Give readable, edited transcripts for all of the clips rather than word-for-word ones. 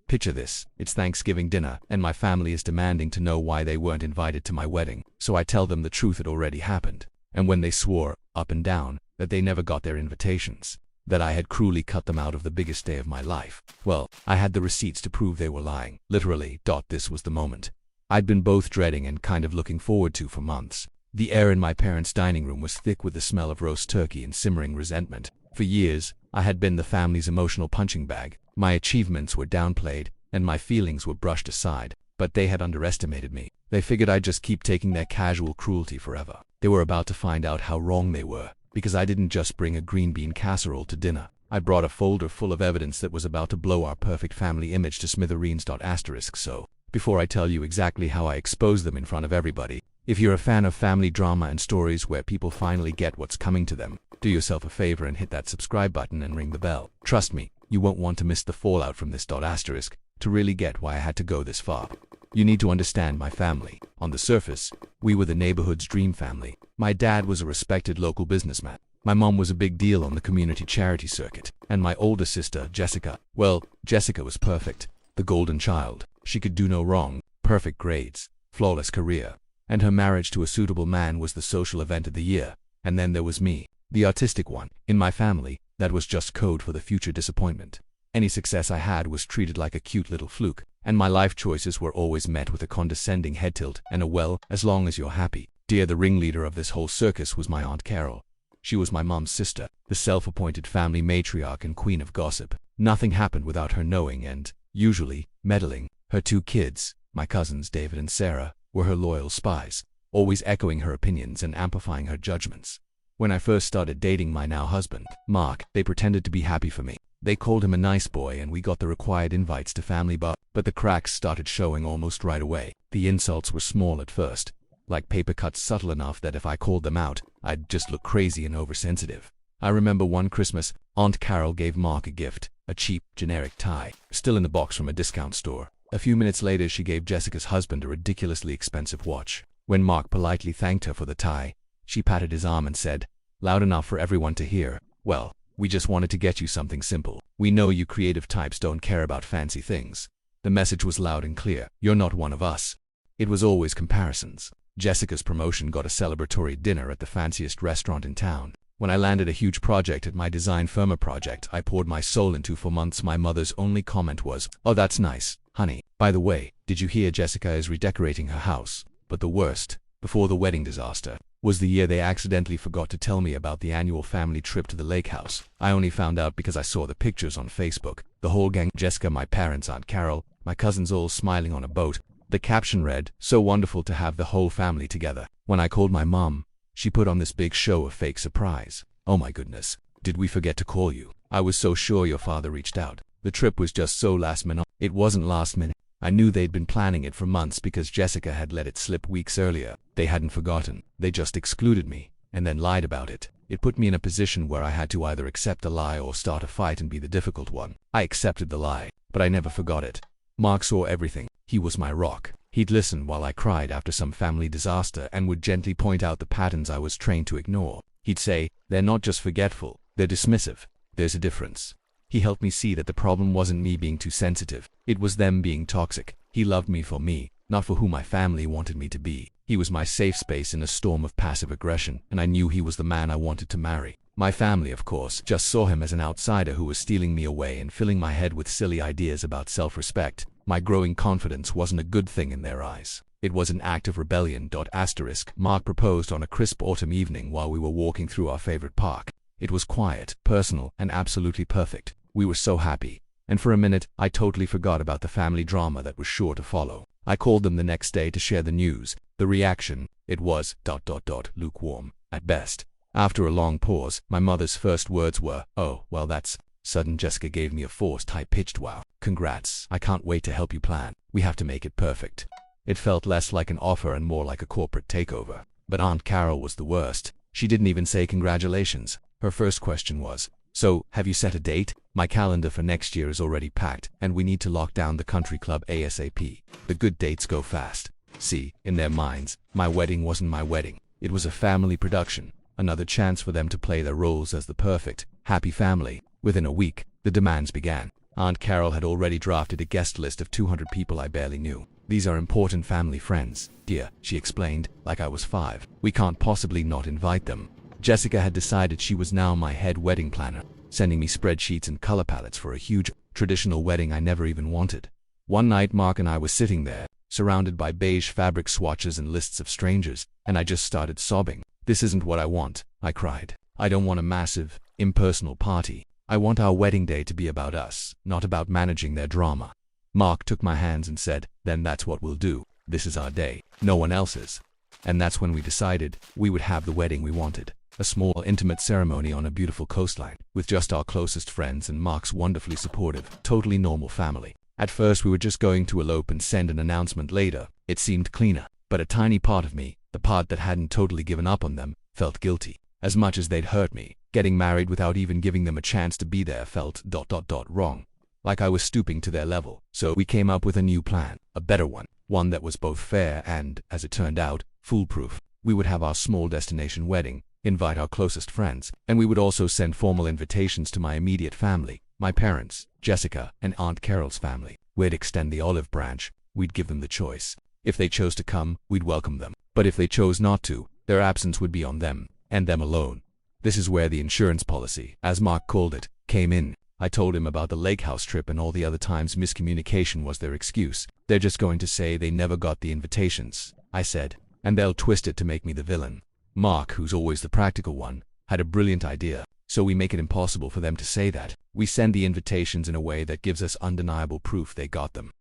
Picture this, it's Thanksgiving dinner, and my family is demanding to know why they weren't invited to my wedding, so I tell them the truth had already happened. And when they swore, up and down, that they never got their invitations, that I had cruelly cut them out of the biggest day of my life, well, I had the receipts to prove they were lying. Literally. This was the moment I'd been both dreading and kind of looking forward to for months. The air in my parents' dining room was thick with the smell of roast turkey and simmering resentment. For years, I had been the family's emotional punching bag. My achievements were downplayed, and my feelings were brushed aside, but they had underestimated me. They figured I'd just keep taking their casual cruelty forever. They were about to find out how wrong they were, because I didn't just bring a green bean casserole to dinner. I brought a folder full of evidence that was about to blow our perfect family image to smithereens. So, before I tell you exactly how I exposed them in front of everybody, if you're a fan of family drama and stories where people finally get what's coming to them, do yourself a favor and hit that subscribe button and ring the bell. Trust me, you won't want to miss the fallout from this. To really get why I had to go this far, you need to understand my family. On the surface, we were the neighborhood's dream family. My dad was a respected local businessman. My mom was a big deal on the community charity circuit. And my older sister, Jessica, well, Jessica was perfect. The golden child. She could do no wrong. Perfect grades. Flawless career. And her marriage to a suitable man was the social event of the year. And then there was me, the artistic one. In my family, that was just code for the future disappointment. Any success I had was treated like a cute little fluke, and my life choices were always met with a condescending head tilt and a well, as long as you're happy. Dear, the ringleader of this whole circus was my Aunt Carol. She was my mom's sister, the self-appointed family matriarch and queen of gossip. Nothing happened without her knowing and, usually, meddling. Her two kids, my cousins David and Sarah, were her loyal spies, always echoing her opinions and amplifying her judgments. When I first started dating my now husband, Mark, they pretended to be happy for me. They called him a nice boy and we got the required invites to family but the cracks started showing almost right away. The insults were small at first, like paper cuts, subtle enough that if I called them out, I'd just look crazy and oversensitive. I remember one Christmas, Aunt Carol gave Mark a gift, a cheap, generic tie, still in the box from a discount store. A few minutes later she gave Jessica's husband a ridiculously expensive watch. When Mark politely thanked her for the tie, she patted his arm and said, loud enough for everyone to hear, well, we just wanted to get you something simple. We know you creative types don't care about fancy things. The message was loud and clear. You're not one of us. It was always comparisons. Jessica's promotion got a celebratory dinner at the fanciest restaurant in town. When I landed a huge project at my design firm, a project I poured my soul into for months, my mother's only comment was, oh, that's nice, honey. By the way, did you hear Jessica is redecorating her house? But the worst, before the wedding disaster, was the year they accidentally forgot to tell me about the annual family trip to the lake house. I only found out because I saw the pictures on Facebook. The whole gang, Jessica, my parents, Aunt Carol, my cousins, all smiling on a boat. The caption read, so wonderful to have the whole family together. When I called my mom, she put on this big show of fake surprise. Oh my goodness, did we forget to call you? I was so sure your father reached out. The trip was just so last minute. It wasn't last minute. I knew they'd been planning it for months because Jessica had let it slip weeks earlier. They hadn't forgotten. They just excluded me, and then lied about it. It put me in a position where I had to either accept the lie or start a fight and be the difficult one. I accepted the lie, but I never forgot it. Mark saw everything. He was my rock. He'd listen while I cried after some family disaster and would gently point out the patterns I was trained to ignore. He'd say, they're not just forgetful, they're dismissive. There's a difference. He helped me see that the problem wasn't me being too sensitive. It was them being toxic. He loved me for me, not for who my family wanted me to be. He was my safe space in a storm of passive aggression, and I knew he was the man I wanted to marry. My family, of course, just saw him as an outsider who was stealing me away and filling my head with silly ideas about self-respect. My growing confidence wasn't a good thing in their eyes. It was an act of rebellion. Mark proposed on a crisp autumn evening while we were walking through our favorite park. It was quiet, personal, and absolutely perfect. We were so happy. And for a minute, I totally forgot about the family drama that was sure to follow. I called them the next day to share the news. The reaction, it was ... lukewarm, at best. After a long pause, my mother's first words were, oh, well that's sudden. Jessica gave me a forced, high-pitched wow. Congrats. I can't wait to help you plan. We have to make it perfect. It felt less like an offer and more like a corporate takeover. But Aunt Carol was the worst. She didn't even say congratulations. Her first question was, so, have you set a date? My calendar for next year is already packed, and we need to lock down the country club ASAP. The good dates go fast. See, in their minds, my wedding wasn't my wedding. It was a family production, another chance for them to play their roles as the perfect, happy family. Within a week, the demands began. Aunt Carol had already drafted a guest list of 200 people I barely knew. "These are important family friends, dear," she explained, like I was 5. "We can't possibly not invite them." Jessica had decided she was now my head wedding planner, sending me spreadsheets and color palettes for a huge, traditional wedding I never even wanted. One night Mark and I were sitting there, surrounded by beige fabric swatches and lists of strangers, and I just started sobbing. "This isn't what I want," I cried. "I don't want a massive, impersonal party. I want our wedding day to be about us, not about managing their drama." Mark took my hands and said, "Then that's what we'll do. This is our day, no one else's." And that's when we decided we would have the wedding we wanted. A small, intimate ceremony on a beautiful coastline, with just our closest friends and Mark's wonderfully supportive, totally normal family. At first we were just going to elope and send an announcement later. It seemed cleaner, but a tiny part of me, the part that hadn't totally given up on them, felt guilty. As much as they'd hurt me, getting married without even giving them a chance to be there felt ... wrong. Like I was stooping to their level. So we came up with a new plan, a better one. One that was both fair and, as it turned out, foolproof. We would have our small destination wedding, invite our closest friends, and we would also send formal invitations to my immediate family, my parents, Jessica, and Aunt Carol's family. We'd extend the olive branch. We'd give them the choice. If they chose to come, we'd welcome them. But if they chose not to, their absence would be on them, and them alone. This is where the insurance policy, as Mark called it, came in. I told him about the lake house trip and all the other times miscommunication was their excuse. "They're just going to say they never got the invitations," I said, "and they'll twist it to make me the villain." Mark, who's always the practical one, had a brilliant idea. "So we make it impossible for them to say that. We send the invitations in a way that gives us undeniable proof they got them."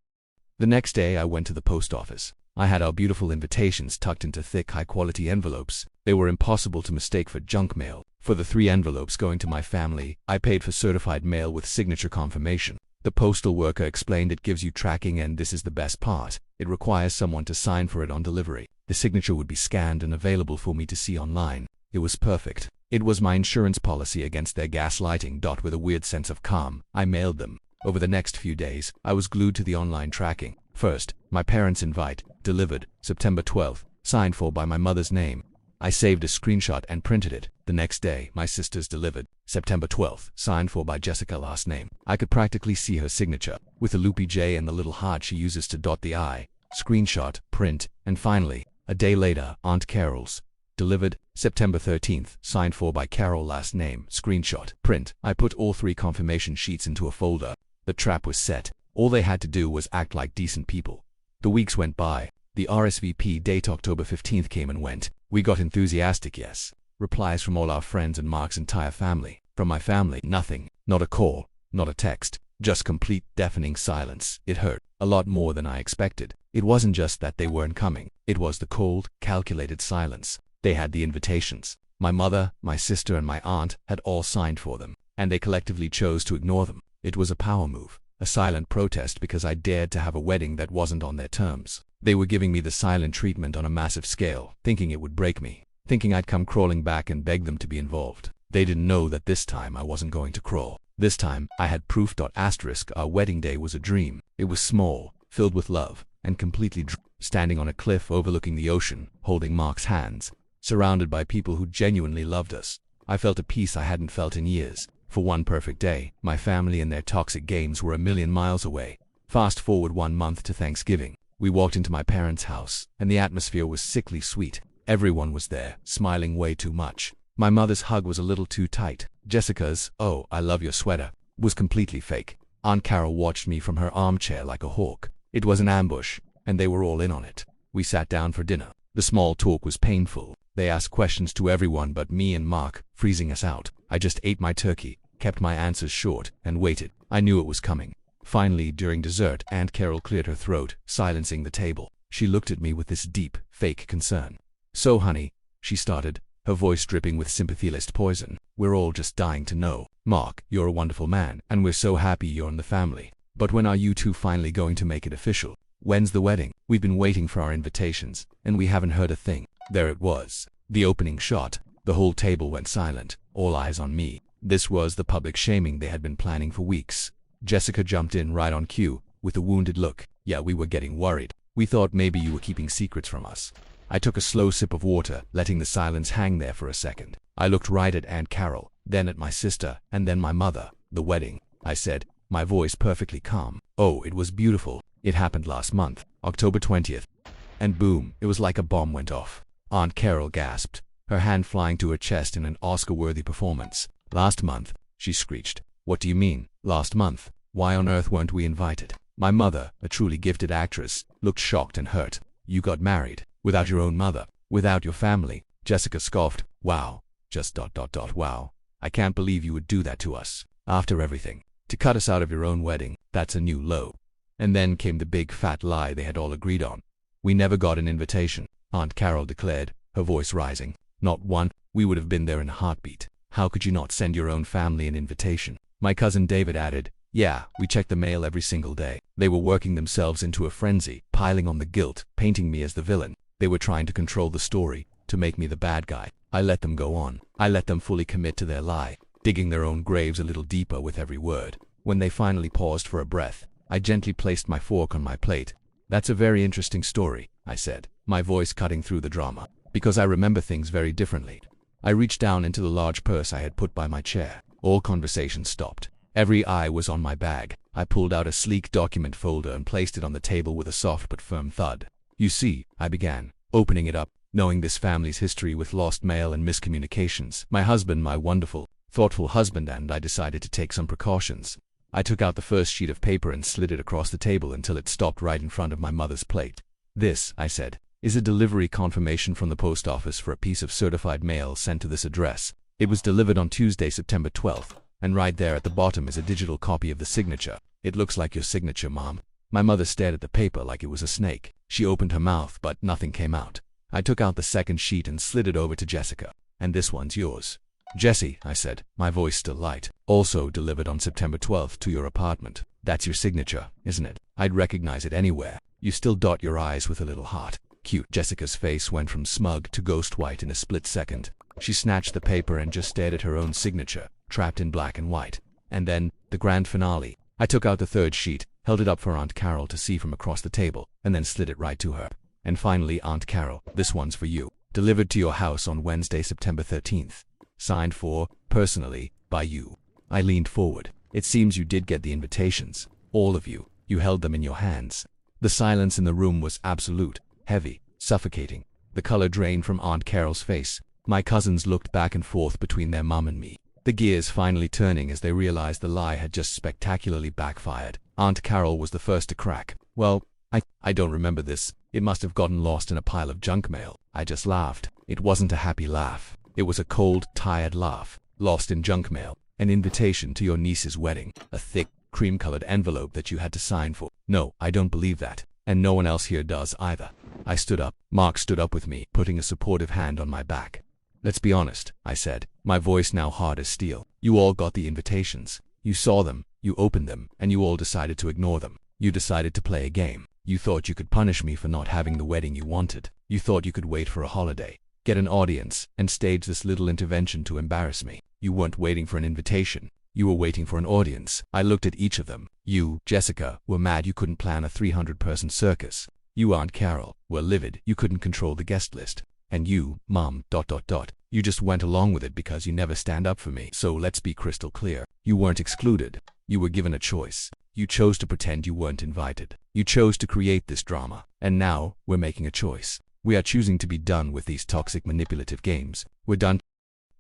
The next day I went to the post office. I had our beautiful invitations tucked into thick, high-quality envelopes. They were impossible to mistake for junk mail. For the 3 envelopes going to my family, I paid for certified mail with signature confirmation. The postal worker explained it gives you tracking, and this is the best part. It requires someone to sign for it on delivery. The signature would be scanned and available for me to see online. It was perfect. It was my insurance policy against their gaslighting. With a weird sense of calm, I mailed them. Over the next few days, I was glued to the online tracking. First, my parents' invite, delivered, September 12th, signed for by my mother's name. I saved a screenshot and printed it. The next day, my sister's delivered, September 12th, signed for by Jessica last name. I could practically see her signature, with the loopy J and the little heart she uses to dot the I. Screenshot, print, and finally, a day later, Aunt Carol's. Delivered, September 13th, signed for by Carol last name, screenshot, print. I put all 3 confirmation sheets into a folder. The trap was set. All they had to do was act like decent people. The weeks went by. The RSVP date October 15th came and went. We got enthusiastic yes replies from all our friends and Mark's entire family. From my family, nothing. Not a call, not a text. Just complete, deafening silence. It hurt. A lot more than I expected. It wasn't just that they weren't coming. It was the cold, calculated silence. They had the invitations. My mother, my sister, and my aunt had all signed for them, and they collectively chose to ignore them. It was a power move. A silent protest because I dared to have a wedding that wasn't on their terms. They were giving me the silent treatment on a massive scale, thinking it would break me, thinking I'd come crawling back and beg them to be involved. They didn't know that this time I wasn't going to crawl. This time, I had proof. Our wedding day was a dream. It was small, filled with love, and completely standing on a cliff overlooking the ocean, holding Mark's hands, surrounded by people who genuinely loved us. I felt a peace I hadn't felt in years. For one perfect day, my family and their toxic games were a million miles away. Fast forward 1 month to Thanksgiving. We walked into my parents' house, and the atmosphere was sickly sweet. Everyone was there, smiling way too much. My mother's hug was a little too tight. Jessica's, "Oh, I love your sweater," was completely fake. Aunt Carol watched me from her armchair like a hawk. It was an ambush, and they were all in on it. We sat down for dinner. The small talk was painful. They asked questions to everyone but me and Mark, freezing us out. I just ate my turkey, kept my answers short, and waited. I knew it was coming. Finally, during dessert, Aunt Carol cleared her throat, silencing the table. She looked at me with this deep, fake concern. "So, honey," she started, her voice dripping with sympathy-laced poison, "we're all just dying to know. Mark, you're a wonderful man, and we're so happy you're in the family. But when are you two finally going to make it official? When's the wedding? We've been waiting for our invitations, and we haven't heard a thing." There it was. The opening shot. The whole table went silent, all eyes on me. This was the public shaming they had been planning for weeks. Jessica jumped in right on cue, with a wounded look. "Yeah, we were getting worried. We thought maybe you were keeping secrets from us." I took a slow sip of water, letting the silence hang there for a second. I looked right at Aunt Carol, then at my sister, and then my mother. "The wedding," I said. my voice perfectly calm. Oh, it was beautiful. It happened last month, October 20th. And boom, it was like a bomb went off. Aunt Carol gasped, her hand flying to her chest in an Oscar-worthy performance. Last month, she screeched. What do you mean, last month? Why on earth weren't we invited? My mother, a truly gifted actress, looked shocked and hurt. You got married, without your own mother, without your family. Jessica scoffed. Wow. Just ... wow. I can't believe you would do that to us. After everything. To cut us out of your own wedding, that's a new low. And then came the big fat lie they had all agreed on. We never got an invitation, Aunt Carol declared, her voice rising. Not one. We would have been there in a heartbeat. How could you not send your own family an invitation? My cousin David added, yeah, we checked the mail every single day. They were working themselves into a frenzy, piling on the guilt, painting me as the villain. They were trying to control the story, to make me the bad guy. I let them go on. I let them fully commit to their lie, digging their own graves a little deeper with every word. When they finally paused for a breath, I gently placed my fork on my plate. That's a very interesting story, I said, my voice cutting through the drama, because I remember things very differently. I reached down into the large purse I had put by my chair. All conversation stopped. Every eye was on my bag. I pulled out a sleek document folder and placed it on the table with a soft but firm thud. You see, I began, opening it up, knowing this family's history with lost mail and miscommunications. My husband, my wonderful, thoughtful husband, and I decided to take some precautions. I took out the first sheet of paper and slid it across the table until it stopped right in front of my mother's plate. This, I said, is a delivery confirmation from the post office for a piece of certified mail sent to this address. It was delivered on Tuesday, September 12th, and right there at the bottom is a digital copy of the signature. It looks like your signature, Mom. My mother stared at the paper like it was a snake. She opened her mouth, but nothing came out. I took out the second sheet and slid it over to Jessica. And this one's yours. Jessie, I said, my voice still light. Also delivered on September 12th to your apartment. That's your signature, isn't it? I'd recognize it anywhere. You still dot your I's with a little heart. Cute. Jessica's face went from smug to ghost white in a split second. She snatched the paper and just stared at her own signature, trapped in black and white. And then, the grand finale. I took out the third sheet, held it up for Aunt Carol to see from across the table, and then slid it right to her. And finally, Aunt Carol, this one's for you. Delivered to your house on Wednesday, September 13th. Signed for, personally, by you. I leaned forward. It seems you did get the invitations. All of you. You held them in your hands. The silence in the room was absolute, heavy, suffocating. The color drained from Aunt Carol's face. My cousins looked back and forth between their mum and me, the gears finally turning as they realized the lie had just spectacularly backfired. Aunt Carol was the first to crack. Well, I don't remember this. It must have gotten lost in a pile of junk mail. I just laughed. It wasn't a happy laugh. It was a cold, tired laugh. Lost in junk mail. An invitation to your niece's wedding. A thick, cream-colored envelope that you had to sign for. No, I don't believe that. And no one else here does either. I stood up. Mark stood up with me, putting a supportive hand on my back. Let's be honest, I said, my voice now hard as steel. You all got the invitations. You saw them, you opened them, and you all decided to ignore them. You decided to play a game. You thought you could punish me for not having the wedding you wanted. You thought you could wait for a holiday, get an audience, and stage this little intervention to embarrass me. You weren't waiting for an invitation. You were waiting for an audience. I looked at each of them. You, Jessica, were mad you couldn't plan a 300-person circus. You, Aunt Carol, were livid you couldn't control the guest list. And you, Mom, ... you just went along with it because you never stand up for me. So let's be crystal clear. You weren't excluded. You were given a choice. You chose to pretend you weren't invited. You chose to create this drama. And now, we're making a choice. We are choosing to be done with these toxic manipulative games. We're done.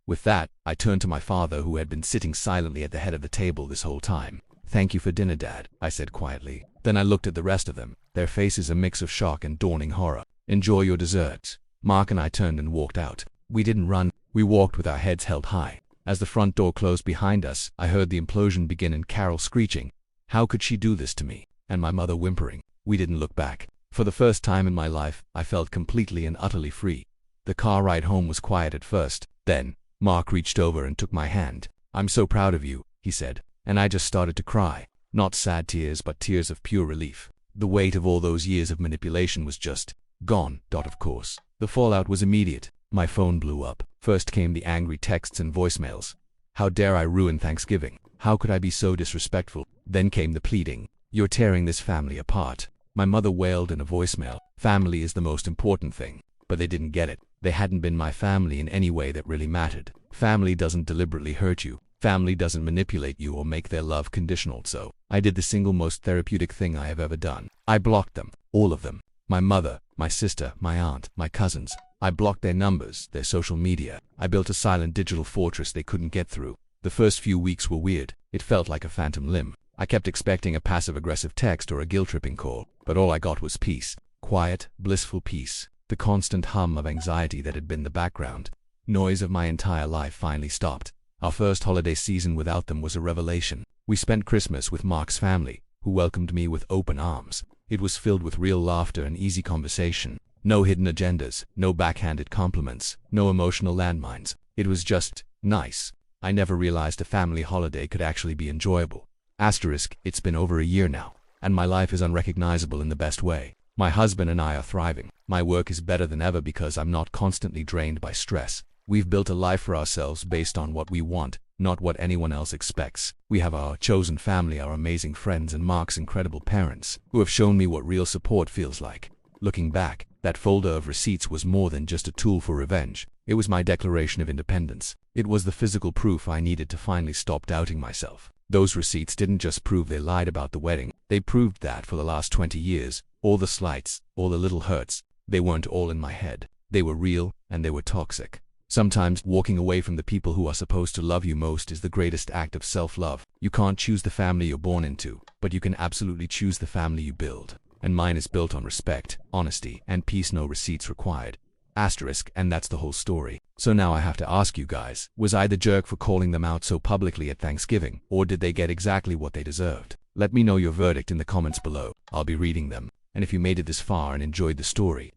With that, I turned to my father who had been sitting silently at the head of the table this whole time. Thank you for dinner, Dad, I said quietly. Then I looked at the rest of them, their faces a mix of shock and dawning horror. Enjoy your desserts. Mark and I turned and walked out. We didn't run, we walked with our heads held high. As the front door closed behind us, I heard the implosion begin and Carol screeching. How could she do this to me? And my mother whimpering. We didn't look back. For the first time in my life, I felt completely and utterly free. The car ride home was quiet at first. Then, Mark reached over and took my hand. I'm so proud of you, he said. And I just started to cry. Not sad tears, but tears of pure relief. The weight of all those years of manipulation was just gone. Of course. The fallout was immediate. My phone blew up. First came the angry texts and voicemails. How dare I ruin Thanksgiving? How could I be so disrespectful? Then came the pleading. You're tearing this family apart. My mother wailed in a voicemail. Family is the most important thing. But they didn't get it. They hadn't been my family in any way that really mattered. Family doesn't deliberately hurt you. Family doesn't manipulate you or make their love conditional, so I did the single most therapeutic thing I have ever done. I blocked them. All of them. My mother, my sister, my aunt, my cousins. I blocked their numbers, their social media. I built a silent digital fortress they couldn't get through. The first few weeks were weird. It felt like a phantom limb. I kept expecting a passive-aggressive text or a guilt-tripping call, but all I got was peace. Quiet, blissful peace. The constant hum of anxiety that had been the background noise of my entire life finally stopped. Our first holiday season without them was a revelation. We spent Christmas with Mark's family, who welcomed me with open arms. It was filled with real laughter and easy conversation. No hidden agendas, no backhanded compliments, no emotional landmines. It was just nice. I never realized a family holiday could actually be enjoyable. Asterisk, it's been over a year now, and my life is unrecognizable in the best way. My husband and I are thriving. My work is better than ever because I'm not constantly drained by stress. We've built a life for ourselves based on what we want, not what anyone else expects. We have our chosen family, our amazing friends, and Mark's incredible parents, who have shown me what real support feels like. Looking back, that folder of receipts was more than just a tool for revenge. It was my declaration of independence. It was the physical proof I needed to finally stop doubting myself. Those receipts didn't just prove they lied about the wedding. They proved that for the last 20 years, all the slights, all the little hurts, they weren't all in my head. They were real, and they were toxic. Sometimes walking away from the people who are supposed to love you most is the greatest act of self-love. You can't choose the family you're born into, but you can absolutely choose the family you build. And mine is built on respect, honesty, and peace. No receipts required. Asterisk, and that's the whole story. So now I have to ask you guys, was I the jerk for calling them out so publicly at Thanksgiving, or did they get exactly what they deserved? Let me know your verdict in the comments below. I'll be reading them. And if you made it this far and enjoyed the story,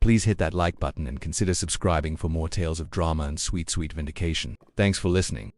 please hit that like button and consider subscribing for more tales of drama and sweet, sweet vindication. Thanks for listening.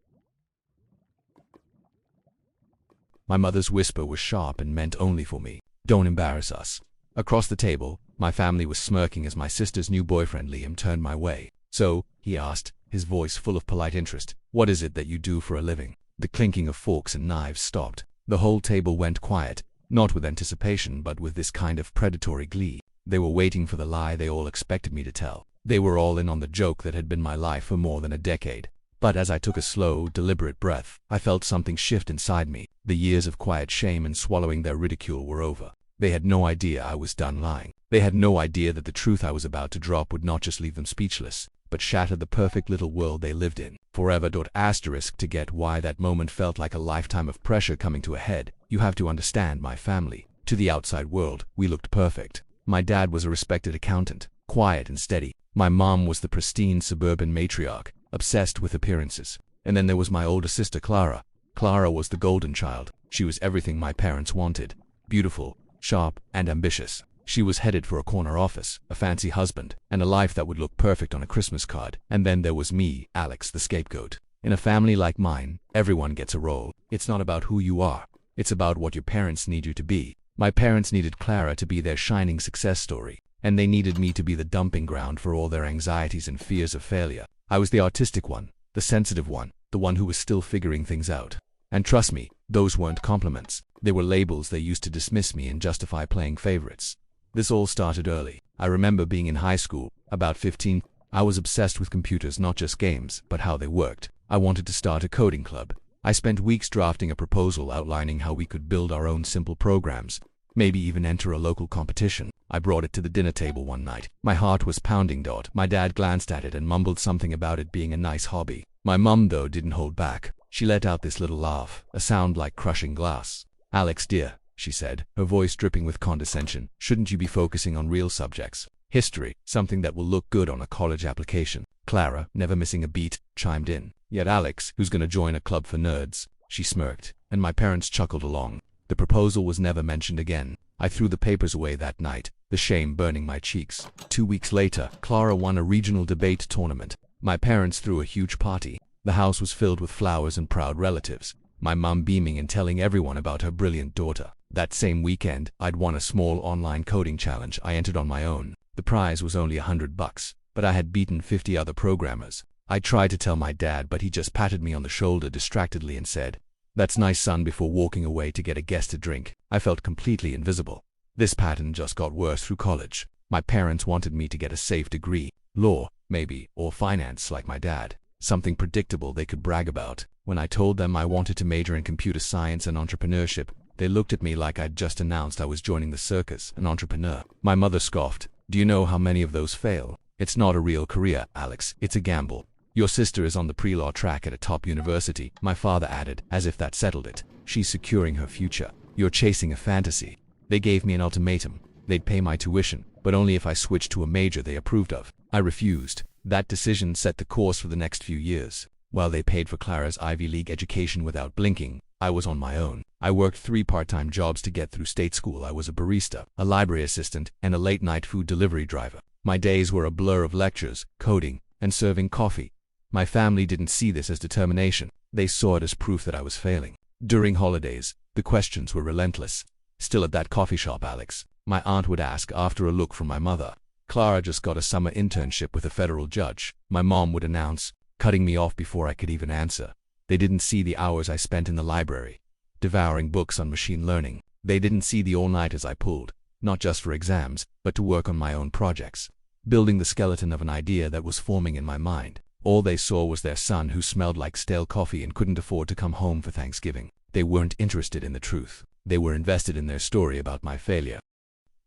My mother's whisper was sharp and meant only for me. Don't embarrass us. Across the table, my family was smirking as my sister's new boyfriend Liam turned my way. So, he asked, his voice full of polite interest, what is it that you do for a living? The clinking of forks and knives stopped. The whole table went quiet, not with anticipation but with this kind of predatory glee. They were waiting for the lie they all expected me to tell. They were all in on the joke that had been my life for more than a decade. But as I took a slow, deliberate breath, I felt something shift inside me. The years of quiet shame and swallowing their ridicule were over. They had no idea I was done lying. They had no idea that the truth I was about to drop would not just leave them speechless, but shatter the perfect little world they lived in. Forever. Asterisk, to get why that moment felt like a lifetime of pressure coming to a head, you have to understand my family. To the outside world, we looked perfect. My dad was a respected accountant, quiet and steady. My mom was the pristine suburban matriarch, obsessed with appearances. And then there was my older sister Clara. Clara was the golden child. She was everything my parents wanted. Beautiful, sharp, and ambitious. She was headed for a corner office, a fancy husband, and a life that would look perfect on a Christmas card. And then there was me, Alex, the scapegoat. In a family like mine, everyone gets a role. It's not about who you are. It's about what your parents need you to be. My parents needed Clara to be their shining success story, and they needed me to be the dumping ground for all their anxieties and fears of failure. I was the artistic one, the sensitive one, the one who was still figuring things out. And trust me, those weren't compliments. They were labels they used to dismiss me and justify playing favorites. This all started early. I remember being in high school, about 15. I was obsessed with computers, not just games, but how they worked. I wanted to start a coding club. I spent weeks drafting a proposal outlining how we could build our own simple programs, maybe even enter a local competition. I brought it to the dinner table one night. My heart was pounding. My dad glanced at it and mumbled something about it being a nice hobby. My mum, though, didn't hold back. She let out this little laugh, a sound like crushing glass. Alex, dear, she said, her voice dripping with condescension, shouldn't you be focusing on real subjects? History, something that will look good on a college application. Clara, never missing a beat, chimed in. Yet Alex, who's gonna join a club for nerds? She smirked, and my parents chuckled along. The proposal was never mentioned again. I threw the papers away that night, the shame burning my cheeks. 2 weeks later, Clara won a regional debate tournament. My parents threw a huge party. The house was filled with flowers and proud relatives, my mum beaming and telling everyone about her brilliant daughter. That same weekend, I'd won a small online coding challenge I entered on my own. The prize was only $100, but I had beaten 50 other programmers. I tried to tell my dad, but he just patted me on the shoulder distractedly and said, "That's nice, son," before walking away to get a guest a drink. I felt completely invisible. This pattern just got worse through college. My parents wanted me to get a safe degree, law, maybe, or finance like my dad. something predictable they could brag about. When I told them I wanted to major in computer science and entrepreneurship, they looked at me like I'd just announced I was joining the circus, an entrepreneur. My mother scoffed. Do you know how many of those fail? It's not a real career, Alex. It's a gamble. Your sister is on the pre-law track at a top university, my father added, as if that settled it. She's securing her future. You're chasing a fantasy. They gave me an ultimatum. They'd pay my tuition, but only if I switched to a major they approved of. I refused. That decision set the course for the next few years. While they paid for Clara's Ivy League education without blinking, I was on my own. I worked 3 part-time jobs to get through state school. I was a barista, a library assistant, and a late-night food delivery driver. My days were a blur of lectures, coding, and serving coffee. My family didn't see this as determination. They saw it as proof that I was failing. During holidays, the questions were relentless. Still at that coffee shop, Alex? My aunt would ask after a look from my mother. Clara just got a summer internship with a federal judge. My mom would announce, cutting me off before I could even answer. They didn't see the hours I spent in the library, devouring books on machine learning. They didn't see the all-nighters I pulled, not just for exams, but to work on my own projects, building the skeleton of an idea that was forming in my mind. All they saw was their son who smelled like stale coffee and couldn't afford to come home for Thanksgiving. They weren't interested in the truth. They were invested in their story about my failure.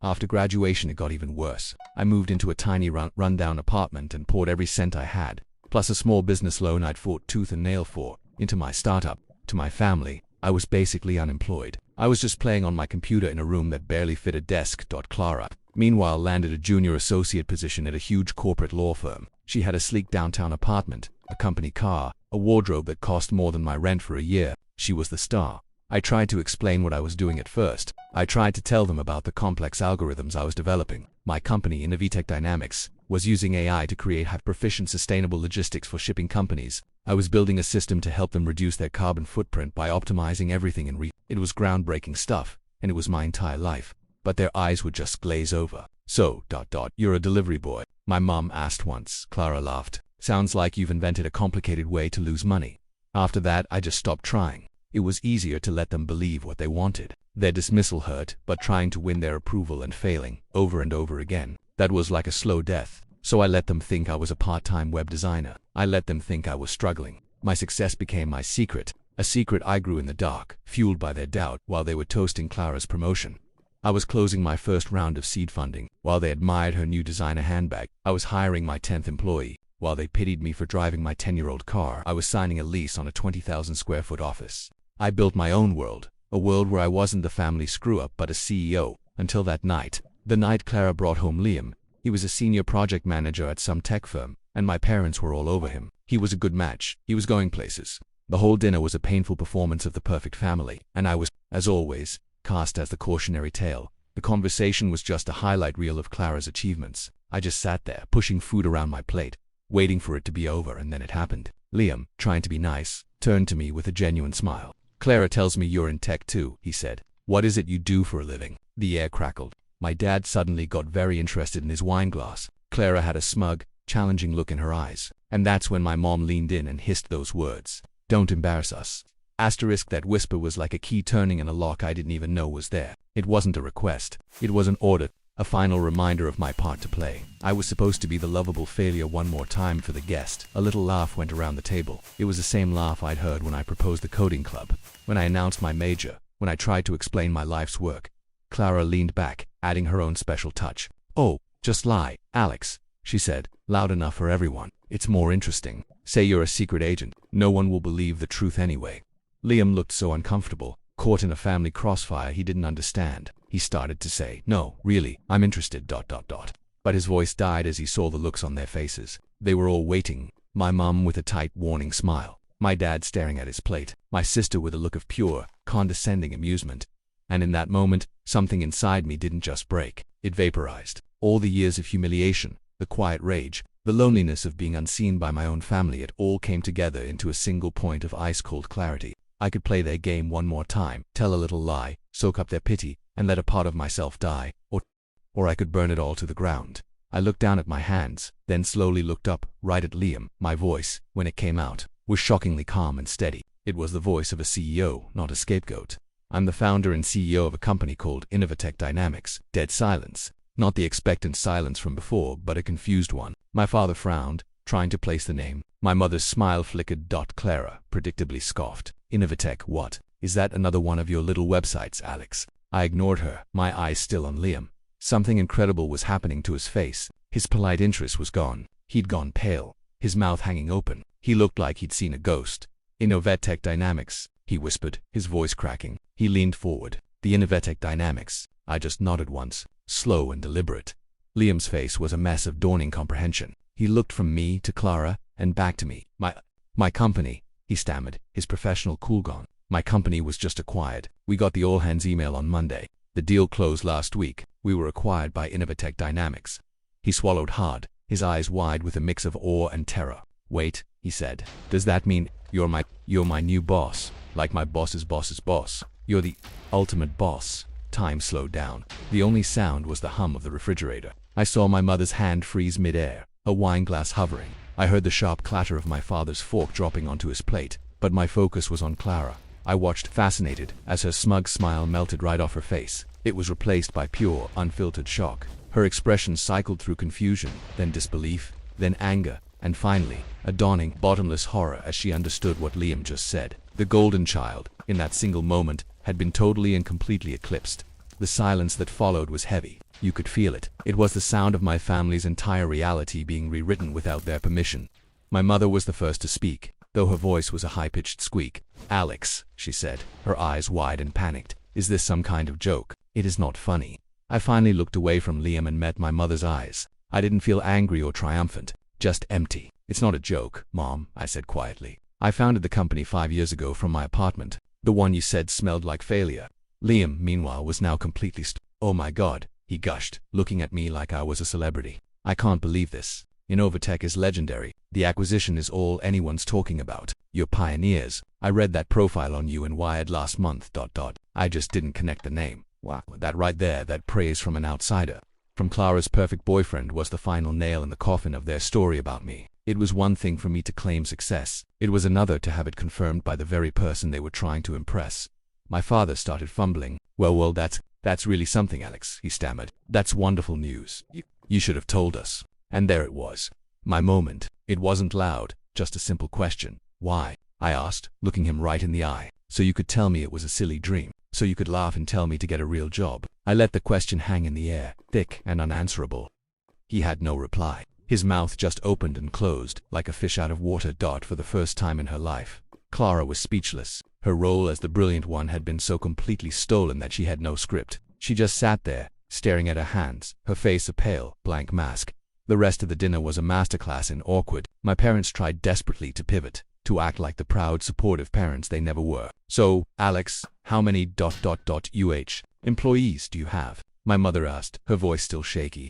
After graduation, it got even worse. I moved into a tiny run-down apartment and poured every cent I had, plus a small business loan I'd fought tooth and nail for, into my startup. To my family, I was basically unemployed. I was just playing on my computer in a room that barely fit a desk. Clara, meanwhile, landed a junior associate position at a huge corporate law firm. She had a sleek downtown apartment, a company car, a wardrobe that cost more than my rent for a year. She was the star. I tried to explain what I was doing at first. I tried to tell them about the complex algorithms I was developing. My company, Innovitech Dynamics, was using AI to create high-proficient sustainable logistics for shipping companies. I was building a system to help them reduce their carbon footprint by optimizing everything in It was groundbreaking stuff, and it was my entire life. But their eyes would just glaze over. So, you're a delivery boy? My mom asked once. Clara laughed. Sounds like you've invented a complicated way to lose money. After that, I just stopped trying. It was easier to let them believe what they wanted. Their dismissal hurt, but trying to win their approval and failing, over and over again, that was like a slow death. So I let them think I was a part-time web designer. I let them think I was struggling. My success became my secret, a secret I grew in the dark, fueled by their doubt while they were toasting Clara's promotion. I was closing my first round of seed funding, while they admired her new designer handbag. I was hiring my 10th employee, while they pitied me for driving my 10-year-old car. I was signing a lease on a 20,000 square foot office. I built my own world, a world where I wasn't the family screw-up but a CEO, until that night. The night Clara brought home Liam. He was a senior project manager at some tech firm, and my parents were all over him. He was a good match. He was going places. The whole dinner was a painful performance of the perfect family, and I was, as always, cast as the cautionary tale. The conversation was just a highlight reel of Clara's achievements. I just sat there, pushing food around my plate, waiting for it to be over, and then it happened. Liam, trying to be nice, turned to me with a genuine smile. Clara tells me you're in tech too, he said. What is it you do for a living? The air crackled. My dad suddenly got very interested in his wine glass. Clara had a smug, challenging look in her eyes. And that's when my mom leaned in and hissed those words. Don't embarrass us. That whisper was like a key turning in a lock I didn't even know was there. It wasn't a request. It was an order, a final reminder of my part to play. I was supposed to be the lovable failure one more time for the guest. A little laugh went around the table. It was the same laugh I'd heard when I proposed the coding club, when I announced my major, when I tried to explain my life's work. Clara leaned back, adding her own special touch. Oh, just lie, Alex, she said, loud enough for everyone. It's more interesting. Say you're a secret agent. No one will believe the truth anyway. Liam looked so uncomfortable, caught in a family crossfire he didn't understand. He started to say, no, really, I'm interested, But his voice died as he saw the looks on their faces. They were all waiting. My mum with a tight, warning smile. My dad staring at his plate. My sister with a look of pure, condescending amusement. And in that moment, something inside me didn't just break. It vaporized. All the years of humiliation, the quiet rage, the loneliness of being unseen by my own family, it all came together into a single point of ice-cold clarity. I could play their game one more time, tell a little lie, soak up their pity, and let a part of myself die, or I could burn it all to the ground. I looked down at my hands, then slowly looked up, right at Liam. My voice, when it came out, was shockingly calm and steady. It was the voice of a CEO, not a scapegoat. I'm the founder and CEO of a company called Innovitech Dynamics. Dead silence. Not the expectant silence from before, but a confused one. My father frowned, trying to place the name. My mother's smile flickered. Clara predictably scoffed. Innovatech, what? Is that another one of your little websites, Alex? I ignored her, my eyes still on Liam. Something incredible was happening to his face. His polite interest was gone. He'd gone pale, his mouth hanging open. He looked like he'd seen a ghost. Innovatech Dynamics, he whispered, his voice cracking. He leaned forward. The Innovatech Dynamics. I just nodded once, slow and deliberate. Liam's face was a mess of dawning comprehension. He looked from me to Clara and back to me. My company, he stammered, his professional cool gone. My company was just acquired. We got the all-hands email on Monday. The deal closed last week. We were acquired by Innovatech Dynamics. He swallowed hard, his eyes wide with a mix of awe and terror. Wait, he said. Does that mean you're my new boss? Like my boss's boss's boss? You're the ultimate boss? Time slowed down. The only sound was the hum of the refrigerator. I saw my mother's hand freeze mid-air, a wine glass hovering. I heard the sharp clatter of my father's fork dropping onto his plate, but my focus was on Clara. I watched fascinated as her smug smile melted right off her face. It was replaced by pure, unfiltered shock. Her expression cycled through confusion, then disbelief, then anger, and finally, a dawning, bottomless horror as she understood what Liam just said. The golden child, in that single moment, had been totally and completely eclipsed. The silence that followed was heavy. You could feel it. It was the sound of my family's entire reality being rewritten without their permission. My mother was the first to speak, though her voice was a high-pitched squeak. Alex, she said, her eyes wide and panicked. Is this some kind of joke? It is not funny. I finally looked away from Liam and met my mother's eyes. I didn't feel angry or triumphant, just empty. It's not a joke, Mom, I said quietly. I founded the company 5 years ago from my apartment, the one you said smelled like failure. Liam, meanwhile, was now completely Oh my God, he gushed, looking at me like I was a celebrity. I can't believe this. Innovatech is legendary. The acquisition is all anyone's talking about. You're pioneers. I read that profile on you in Wired last month. I just didn't connect the name. Wow, that right there, that praise from an outsider, from Clara's perfect boyfriend, was the final nail in the coffin of their story about me. It was one thing for me to claim success. It was another to have it confirmed by the very person they were trying to impress. My father started fumbling. Well, that's really something, Alex, he stammered. That's wonderful news. You should have told us. And there it was. My moment. It wasn't loud, just a simple question. Why? I asked, looking him right in the eye. So you could tell me it was a silly dream. So you could laugh and tell me to get a real job. I let the question hang in the air, thick and unanswerable. He had no reply. His mouth just opened and closed, like a fish out of water. For the first time in her life, Clara was speechless. Her role as the brilliant one had been so completely stolen that she had no script. She just sat there, staring at her hands, her face a pale, blank mask. The rest of the dinner was a masterclass in awkward. My parents tried desperately to pivot, to act like the proud, supportive parents they never were. So, Alex, how many employees do you have? My mother asked, her voice still shaky.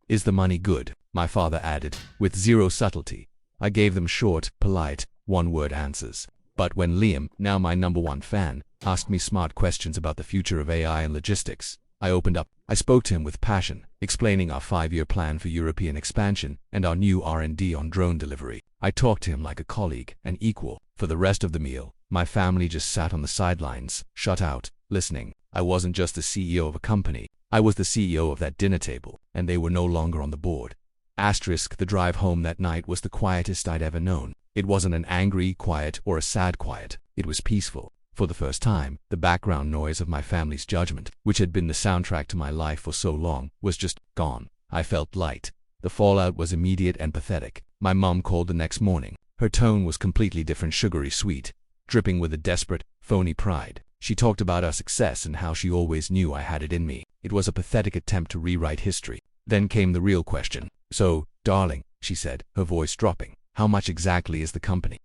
Is the money good? My father added, with zero subtlety. I gave them short, polite, one-word answers. But when Liam, now my #1 fan, asked me smart questions about the future of AI and logistics, I opened up. I spoke to him with passion, explaining our 5-year plan for European expansion and our new R&D on drone delivery. I talked to him like a colleague, an equal. For the rest of the meal, my family just sat on the sidelines, shut out, listening. I wasn't just the CEO of a company. I was the CEO of that dinner table, and they were no longer on the board. The drive home that night was the quietest I'd ever known. It wasn't an angry quiet or a sad quiet. It was peaceful. For the first time, the background noise of my family's judgment, which had been the soundtrack to my life for so long, was just gone. I felt light. The fallout was immediate and pathetic. My mom called the next morning. Her tone was completely different, sugary sweet, dripping with a desperate, phony pride. She talked about our success and how she always knew I had it in me. It was a pathetic attempt to rewrite history. Then came the real question. So, darling, she said, her voice dropping, how much exactly is the company,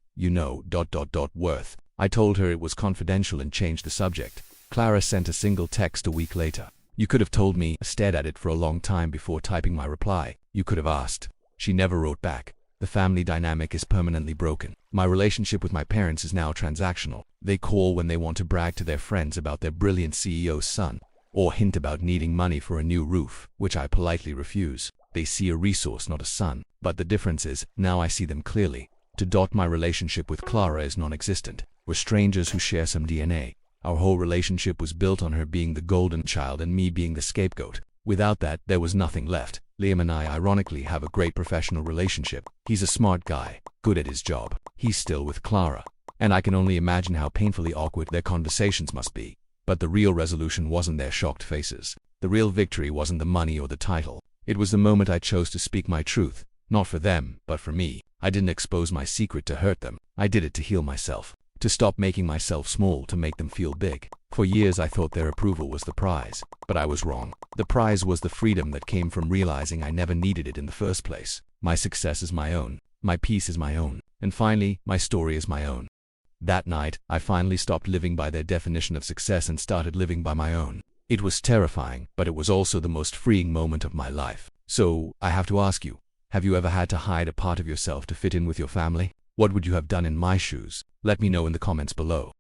worth? I told her it was confidential and changed the subject. Clara sent a single text a week later. You could have told me. I stared at it for a long time before typing my reply. You could have asked. She never wrote back. The family dynamic is permanently broken. My relationship with my parents is now transactional. They call when they want to brag to their friends about their brilliant CEO's son, or hint about needing money for a new roof, which I politely refuse. They see a resource, not a son. But the difference is, now I see them clearly. My relationship with Clara is non-existent. We're strangers who share some DNA. Our whole relationship was built on her being the golden child and me being the scapegoat. Without that, there was nothing left. Liam and I ironically have a great professional relationship. He's a smart guy, good at his job. He's still with Clara. And I can only imagine how painfully awkward their conversations must be. But the real resolution wasn't their shocked faces. The real victory wasn't the money or the title. It was the moment I chose to speak my truth. Not for them, but for me. I didn't expose my secret to hurt them. I did it to heal myself. To stop making myself small to make them feel big. For years I thought their approval was the prize. But I was wrong. The prize was the freedom that came from realizing I never needed it in the first place. My success is my own. My peace is my own. And finally, my story is my own. That night, I finally stopped living by their definition of success and started living by my own. It was terrifying, but it was also the most freeing moment of my life. So, I have to ask you, have you ever had to hide a part of yourself to fit in with your family? What would you have done in my shoes? Let me know in the comments below.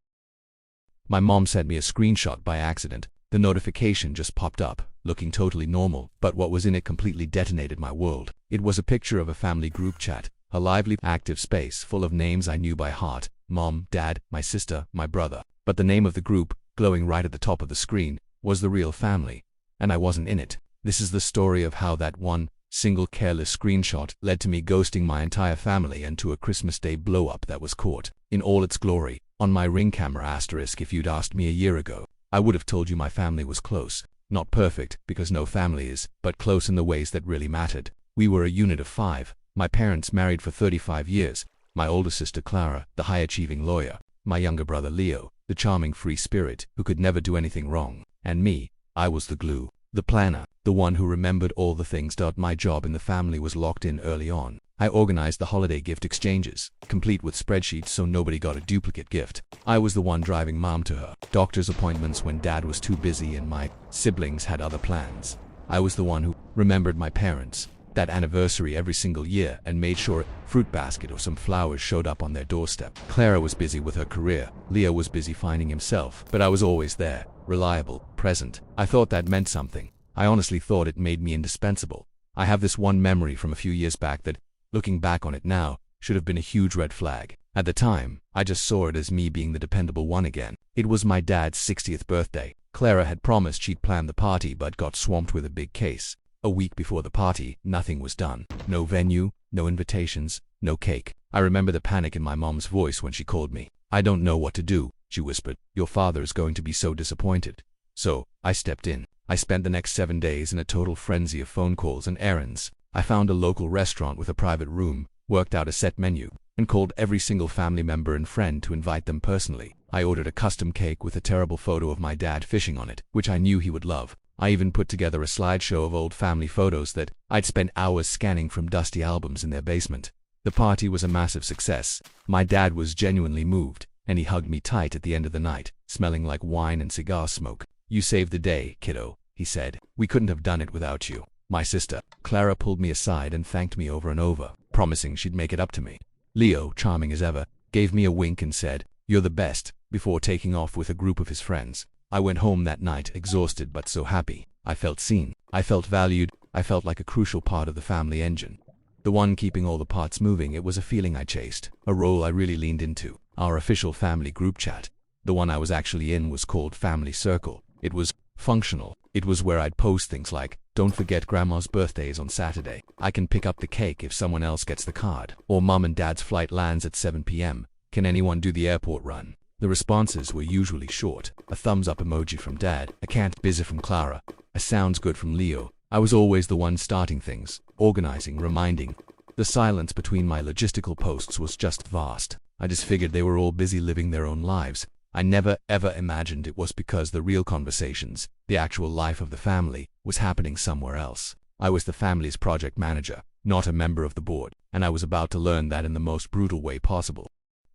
My mom sent me a screenshot by accident. The notification just popped up, looking totally normal, but what was in it completely detonated my world. It was a picture of a family group chat, a lively, active space full of names I knew by heart. Mom, Dad, my sister, my brother. But the name of the group, glowing right at the top of the screen, was the real family. And I wasn't in it. This is the story of how that one single careless screenshot led to me ghosting my entire family and to a Christmas Day blow-up that was caught, in all its glory, on my Ring camera. If you'd asked me a year ago, I would have told you my family was close. Not perfect, because no family is, but close in the ways that really mattered. We were a unit of 5. My parents married for 35 years. My older sister Clara, the high-achieving lawyer. My younger brother Leo, the charming free spirit who could never do anything wrong. And me, I was the glue, the planner, the one who remembered all the things. My job in the family was locked in early on. I organized the holiday gift exchanges, complete with spreadsheets so nobody got a duplicate gift. I was the one driving Mom to her doctor's appointments when Dad was too busy and my siblings had other plans. I was the one who remembered my parents, that anniversary every single year, and made sure a fruit basket or some flowers showed up on their doorstep. Clara was busy with her career. Leo was busy finding himself, but I was always there, reliable, present. I thought that meant something. I honestly thought it made me indispensable. I have this one memory from a few years back that, looking back on it now, should have been a huge red flag. At the time, I just saw it as me being the dependable one again. It was my dad's 60th birthday. Clara had promised she'd plan the party but got swamped with a big case. A week before the party, nothing was done. No venue, no invitations, no cake. I remember the panic in my mom's voice when she called me. "I don't know what to do," she whispered. "Your father is going to be so disappointed." So, I stepped in. I spent the next 7 days in a total frenzy of phone calls and errands. I found a local restaurant with a private room, worked out a set menu, and called every single family member and friend to invite them personally. I ordered a custom cake with a terrible photo of my dad fishing on it, which I knew he would love. I even put together a slideshow of old family photos that I'd spent hours scanning from dusty albums in their basement. The party was a massive success. My dad was genuinely moved, and he hugged me tight at the end of the night, smelling like wine and cigar smoke. "You saved the day, kiddo," he said. "We couldn't have done it without you." My sister, Clara, pulled me aside and thanked me over and over, promising she'd make it up to me. Leo, charming as ever, gave me a wink and said, "You're the best," before taking off with a group of his friends. I went home that night exhausted but so happy. I felt seen. I felt valued. I felt like a crucial part of the family engine. The one keeping all the parts moving. It was a feeling I chased, a role I really leaned into. Our official family group chat, the one I was actually in, was called Family Circle. It was functional. It was where I'd post things like, "Don't forget Grandma's birthday is on Saturday. I can pick up the cake if someone else gets the card." Or Mom and Dad's flight lands at 7 p.m. Can anyone do the airport run? The responses were usually short. A thumbs up emoji from Dad, a "can't" busy from Clara, a "sounds good" from Leo. I was always the one starting things, organizing, reminding. The silence between my logistical posts was just vast. I just figured they were all busy living their own lives. I never ever imagined it was because the real conversations, the actual life of the family, was happening somewhere else. I was the family's project manager, not a member of the board, and I was about to learn that in the most brutal way possible.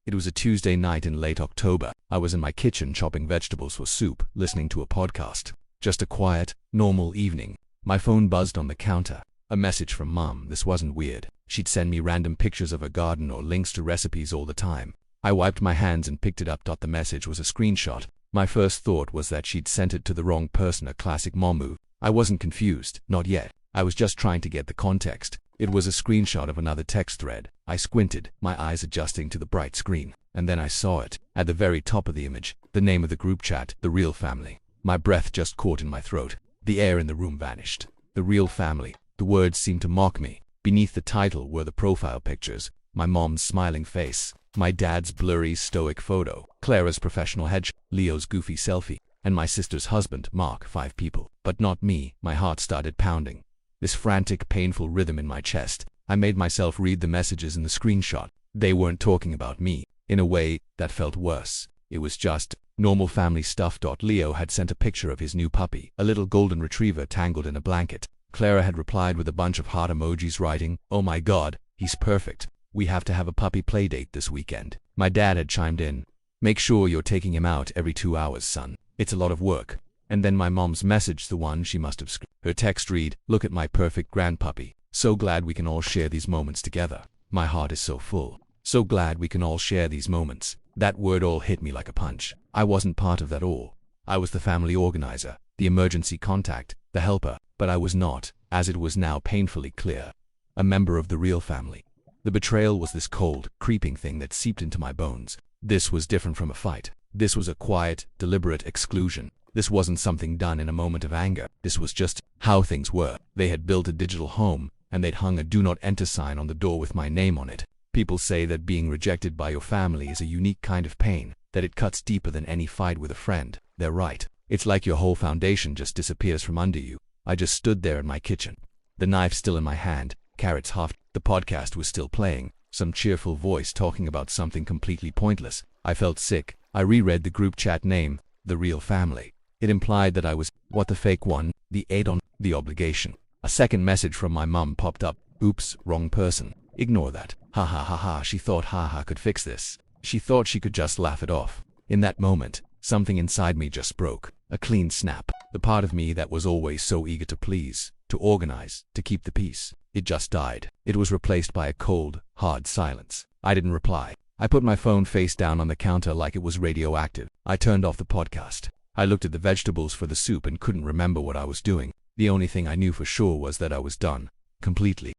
It was a Tuesday night in late October. I was in my kitchen chopping vegetables for soup, listening to a podcast. Just a quiet, normal evening. My phone buzzed on the counter. A message from Mom. This wasn't weird. She'd send me random pictures of her garden or links to recipes all the time. I wiped my hands and picked it up. The message was a screenshot. My first thought was that she'd sent it to the wrong person, a classic mom move. I wasn't confused, not yet. I was just trying to get the context. It was a screenshot of another text thread. I squinted, my eyes adjusting to the bright screen, and then I saw it. At the very top of the image, the name of the group chat, The Real Family. My breath just caught in my throat. The air in the room vanished. The real family. The words seemed to mock me. Beneath the title were the profile pictures, my mom's smiling face, my dad's blurry, stoic photo, Clara's professional headshot, Leo's goofy selfie, and my sister's husband, Mark. 5 people. But not me. My heart started pounding. This frantic, painful rhythm in my chest. I made myself read the messages in the screenshot. They weren't talking about me. In a way, that felt worse. It was just normal family stuff. Leo had sent a picture of his new puppy, a little golden retriever tangled in a blanket. Clara had replied with a bunch of heart emojis writing, "Oh my god, he's perfect. We have to have a puppy playdate this weekend." My dad had chimed in, "Make sure you're taking him out every 2 hours, son. It's a lot of work." And then my mom's message, the one she must have screwed. Her text read, "Look at my perfect grandpuppy. So glad we can all share these moments together. My heart is so full. So glad we can all share these moments." That word all hit me like a punch. I wasn't part of that all. I was the family organizer, the emergency contact, the helper, but I was not, as it was now painfully clear, a member of the real family. The betrayal was this cold, creeping thing that seeped into my bones. This was different from a fight. This was a quiet, deliberate exclusion. This wasn't something done in a moment of anger. This was just how things were. They had built a digital home, and they'd hung a "Do Not Enter" sign on the door with my name on it. People say that being rejected by your family is a unique kind of pain, that it cuts deeper than any fight with a friend. They're right. It's like your whole foundation just disappears from under you. I just stood there in my kitchen, the knife still in my hand, carrots half. The podcast was still playing, some cheerful voice talking about something completely pointless. I felt sick. I reread the group chat name, The Real Family. It implied that I was, what, the fake one, the aid on, the obligation. A second message from my mum popped up. "Oops, wrong person. Ignore that. Ha ha ha ha." She thought ha could fix this. She thought she could just laugh it off. In that moment, something inside me just broke. A clean snap. The part of me that was always so eager to please, to organize, to keep the peace. It just died. It was replaced by a cold, hard silence. I didn't reply. I put my phone face down on the counter like it was radioactive. I turned off the podcast. I looked at the vegetables for the soup and couldn't remember what I was doing. The only thing I knew for sure was that I was done. Completely.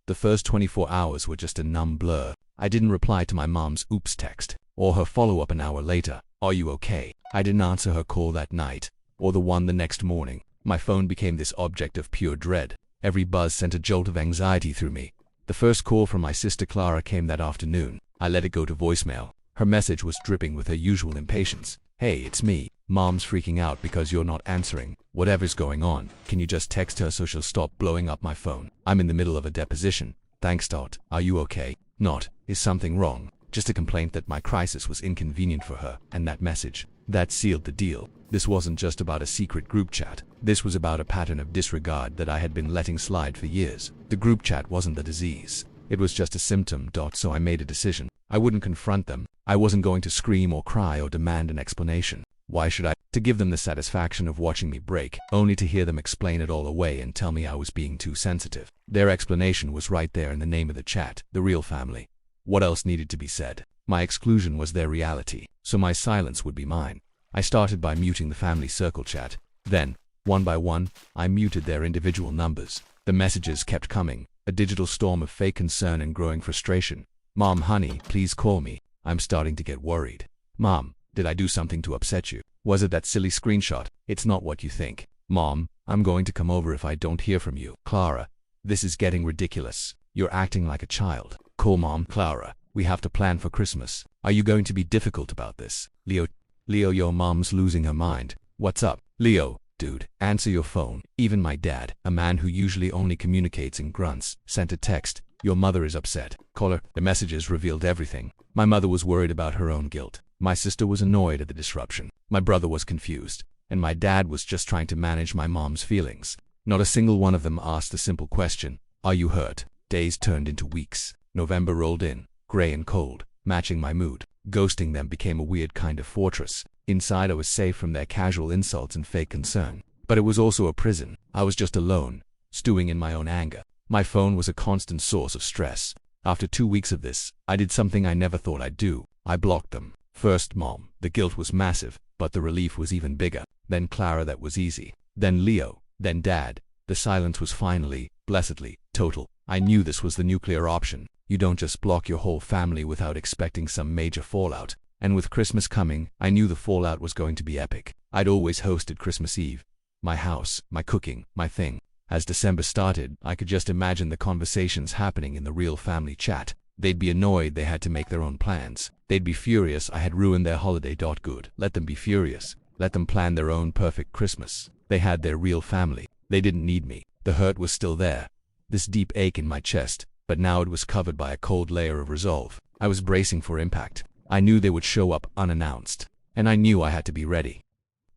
The first 24 hours were just a numb blur. I didn't reply to my mom's oops text, or her follow-up an hour later, "Are you okay?" I didn't answer her call that night, or the one the next morning. My phone became this object of pure dread. Every buzz sent a jolt of anxiety through me. The first call from my sister Clara came that afternoon. I let it go to voicemail. Her message was dripping with her usual impatience. "Hey, it's me. Mom's freaking out because you're not answering. Whatever's going on, can you just text her so she'll stop blowing up my phone? I'm in the middle of a deposition. Thanks. Are you okay? Not, is something wrong?" Just a complaint that my crisis was inconvenient for her, and that message. That sealed the deal. This wasn't just about a secret group chat. This was about a pattern of disregard that I had been letting slide for years. The group chat wasn't the disease. It was just a symptom. So I made a decision. I wouldn't confront them. I wasn't going to scream or cry or demand an explanation. Why should I? To give them the satisfaction of watching me break, only to hear them explain it all away and tell me I was being too sensitive. Their explanation was right there in the name of the chat, The Real Family. What else needed to be said? My exclusion was their reality, so my silence would be mine. I started by muting the family circle chat. Then, one by one, I muted their individual numbers. The messages kept coming, a digital storm of fake concern and growing frustration. "Mom, honey, please call me. I'm starting to get worried." "Mom, did I do something to upset you? Was it that silly screenshot? It's not what you think." "Mom, I'm going to come over if I don't hear from you." "Clara, this is getting ridiculous. You're acting like a child." "Call Mom." "Clara, we have to plan for Christmas. Are you going to be difficult about this?" Leo, your mom's losing her mind. "What's up?" "Leo, dude, answer your phone." Even my dad, a man who usually only communicates in grunts, sent a text. "Your mother is upset. Call her." The messages revealed everything. My mother was worried about her own guilt. My sister was annoyed at the disruption. My brother was confused. And my dad was just trying to manage my mom's feelings. Not a single one of them asked the simple question, "Are you hurt?" Days turned into weeks. November rolled in, gray and cold, matching my mood. Ghosting them became a weird kind of fortress. Inside I was safe from their casual insults and fake concern. But it was also a prison. I was just alone, stewing in my own anger. My phone was a constant source of stress. After 2 weeks of this, I did something I never thought I'd do. I blocked them. First Mom. The guilt was massive, but the relief was even bigger. Then Clara, that was easy. Then Leo. Then Dad. The silence was finally, blessedly, total. I knew this was the nuclear option. You don't just block your whole family without expecting some major fallout. And with Christmas coming, I knew the fallout was going to be epic. I'd always hosted Christmas Eve. My house, my cooking, my thing. As December started, I could just imagine the conversations happening in the real family chat. They'd be annoyed they had to make their own plans. They'd be furious I had ruined their holiday. Good. Let them be furious. Let them plan their own perfect Christmas. They had their real family. They didn't need me. The hurt was still there. This deep ache in my chest, but now it was covered by a cold layer of resolve. I was bracing for impact. I knew they would show up unannounced, and I knew I had to be ready.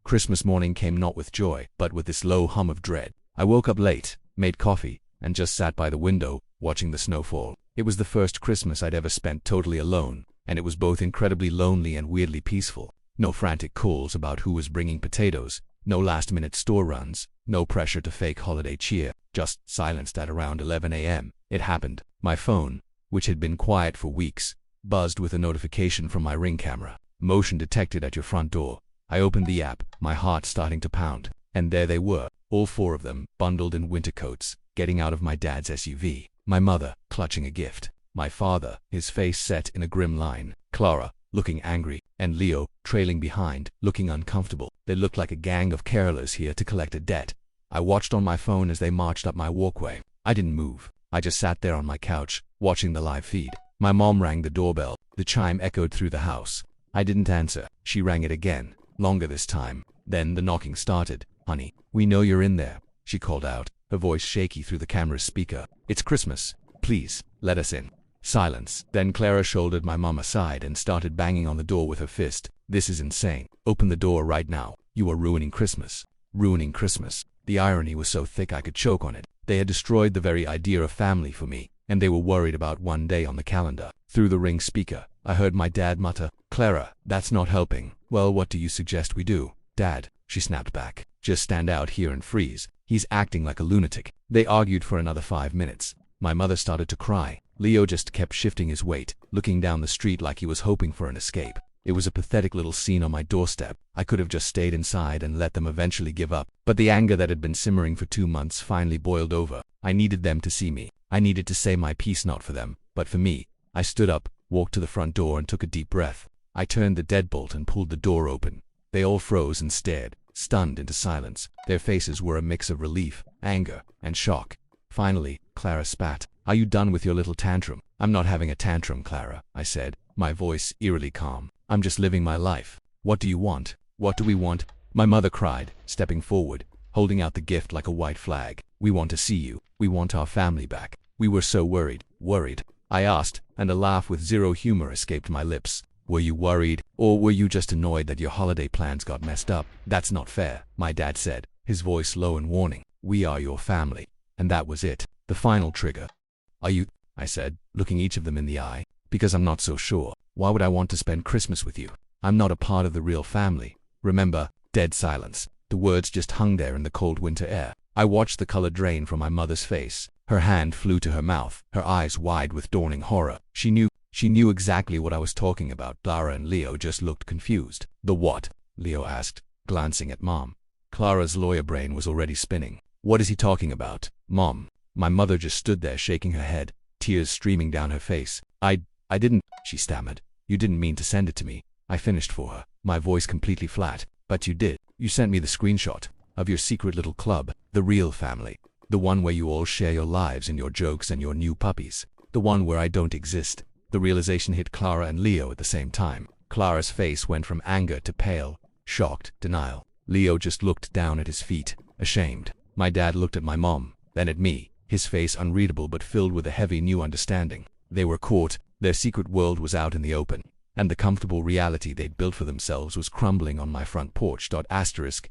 Christmas morning came not with joy, but with this low hum of dread. I woke up late, made coffee, and just sat by the window, watching the snow fall. It was the first Christmas I'd ever spent totally alone, and it was both incredibly lonely and weirdly peaceful. No frantic calls about who was bringing potatoes, no last-minute store runs, no pressure to fake holiday cheer, just silence at around 11 a.m. It happened. My phone, which had been quiet for weeks, buzzed with a notification from my Ring camera. Motion detected at your front door. I opened the app, my heart starting to pound. And there they were, all four of them, bundled in winter coats, getting out of my dad's SUV. My mother, clutching a gift. My father, his face set in a grim line. Clara, looking angry. And Leo, trailing behind, looking uncomfortable. They looked like a gang of carolers here to collect a debt. I watched on my phone as they marched up my walkway. I didn't move. I just sat there on my couch, watching the live feed. My mom rang the doorbell. The chime echoed through the house. I didn't answer. She rang it again, longer this time. Then the knocking started. "Honey, we know you're in there," she called out, her voice shaky through the camera's speaker. "It's Christmas. Please, let us in." Silence. Then Clara shouldered my mom aside and started banging on the door with her fist. "This is insane. Open the door right now. You are ruining Christmas. Ruining Christmas." The irony was so thick I could choke on it. They had destroyed the very idea of family for me, and they were worried about one day on the calendar. Through the Ring speaker, I heard my dad mutter, "Clara, that's not helping." "Well, what do you suggest we do?" "Dad," she snapped back, "just stand out here and freeze. He's acting like a lunatic." They argued for another 5 minutes. My mother started to cry. Leo just kept shifting his weight, looking down the street like he was hoping for an escape. It was a pathetic little scene on my doorstep. I could have just stayed inside and let them eventually give up. But the anger that had been simmering for 2 months finally boiled over. I needed them to see me. I needed to say my piece, not for them, but for me. I stood up, walked to the front door and took a deep breath. I turned the deadbolt and pulled the door open. They all froze and stared, stunned into silence. Their faces were a mix of relief, anger, and shock. Finally, Clara spat. "Are you done with your little tantrum?" "I'm not having a tantrum, Clara," I said, my voice eerily calm. "I'm just living my life. What do you want?" "What do we want?" my mother cried, stepping forward, holding out the gift like a white flag. "We want to see you. We want our family back. We were so worried." "Worried?" I asked, and a laugh with zero humor escaped my lips. "Were you worried, or were you just annoyed that your holiday plans got messed up?" "That's not fair," my dad said, his voice low and warning. "We are your family." And that was it, the final trigger. "Are you?" I said, looking each of them in the eye. "Because I'm not so sure. Why would I want to spend Christmas with you? I'm not a part of the real family. Remember?" Dead silence. The words just hung there in the cold winter air. I watched the color drain from my mother's face. Her hand flew to her mouth, her eyes wide with dawning horror. She knew exactly what I was talking about. Clara and Leo just looked confused. "The what?" Leo asked, glancing at Mom. Clara's lawyer brain was already spinning. "What is he talking about, Mom?" My mother just stood there shaking her head, tears streaming down her face. I didn't," she stammered. "You didn't mean to send it to me." I finished for her, my voice completely flat. "But you did. You sent me the screenshot of your secret little club, the real family. The one where you all share your lives and your jokes and your new puppies. The one where I don't exist." The realization hit Clara and Leo at the same time. Clara's face went from anger to pale, shocked, denial. Leo just looked down at his feet, ashamed. My dad looked at my mom, then at me, his face unreadable but filled with a heavy new understanding. They were caught, their secret world was out in the open, and the comfortable reality they'd built for themselves was crumbling on my front porch.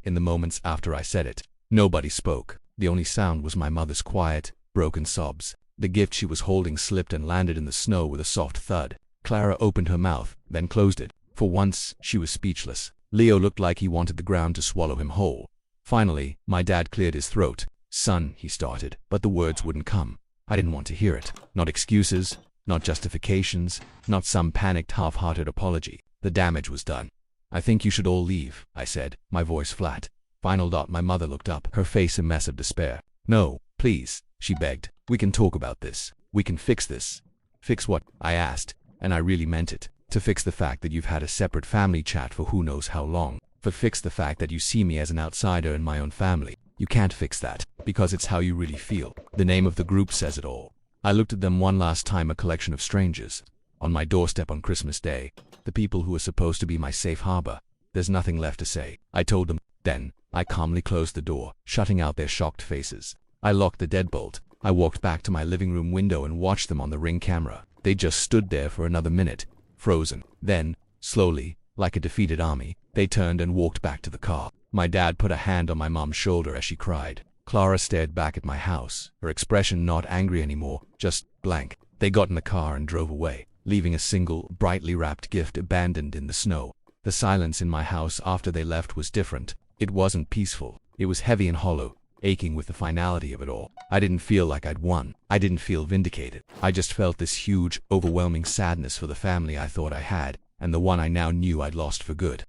In the moments after I said it, nobody spoke. The only sound was my mother's quiet, broken sobs. The gift she was holding slipped and landed in the snow with a soft thud. Clara opened her mouth, then closed it. For once, she was speechless. Leo looked like he wanted the ground to swallow him whole. Finally, my dad cleared his throat. "Son," he started, but the words wouldn't come. I didn't want to hear it. Not excuses, not justifications, not some panicked half-hearted apology. The damage was done. "I think you should all leave," I said, my voice flat. Final. My mother looked up, her face a mess of despair. "No, please," she begged. "We can talk about this. We can fix this." "Fix what?" I asked, and I really meant it. "To fix the fact that you've had a separate family chat for who knows how long. To fix the fact that you see me as an outsider in my own family. You can't fix that, because it's how you really feel. The name of the group says it all. I looked at them one last time, a collection of strangers. On my doorstep on Christmas Day, the people who were supposed to be my safe harbor. There's nothing left to say, I told them. Then, I calmly closed the door, shutting out their shocked faces. I locked the deadbolt. I walked back to my living room window and watched them on the Ring camera. They just stood there for another minute, frozen. Then, slowly, like a defeated army, they turned and walked back to the car. My dad put a hand on my mom's shoulder as she cried. Clara stared back at my house, her expression not angry anymore, just blank. They got in the car and drove away, leaving a single, brightly wrapped gift abandoned in the snow. The silence in my house after they left was different. It wasn't peaceful. It was heavy and hollow, aching with the finality of it all. I didn't feel like I'd won. I didn't feel vindicated. I just felt this huge, overwhelming sadness for the family I thought I had, and the one I now knew I'd lost for good.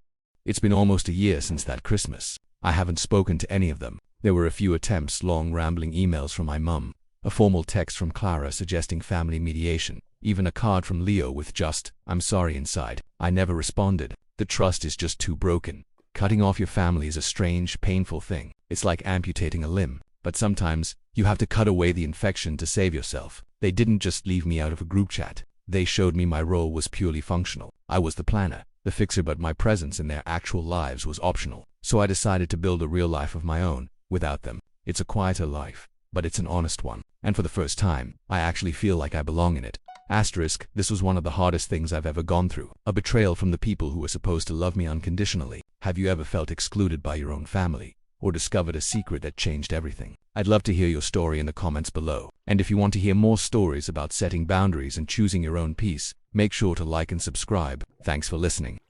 It's been almost a year since that Christmas. I haven't spoken to any of them. There were a few attempts, long rambling emails from my mum, a formal text from Clara suggesting family mediation, even a card from Leo with just, "I'm sorry" inside. I never responded. The trust is just too broken. Cutting off your family is a strange, painful thing. It's like amputating a limb. But sometimes, you have to cut away the infection to save yourself. They didn't just leave me out of a group chat. They showed me my role was purely functional. I was the planner, the fixer, but my presence in their actual lives was optional. So I decided to build a real life of my own, without them. It's a quieter life, but it's an honest one. And for the first time, I actually feel like I belong in it. Asterisk, this was one of the hardest things I've ever gone through. A betrayal from the people who were supposed to love me unconditionally. Have you ever felt excluded by your own family? Or discovered a secret that changed everything? I'd love to hear your story in the comments below. And if you want to hear more stories about setting boundaries and choosing your own peace, make sure to like and subscribe. Thanks for listening.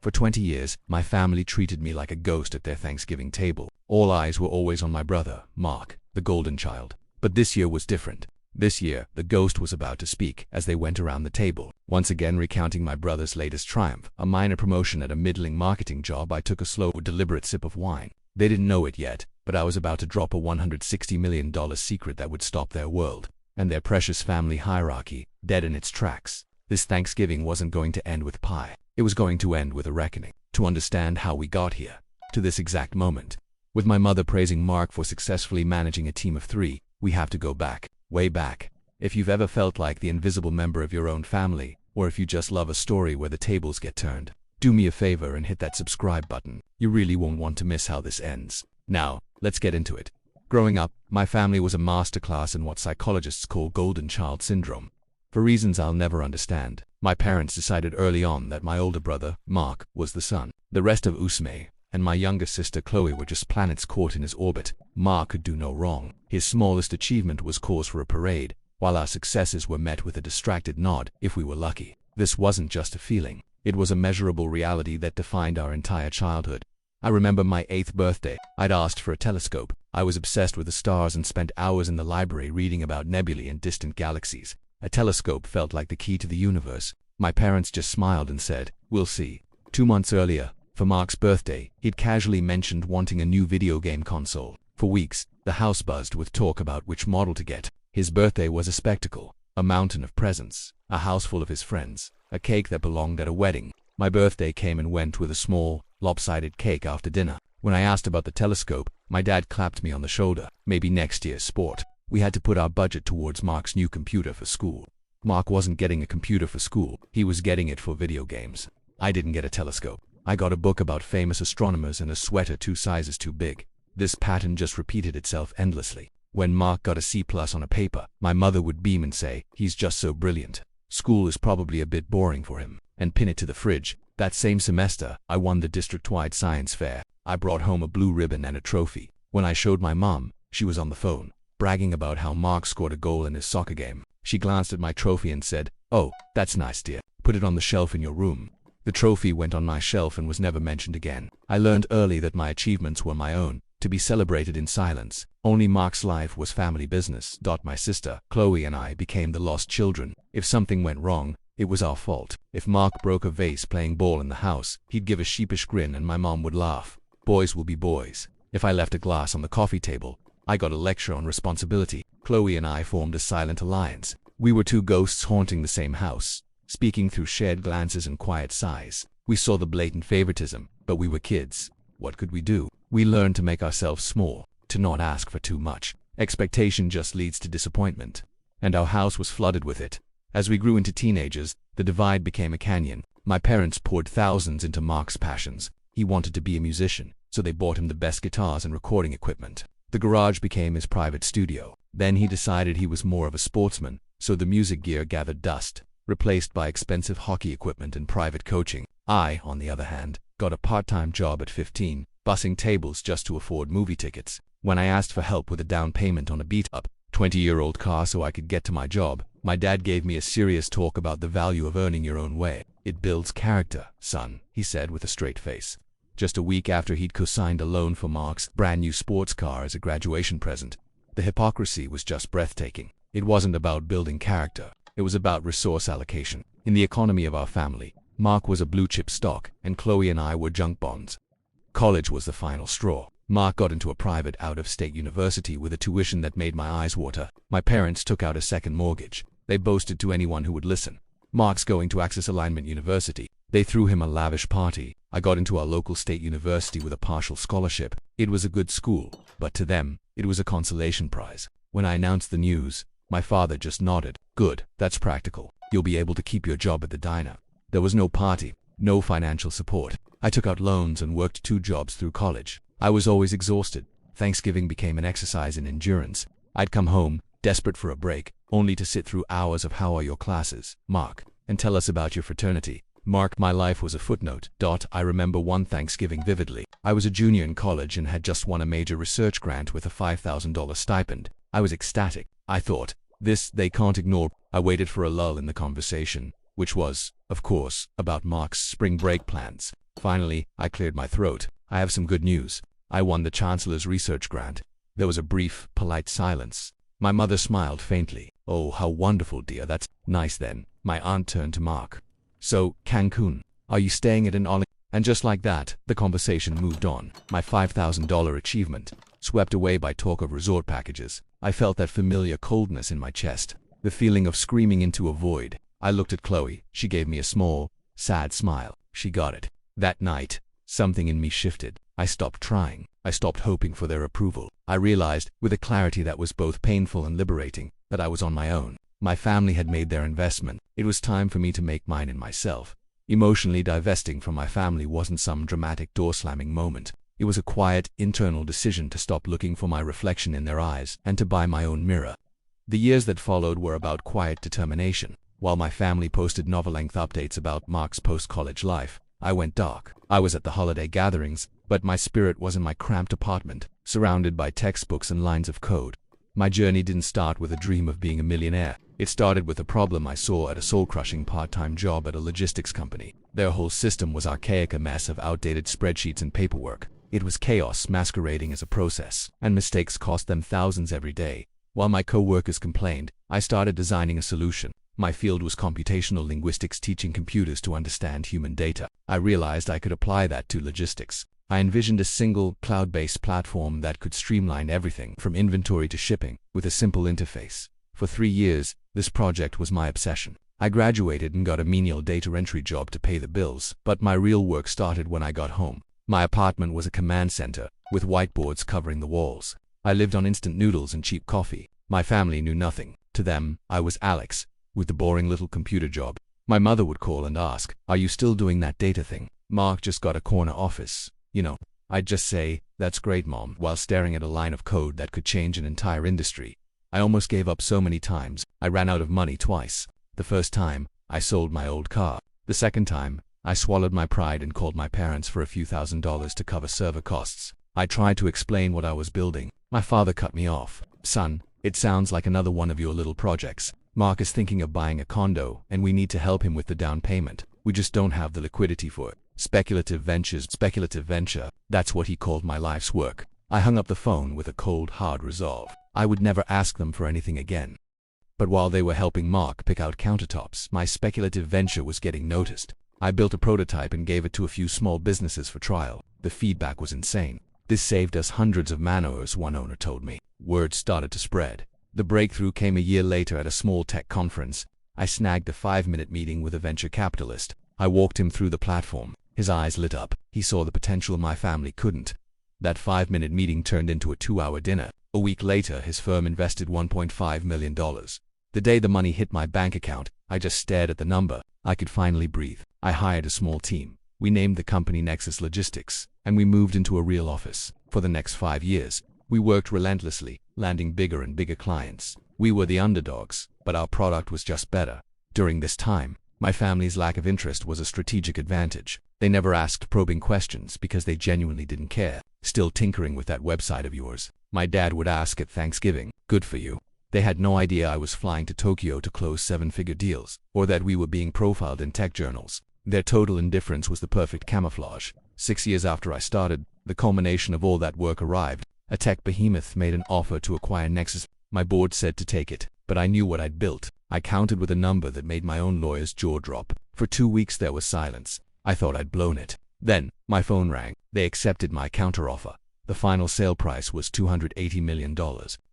For 20 years, my family treated me like a ghost at their Thanksgiving table. All eyes were always on my brother, Mark, the golden child. But this year was different. This year, the ghost was about to speak as they went around the table, once again recounting my brother's latest triumph, a minor promotion at a middling marketing job. I took a slow, deliberate sip of wine. They didn't know it yet, but I was about to drop a $160 million secret that would stop their world, and their precious family hierarchy, dead in its tracks. This Thanksgiving wasn't going to end with pie. It was going to end with a reckoning. To understand how we got here, to this exact moment, with my mother praising Mark for successfully managing a team of 3, we have to go back. Way back. If you've ever felt like the invisible member of your own family, or if you just love a story where the tables get turned, do me a favor and hit that subscribe button. You really won't want to miss how this ends. Now, let's get into it. Growing up, my family was a masterclass in what psychologists call golden child syndrome. For reasons I'll never understand, my parents decided early on that my older brother, Mark, was the sun. The rest of Usme and my younger sister Chloe were just planets caught in his orbit. Mark could do no wrong. His smallest achievement was cause for a parade, while our successes were met with a distracted nod, if we were lucky. This wasn't just a feeling. It was a measurable reality that defined our entire childhood. I remember my 8th birthday. I'd asked for a telescope. I was obsessed with the stars and spent hours in the library reading about nebulae and distant galaxies. A telescope felt like the key to the universe. My parents just smiled and said, "We'll see." 2 months earlier, for Mark's birthday, he'd casually mentioned wanting a new video game console. For weeks, the house buzzed with talk about which model to get. His birthday was a spectacle, a mountain of presents, a house full of his friends, a cake that belonged at a wedding. My birthday came and went with a small, lopsided cake after dinner. When I asked about the telescope, my dad clapped me on the shoulder. Maybe next year, sport. We had to put our budget towards Mark's new computer for school. Mark wasn't getting a computer for school. He was getting it for video games. I didn't get a telescope. I got a book about famous astronomers and a sweater 2 sizes too big. This pattern just repeated itself endlessly. When Mark got a C+ on a paper, my mother would beam and say, "He's just so brilliant. School is probably a bit boring for him," and pin it to the fridge. That same semester, I won the district-wide science fair. I brought home a blue ribbon and a trophy. When I showed my mom, she was on the phone, bragging about how Mark scored a goal in his soccer game. She glanced at my trophy and said, "Oh, that's nice, dear. Put it on the shelf in your room." The trophy went on my shelf and was never mentioned again. I learned early that my achievements were my own, to be celebrated in silence. Only Mark's life was family business. My sister, Chloe, and I became the lost children. If something went wrong, it was our fault. If Mark broke a vase playing ball in the house, he'd give a sheepish grin and my mom would laugh. Boys will be boys. If I left a glass on the coffee table, I got a lecture on responsibility. Chloe and I formed a silent alliance. We were 2 ghosts haunting the same house, speaking through shared glances and quiet sighs. We saw the blatant favoritism, but we were kids. What could we do? We learn to make ourselves small, to not ask for too much. Expectation just leads to disappointment. And our house was flooded with it. As we grew into teenagers, the divide became a canyon. My parents poured thousands into Mark's passions. He wanted to be a musician, so they bought him the best guitars and recording equipment. The garage became his private studio. Then he decided he was more of a sportsman, so the music gear gathered dust, replaced by expensive hockey equipment and private coaching. I, on the other hand, got a part-time job at 15, bussing tables just to afford movie tickets. When I asked for help with a down payment on a beat-up 20-year-old car so I could get to my job, my dad gave me a serious talk about the value of earning your own way. It builds character, son, he said with a straight face. Just a week after he'd co-signed a loan for Mark's brand new sports car as a graduation present. The hypocrisy was just breathtaking. It wasn't about building character. It was about resource allocation. In the economy of our family, Mark was a blue-chip stock, and Chloe and I were junk bonds. College was the final straw. Mark got into a private out-of-state university with a tuition that made my eyes water. My parents took out a second mortgage. They boasted to anyone who would listen. Mark's going to Access Alignment University. They threw him a lavish party. I got into our local state university with a partial scholarship. It was a good school, but to them, it was a consolation prize. When I announced the news, my father just nodded. Good, that's practical. You'll be able to keep your job at the diner. There was no party, no financial support. I took out loans and worked 2 jobs through college. I was always exhausted. Thanksgiving became an exercise in endurance. I'd come home, desperate for a break, only to sit through hours of "How are your classes, Mark? And tell us about your fraternity." Mark, my life was a footnote. I remember one Thanksgiving vividly. I was a junior in college and had just won a major research grant with a $5,000 stipend. I was ecstatic. I thought, this they can't ignore. I waited for a lull in the conversation, which was, of course, about Mark's spring break plans. Finally, I cleared my throat. I have some good news. I won the Chancellor's research grant. There was a brief, polite silence. My mother smiled faintly. "Oh, how wonderful, dear. That's nice then." My aunt turned to Mark. "So, Cancun, are you staying at an all-" And just like that, the conversation moved on. My $5,000 achievement, swept away by talk of resort packages. I felt that familiar coldness in my chest, the feeling of screaming into a void. I looked at Chloe. She gave me a small, sad smile. She got it. That night, something in me shifted. I stopped trying. I stopped hoping for their approval. I realized, with a clarity that was both painful and liberating, that I was on my own. My family had made their investment. It was time for me to make mine in myself. Emotionally divesting from my family wasn't some dramatic door-slamming moment. It was a quiet, internal decision to stop looking for my reflection in their eyes and to buy my own mirror. The years that followed were about quiet determination. While my family posted novel-length updates about Mark's post-college life, I went dark. I was at the holiday gatherings, but my spirit was in my cramped apartment, surrounded by textbooks and lines of code. My journey didn't start with a dream of being a millionaire. It started with a problem I saw at a soul-crushing part-time job at a logistics company. Their whole system was archaic, a mess of outdated spreadsheets and paperwork. It was chaos masquerading as a process, and mistakes cost them thousands every day. While my co-workers complained, I started designing a solution. My field was computational linguistics, teaching computers to understand human data. I realized I could apply that to logistics. I envisioned a single, cloud-based platform that could streamline everything from inventory to shipping, with a simple interface. For 3 years, this project was my obsession. I graduated and got a menial data entry job to pay the bills, but my real work started when I got home. My apartment was a command center, with whiteboards covering the walls. I lived on instant noodles and cheap coffee. My family knew nothing. To them, I was Alex, with the boring little computer job. My mother would call and ask, "Are you still doing that data thing? Mark just got a corner office, you know." I'd just say, "That's great, Mom," while staring at a line of code that could change an entire industry. I almost gave up so many times. I ran out of money twice. The first time, I sold my old car. The second time, I swallowed my pride and called my parents for a few $1,000s to cover server costs. I tried to explain what I was building. My father cut me off. "Son, it sounds like another one of your little projects. Mark is thinking of buying a condo, and we need to help him with the down payment. We just don't have the liquidity for it. Speculative venture. That's what he called my life's work." I hung up the phone with a cold, hard resolve. I would never ask them for anything again. But while they were helping Mark pick out countertops, my speculative venture was getting noticed. I built a prototype and gave it to a few small businesses for trial. The feedback was insane. "This saved us hundreds of man-hours," one owner told me. Word started to spread. The breakthrough came a year later at a small tech conference. I snagged a 5-minute meeting with a venture capitalist. I walked him through the platform. His eyes lit up. He saw the potential my family couldn't. That 5-minute meeting turned into a 2-hour dinner. A week later, his firm invested $1.5 million. The day the money hit my bank account, I just stared at the number. I could finally breathe. I hired a small team. We named the company Nexus Logistics, and we moved into a real office. For the next 5 years, we worked relentlessly, landing bigger and bigger clients. We were the underdogs, but our product was just better. During this time, my family's lack of interest was a strategic advantage. They never asked probing questions because they genuinely didn't care. Still tinkering with that website of yours? My dad would ask at Thanksgiving. Good for you. They had no idea I was flying to Tokyo to close 7-figure deals, or that we were being profiled in tech journals. Their total indifference was the perfect camouflage. 6 years after I started, the culmination of all that work arrived. A tech behemoth made an offer to acquire Nexus. My board said to take it, but I knew what I'd built. I counted with a number that made my own lawyer's jaw drop. For 2 weeks there was silence. I thought I'd blown it. Then, my phone rang. They accepted my counteroffer. The final sale price was $280 million.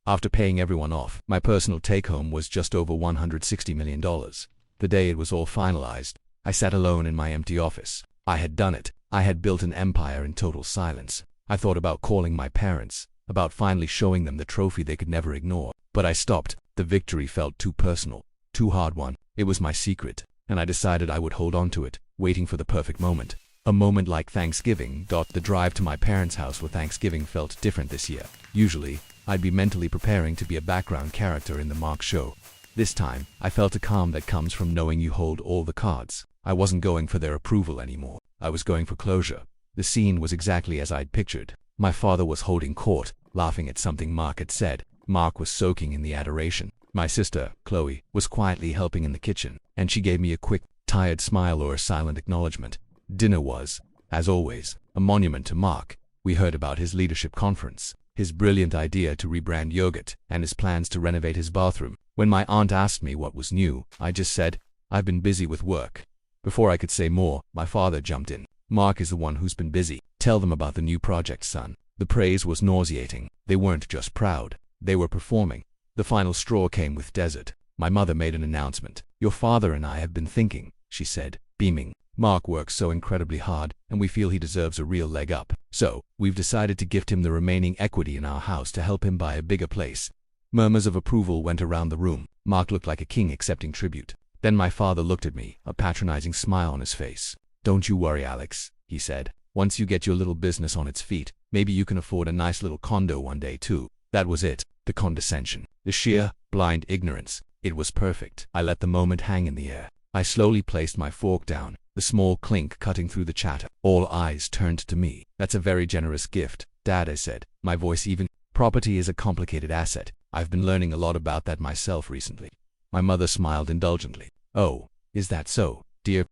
After paying everyone off, my personal take-home was just over $160 million. The day it was all finalized, I sat alone in my empty office. I had done it. I had built an empire in total silence. I thought about calling my parents, about finally showing them the trophy they could never ignore. But I stopped. The victory felt too personal, too hard-won. It was my secret, and I decided I would hold on to it, waiting for the perfect moment. A moment like Thanksgiving. The drive to my parents' house for Thanksgiving felt different this year. Usually, I'd be mentally preparing to be a background character in the Mark show. This time, I felt a calm that comes from knowing you hold all the cards. I wasn't going for their approval anymore. I was going for closure. The scene was exactly as I'd pictured. My father was holding court, laughing at something Mark had said. Mark was soaking in the adoration. My sister, Chloe, was quietly helping in the kitchen, and she gave me a quick, tired smile or a silent acknowledgement. Dinner was, as always, a monument to Mark. We heard about his leadership conference, his brilliant idea to rebrand yogurt, and his plans to renovate his bathroom. When my aunt asked me what was new, I just said, "I've been busy with work." Before I could say more, my father jumped in. "Mark is the one who's been busy. Tell them about the new project, son." The praise was nauseating. They weren't just proud. They were performing. The final straw came with dessert. My mother made an announcement. "Your father and I have been thinking," she said, beaming. "Mark works so incredibly hard, and we feel he deserves a real leg up. So, we've decided to gift him the remaining equity in our house to help him buy a bigger place." Murmurs of approval went around the room. Mark looked like a king accepting tribute. Then my father looked at me, a patronizing smile on his face. "Don't you worry, Alex," he said. "Once you get your little business on its feet, maybe you can afford a nice little condo one day too." That was it. The condescension. The sheer, blind ignorance. It was perfect. I let the moment hang in the air. I slowly placed my fork down, the small clink cutting through the chatter. All eyes turned to me. "That's a very generous gift, Dad," I said, my voice even. "Property is a complicated asset. I've been learning a lot about that myself recently." My mother smiled indulgently. "Oh, is that so, dear?"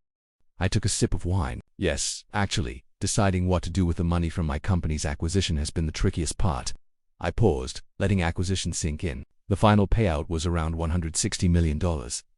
I took a sip of wine. "Yes, actually, deciding what to do with the money from my company's acquisition has been the trickiest part." I paused, letting acquisition sink in. The final payout was around $160 million.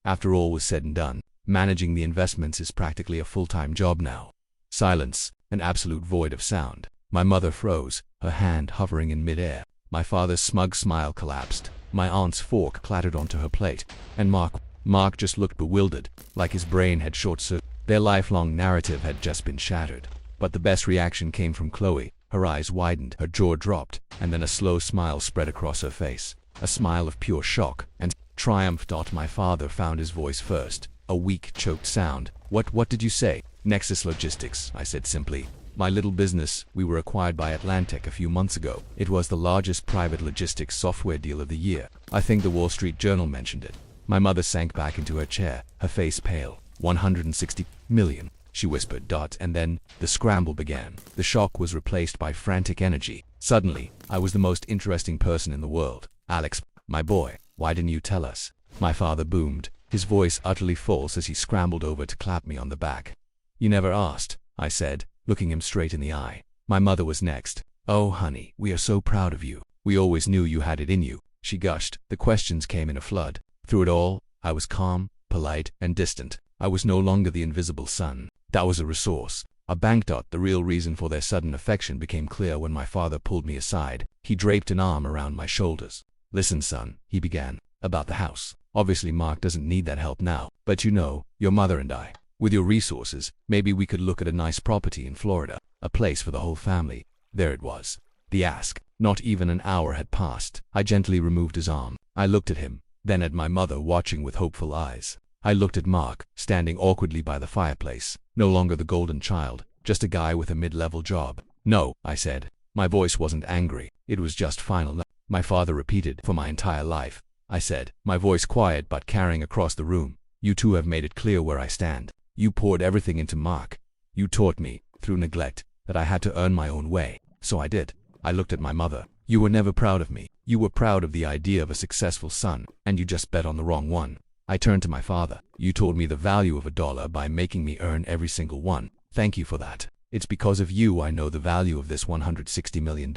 After all was said and done, managing the investments is practically a full-time job now. Silence, an absolute void of sound. My mother froze, her hand hovering in midair. My father's smug smile collapsed. My aunt's fork clattered onto her plate. And Mark just looked bewildered, like his brain had short-circuited. Their lifelong narrative had just been shattered. But the best reaction came from Chloe. Her eyes widened, her jaw dropped, and then a slow smile spread across her face. A smile of pure shock and triumph. My father found his voice first. A weak, choked sound. What did you say?" "Nexus Logistics," I said simply. "My little business. We were acquired by Atlantic a few months ago. It was the largest private logistics software deal of the year. I think the Wall Street Journal mentioned it." My mother sank back into her chair, her face pale. $160 million. She whispered. And then, the scramble began. The shock was replaced by frantic energy. Suddenly, I was the most interesting person in the world. "Alex, my boy, why didn't you tell us?" My father boomed, his voice utterly false as he scrambled over to clap me on the back. "You never asked," I said, looking him straight in the eye. My mother was next. "Oh, honey, we are so proud of you. We always knew you had it in you," she gushed. The questions came in a flood. Through it all, I was calm, polite, and distant. I was no longer the invisible son. That was a resource, a bank. The real reason for their sudden affection became clear when my father pulled me aside. He draped an arm around my shoulders. "Listen, son," he began, "about the house. Obviously Mark doesn't need that help now, but you know, your mother and I, with your resources, maybe we could look at a nice property in Florida, a place for the whole family." There it was. The ask. Not even an hour had passed. I gently removed his arm. I looked at him, then at my mother watching with hopeful eyes. I looked at Mark, standing awkwardly by the fireplace. No longer the golden child, just a guy with a mid-level job. "No," I said. My voice wasn't angry. It was just final no. My father repeated, "For my entire life," I said, my voice quiet but carrying across the room. "You two have made it clear where I stand. You poured everything into Mark. You taught me, through neglect, that I had to earn my own way. So I did." I looked at my mother. "You were never proud of me. You were proud of the idea of a successful son, and you just bet on the wrong one." I turned to my father. "You taught me the value of $1 by making me earn every single one. Thank you for that. It's because of you I know the value of this $160 million.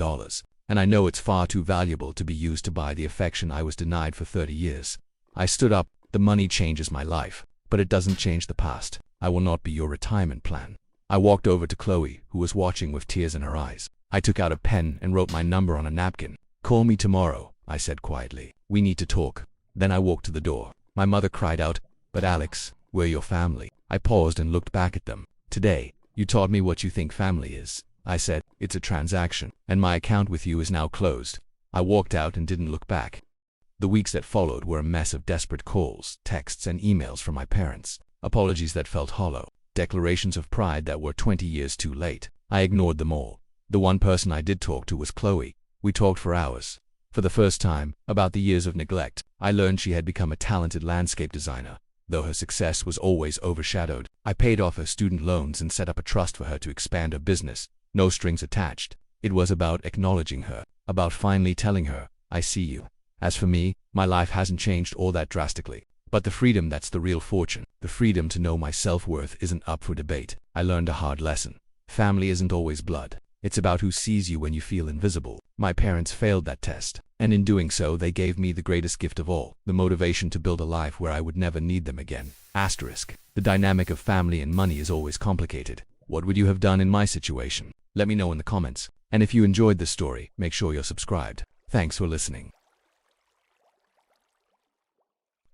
And I know it's far too valuable to be used to buy the affection I was denied for 30 years. I stood up. "The money changes my life, but it doesn't change the past. I will not be your retirement plan." I walked over to Chloe, who was watching with tears in her eyes. I took out a pen and wrote my number on a napkin. "Call me tomorrow," I said quietly. "We need to talk." Then I walked to the door. My mother cried out, "But Alex, we're your family." I paused and looked back at them. "Today, you taught me what you think family is," I said. "It's a transaction, and my account with you is now closed." I walked out and didn't look back. The weeks that followed were a mess of desperate calls, texts, and emails from my parents. Apologies that felt hollow. Declarations of pride that were 20 years too late. I ignored them all. The one person I did talk to was Chloe. We talked for hours. For the first time, about the years of neglect, I learned she had become a talented landscape designer, though her success was always overshadowed. I paid off her student loans and set up a trust for her to expand her business. No strings attached. It was about acknowledging her, about finally telling her, "I see you." As for me, my life hasn't changed all that drastically. But the freedom that's the real fortune, the freedom to know my self-worth isn't up for debate. I learned a hard lesson. Family isn't always blood. It's about who sees you when you feel invisible. My parents failed that test, and in doing so they gave me the greatest gift of all, the motivation to build a life where I would never need them again. Asterisk. The dynamic of family and money is always complicated. What would you have done in my situation? Let me know in the comments. And if you enjoyed this story, make sure you're subscribed. Thanks for listening.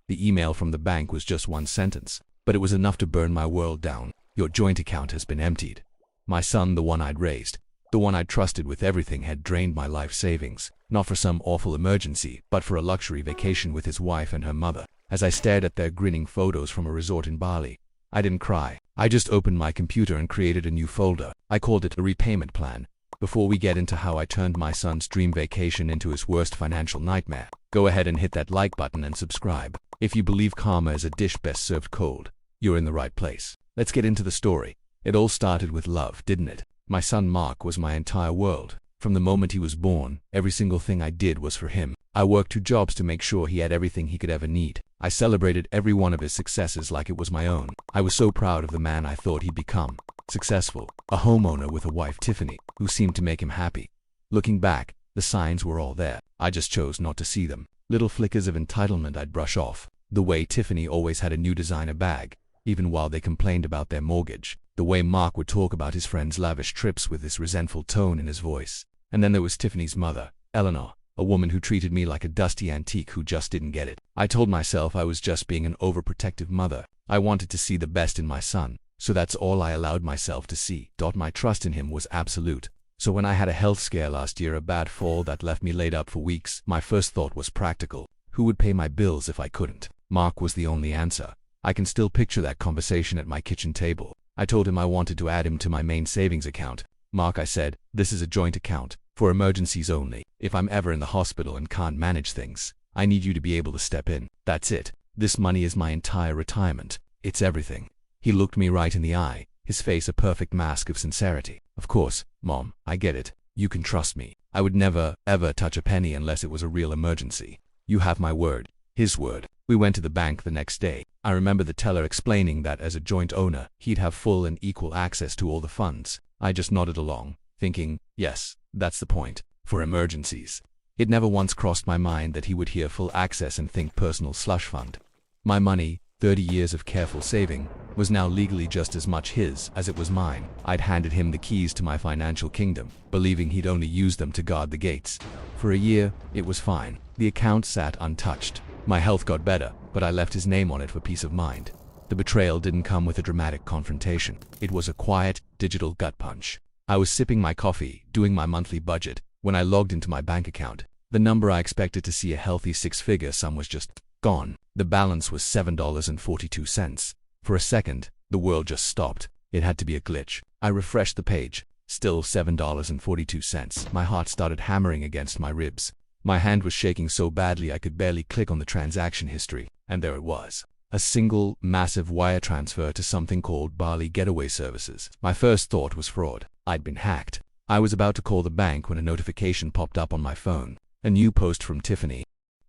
The email from the bank was just one sentence, but it was enough to burn my world down. "Your joint account has been emptied." My son, the one I'd raised, the one I'd trusted with everything, had drained my life savings, not for some awful emergency, but for a luxury vacation with his wife and her mother. As I stared at their grinning photos from a resort in Bali, I didn't cry. I just opened my computer and created a new folder. I called it a repayment plan. Before we get into how I turned my son's dream vacation into his worst financial nightmare, go ahead and hit that like button and subscribe. If you believe karma is a dish best served cold, you're in the right place. Let's get into the story. It all started with love, didn't it? My son Mark was my entire world. From the moment he was born, every single thing I did was for him. I worked 2 jobs to make sure he had everything he could ever need. I celebrated every one of his successes like it was my own. I was so proud of the man I thought he'd become. Successful, a homeowner with a wife, Tiffany, who seemed to make him happy. Looking back, the signs were all there. I just chose not to see them. Little flickers of entitlement I'd brush off. The way Tiffany always had a new designer bag, even while they complained about their mortgage. The way Mark would talk about his friends' lavish trips with this resentful tone in his voice. And then there was Tiffany's mother, Eleanor, a woman who treated me like a dusty antique who just didn't get it. I told myself I was just being an overprotective mother. I wanted to see the best in my son, so that's all I allowed myself to see. My trust in him was absolute. So when I had a health scare last year, a bad fall that left me laid up for weeks, my first thought was practical. Who would pay my bills if I couldn't? Mark was the only answer. I can still picture that conversation at my kitchen table. I told him I wanted to add him to my main savings account. "Mark," I said, "this is a joint account, for emergencies only. If I'm ever in the hospital and can't manage things, I need you to be able to step in. That's it. This money is my entire retirement. It's everything." He looked me right in the eye, his face a perfect mask of sincerity. "Of course, Mom, I get it. You can trust me. I would never, ever touch a penny unless it was a real emergency. You have my word." His word. We went to the bank the next day. I remember the teller explaining that as a joint owner, he'd have full and equal access to all the funds. I just nodded along, thinking, yes, that's the point. For emergencies. It never once crossed my mind that he would hear full access and think personal slush fund. My money, 30 years of careful saving, was now legally just as much his as it was mine. I'd handed him the keys to my financial kingdom, believing he'd only use them to guard the gates. For a year, it was fine. The account sat untouched. My health got better, but I left his name on it for peace of mind. The betrayal didn't come with a dramatic confrontation. It was a quiet, digital gut punch. I was sipping my coffee, doing my monthly budget, When I logged into my bank account, the number I expected to see a healthy six-figure sum was just gone. The balance was $7.42. For a second, the world just stopped. It had to be a glitch. I refreshed the page. Still $7.42. My heart started hammering against my ribs. My hand was shaking so badly I could barely click on the transaction history, and there it was. A single, massive wire transfer to something called Bali Getaway Services. My first thought was fraud. I'd been hacked. I was about to call the bank when a notification popped up on my phone. A new post from Tiffany.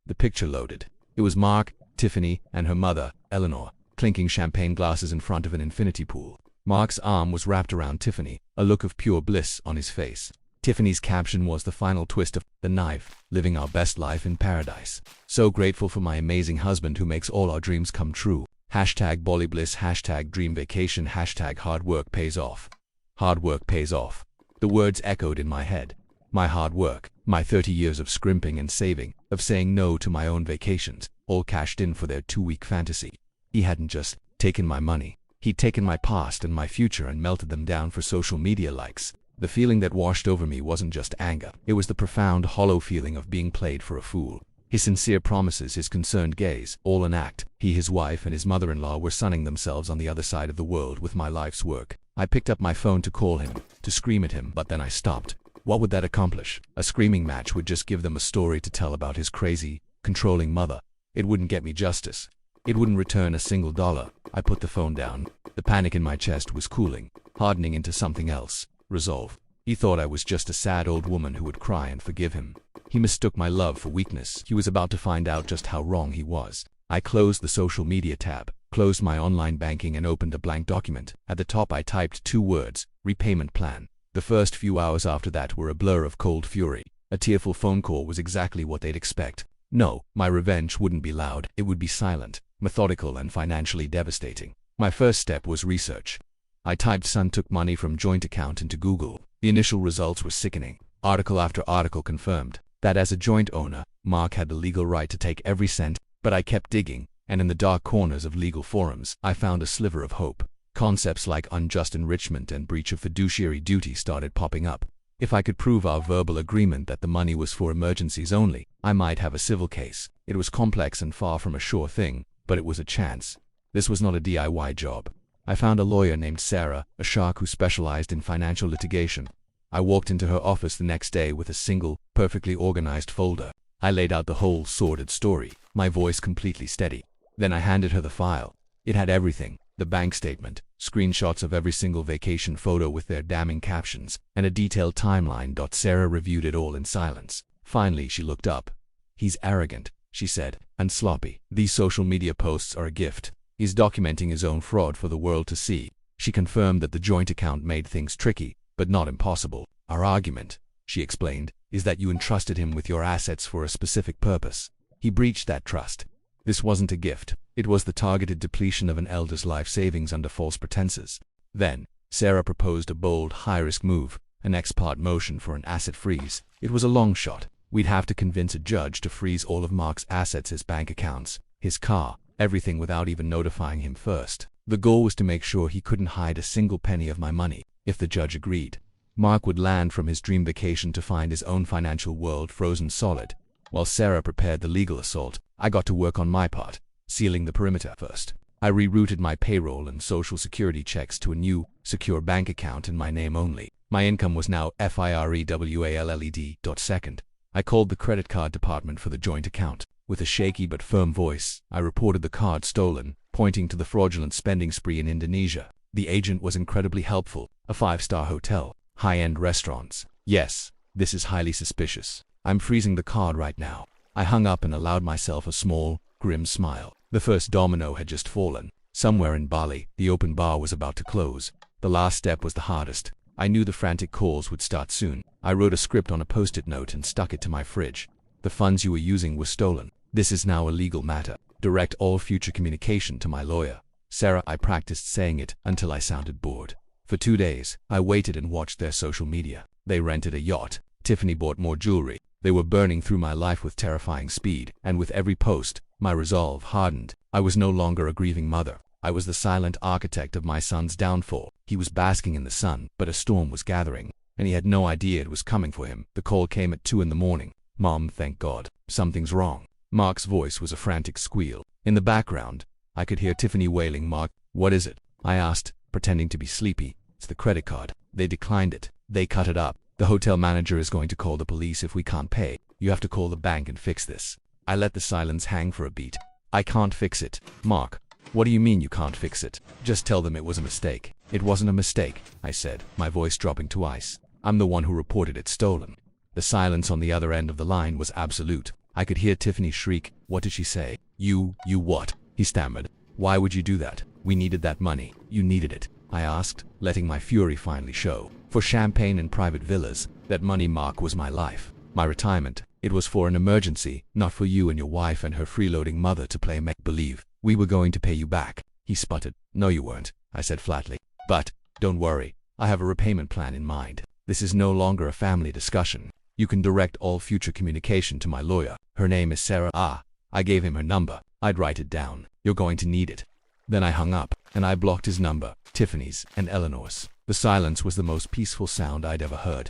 The picture loaded. It was Mark, Tiffany, and her mother, Eleanor, clinking champagne glasses in front of an infinity pool. Mark's arm was wrapped around Tiffany, a look of pure bliss on his face. Tiffany's caption was the final twist of the knife, living our best life in paradise. So grateful for my amazing husband who makes all our dreams come true. Hashtag Bali Bliss, hashtag Dream Vacation, hashtag Hard Work Pays Off. Hard work pays off. The words echoed in my head. My hard work, my 30 years of scrimping and saving, of saying no to my own vacations, all cashed in for their 2-week fantasy. He hadn't just taken my money. He'd taken my past and my future and melted them down for social media likes. The feeling that washed over me wasn't just anger. It was the profound, hollow feeling of being played for a fool. His sincere promises, his concerned gaze, all an act. He, his wife, and his mother-in-law were sunning themselves on the other side of the world with my life's work. I picked up my phone to call him, to scream at him, but then I stopped. What would that accomplish? A screaming match would just give them a story to tell about his crazy, controlling mother. It wouldn't get me justice. It wouldn't return a single dollar. I put the phone down. The panic in my chest was cooling, hardening into something else. Resolve. He thought I was just a sad old woman who would cry and forgive him. He mistook my love for weakness. He was about to find out just how wrong he was. I closed the social media tab, closed my online banking, and opened a blank document. At the top I typed 2 words, repayment plan. The first few hours after that were a blur of cold fury. A tearful phone call was exactly what they'd expect. No, my revenge wouldn't be loud. It would be silent, methodical, and financially devastating. My first step was research. I typed "son took money from joint account" into Google. The initial results were sickening. Article after article confirmed that as a joint owner, Mark had the legal right to take every cent, but I kept digging, and in the dark corners of legal forums, I found a sliver of hope. Concepts like unjust enrichment and breach of fiduciary duty started popping up. If I could prove our verbal agreement that the money was for emergencies only, I might have a civil case. It was complex and far from a sure thing, but it was a chance. This was not a DIY job. I found a lawyer named Sarah, a shark who specialized in financial litigation. I walked into her office the next day with a single, perfectly organized folder. I laid out the whole sordid story, my voice completely steady. Then I handed her the file. It had everything: the bank statement, screenshots of every single vacation photo with their damning captions, and a detailed timeline. Sarah reviewed it all in silence. Finally, she looked up. "He's arrogant," she said, "and sloppy. These social media posts are a gift. He's documenting his own fraud for the world to see." She confirmed that the joint account made things tricky, but not impossible. "Our argument," she explained, "is that you entrusted him with your assets for a specific purpose. He breached that trust. This wasn't a gift. It was the targeted depletion of an elder's life savings under false pretenses." Then, Sarah proposed a bold, high-risk move, an ex parte motion for an asset freeze. It was a long shot. We'd have to convince a judge to freeze all of Mark's assets, his bank accounts, his car, everything, without even notifying him first. The goal was to make sure he couldn't hide a single penny of my money. If the judge agreed, Mark would land from his dream vacation to find his own financial world frozen solid. While Sarah prepared the legal assault, I got to work on my part, sealing the perimeter. First, I rerouted my payroll and social security checks to a new, secure bank account in my name only. My income was now FIREWALLED. Second, I called the credit card department for the joint account. With a shaky but firm voice, I reported the card stolen, pointing to the fraudulent spending spree in Indonesia. The agent was incredibly helpful. A 5-star hotel, high-end restaurants. "Yes, this is highly suspicious. I'm freezing the card right now." I hung up and allowed myself a small, grim smile. The first domino had just fallen. Somewhere in Bali, the open bar was about to close. The last step was the hardest. I knew the frantic calls would start soon. I wrote a script on a post-it note and stuck it to my fridge. "The funds you were using were stolen. This is now a legal matter. Direct all future communication to my lawyer, Sarah." I practiced saying it until I sounded bored. For 2 days, I waited and watched their social media. They rented a yacht. Tiffany bought more jewelry. They were burning through my life with terrifying speed, and with every post, my resolve hardened. I was no longer a grieving mother. I was the silent architect of my son's downfall. He was basking in the sun, but a storm was gathering. and he had no idea it was coming for him. The call came at 2 in the morning. "Mom, thank God. Something's wrong." Mark's voice was a frantic squeal. In the background, I could hear Tiffany wailing. "Mark, what is it?" I asked, pretending to be sleepy. "It's the credit card. They declined it. They cut it up. The hotel manager is going to call the police if we can't pay. You have to call the bank and fix this." I let the silence hang for a beat. "I can't fix it." "Mark, what do you mean you can't fix it? Just tell them it was a mistake." "It wasn't a mistake," I said, my voice dropping to ice. "I'm the one who reported it stolen." The silence on the other end of the line was absolute. I could hear Tiffany shriek. "What did she say?" You what?" he stammered. "Why would you do that? We needed that money." "You needed it?" I asked, letting my fury finally show. "For champagne and private villas. That money, Mark, was my life. My retirement. It was for an emergency, not for you and your wife and her freeloading mother to play make-believe. We were going to pay you back." He sputtered. "No, you weren't," I said flatly. "But, don't worry. I have a repayment plan in mind. This is no longer a family discussion. You can direct all future communication to my lawyer. Her name is Sarah." I gave him her number. "I'd write it down. You're going to need it." Then I hung up, and I blocked his number, Tiffany's and Eleanor's. The silence was the most peaceful sound I'd ever heard.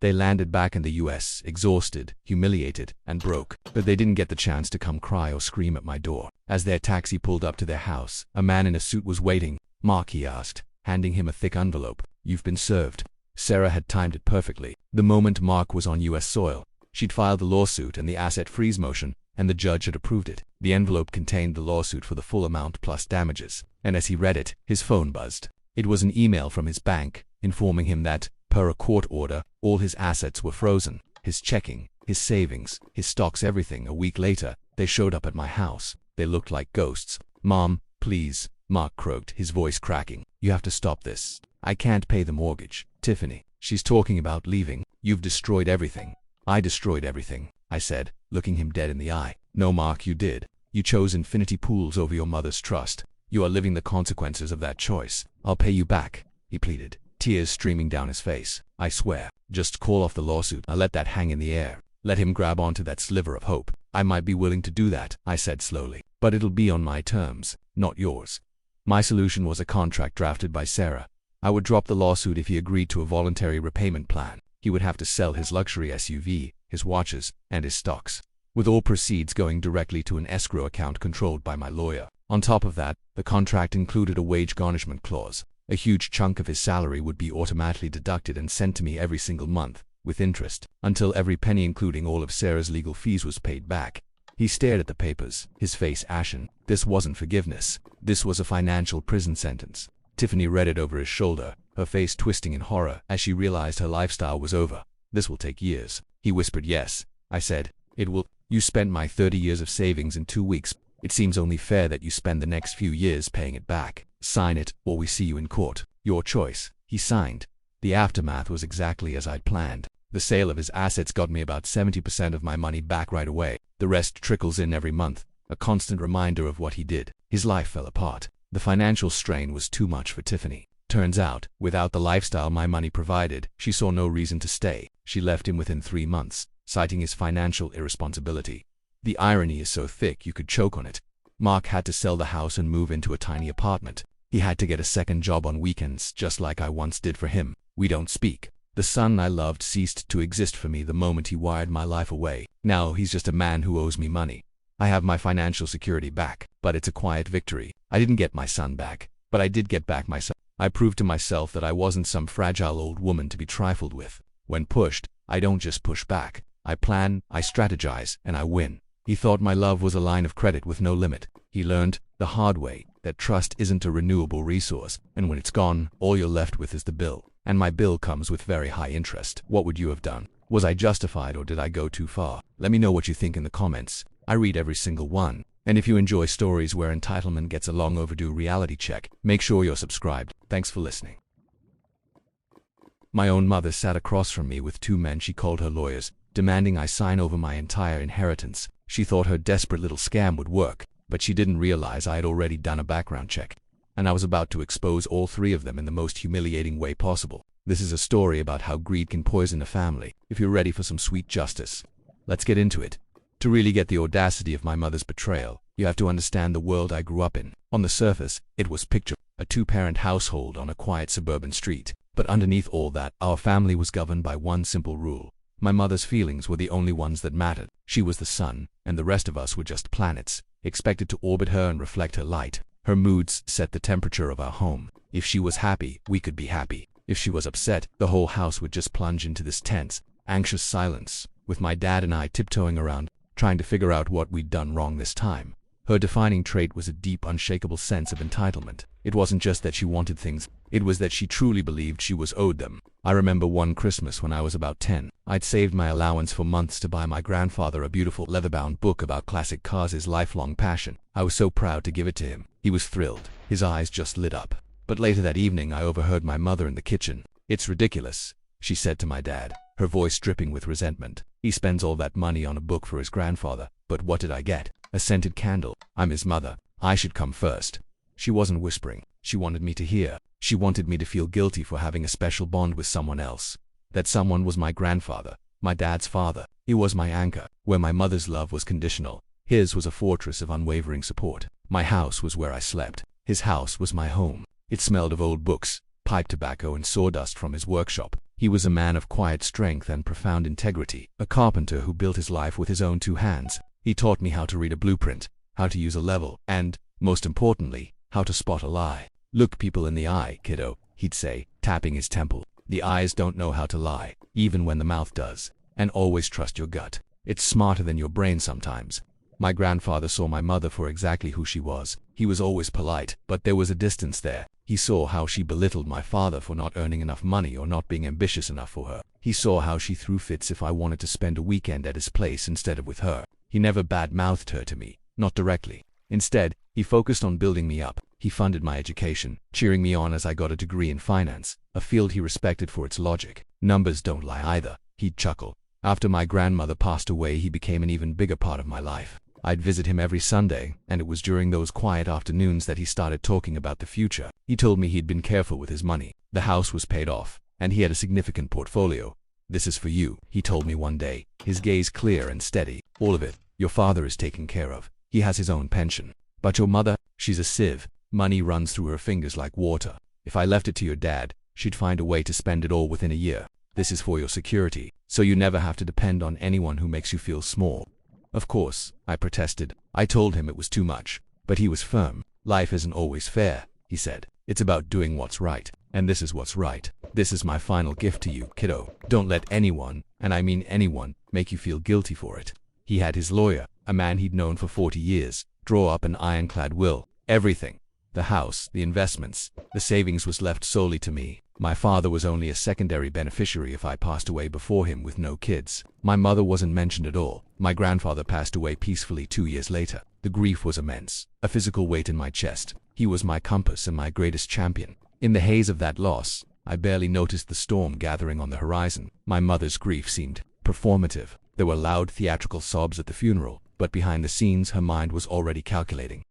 They landed back in the US, exhausted, humiliated, and broke, but they didn't get the chance to come cry or scream at my door. As their taxi pulled up to their house, a man in a suit was waiting. "Mark," he asked, handing him a thick envelope. "You've been served." Sarah had timed it perfectly. The moment Mark was on US soil, she'd filed the lawsuit and the asset freeze motion, and the judge had approved it. The envelope contained the lawsuit for the full amount plus damages, and as he read it, his phone buzzed. It was an email from his bank, informing him that, per a court order, all his assets were frozen. His checking, his savings, his stocks, everything. A week later, they showed up at my house. They looked like ghosts. "Mom, please," Mark croaked, his voice cracking. "You have to stop this. I can't pay the mortgage. Tiffany, she's talking about leaving. You've destroyed everything." "I destroyed everything," I said, looking him dead in the eye. "No, Mark, you did. You chose infinity pools over your mother's trust. You are living the consequences of that choice. I'll pay you back," he pleaded, tears streaming down his face. "I swear. Just call off the lawsuit." I let that hang in the air. Let him grab onto that sliver of hope. "I might be willing to do that," I said slowly, "but it'll be on my terms, not yours." My solution was a contract drafted by Sarah. I would drop the lawsuit if he agreed to a voluntary repayment plan. He would have to sell his luxury SUV, his watches, and his stocks, with all proceeds going directly to an escrow account controlled by my lawyer. On top of that, the contract included a wage garnishment clause. A huge chunk of his salary would be automatically deducted and sent to me every single month, with interest, until every penny, including all of Sarah's legal fees, was paid back. He stared at the papers, his face ashen. This wasn't forgiveness. This was a financial prison sentence. Tiffany read it over his shoulder, her face twisting in horror as she realized her lifestyle was over. "This will take years." He whispered. "Yes," I said. "It will. You spent my 30 years of savings in 2 weeks. It seems only fair that you spend the next few years paying it back. Sign it, or we see you in court. Your choice." He signed. The aftermath was exactly as I'd planned. The sale of his assets got me about 70% of my money back right away. The rest trickles in every month, a constant reminder of what he did. His life fell apart. The financial strain was too much for Tiffany. Turns out, without the lifestyle my money provided, she saw no reason to stay. She left him within 3 months, citing his financial irresponsibility. The irony is so thick you could choke on it. Mark had to sell the house and move into a tiny apartment. He had to get a second job on weekends, just like I once did for him. We don't speak. The son I loved ceased to exist for me the moment he wired my life away. Now he's just a man who owes me money. I have my financial security back, but it's a quiet victory. I didn't get my son back, but I did get back myself. I proved to myself that I wasn't some fragile old woman to be trifled with. When pushed, I don't just push back. I plan, I strategize, and I win. He thought my love was a line of credit with no limit. He learned, the hard way, that trust isn't a renewable resource, and when it's gone, all you're left with is the bill. And my bill comes with very high interest. What would you have done? Was I justified or did I go too far? Let me know what you think in the comments. I read every single one. And if you enjoy stories where entitlement gets a long overdue reality check, make sure you're subscribed. Thanks for listening. My own mother sat across from me with 2 men she called her lawyers, demanding I sign over my entire inheritance. She thought her desperate little scam would work, but she didn't realize I had already done a background check. And I was about to expose all 3 of them in the most humiliating way possible. This is a story about how greed can poison a family. If you're ready for some sweet justice, let's get into it. To really get the audacity of my mother's betrayal, you have to understand the world I grew up in. On the surface, it was picture a 2-parent household on a quiet suburban street. But underneath all that, our family was governed by one simple rule. My mother's feelings were the only ones that mattered. She was the sun, and the rest of us were just planets, expected to orbit her and reflect her light. Her moods set the temperature of our home. If she was happy, we could be happy. If she was upset, the whole house would just plunge into this tense, anxious silence, with my dad and I tiptoeing around, trying to figure out what we'd done wrong this time. Her defining trait was a deep, unshakable sense of entitlement. It wasn't just that she wanted things, it was that she truly believed she was owed them. I remember one Christmas when I was about 10. I'd saved my allowance for months to buy my grandfather a beautiful leather-bound book about classic cars, his lifelong passion. I was so proud to give it to him. He was thrilled. His eyes just lit up. But later that evening, I overheard my mother in the kitchen. "It's ridiculous," she said to my dad, her voice dripping with resentment. "He spends all that money on a book for his grandfather, but what did I get? A scented candle. I'm his mother. I should come first." She wasn't whispering. She wanted me to hear. She wanted me to feel guilty for having a special bond with someone else. That someone was my grandfather, my dad's father. He was my anchor. Where my mother's love was conditional, his was a fortress of unwavering support. My house was where I slept. His house was my home. It smelled of old books, pipe tobacco, and sawdust from his workshop. He was a man of quiet strength and profound integrity, a carpenter who built his life with his own two hands. He taught me how to read a blueprint, how to use a level, and, most importantly, how to spot a lie. "Look people in the eye, kiddo," he'd say, tapping his temple. "The eyes don't know how to lie, even when the mouth does. And always trust your gut. It's smarter than your brain sometimes." My grandfather saw my mother for exactly who she was. He was always polite, but there was a distance there. He saw how she belittled my father for not earning enough money or not being ambitious enough for her. He saw how she threw fits if I wanted to spend a weekend at his place instead of with her. He never bad-mouthed her to me, not directly. Instead, he focused on building me up. He funded my education, cheering me on as I got a degree in finance, a field he respected for its logic. "Numbers don't lie either," he'd chuckle. After my grandmother passed away, he became an even bigger part of my life. I'd visit him every Sunday, and it was during those quiet afternoons that he started talking about the future. He told me he'd been careful with his money. The house was paid off, and he had a significant portfolio. "This is for you," he told me one day, his gaze clear and steady. "All of it. Your father is taken care of. He has his own pension. But your mother, she's a sieve. Money runs through her fingers like water. If I left it to your dad, she'd find a way to spend it all within a year. This is for your security, so you never have to depend on anyone who makes you feel small." Of course, I protested. I told him it was too much, but he was firm. "Life isn't always fair," he said. "It's about doing what's right, and this is what's right. This is my final gift to you, kiddo. Don't let anyone, and I mean anyone, make you feel guilty for it." He had his lawyer, a man he'd known for 40 years, draw up an ironclad will. Everything. The house, the investments, the savings was left solely to me. My father was only a secondary beneficiary if I passed away before him with no kids. My mother wasn't mentioned at all. My grandfather passed away peacefully 2 years later. The grief was immense, a physical weight in my chest. He was my compass and my greatest champion. In the haze of that loss, I barely noticed the storm gathering on the horizon. My mother's grief seemed performative. There were loud theatrical sobs at the funeral, but behind the scenes her mind was already calculating.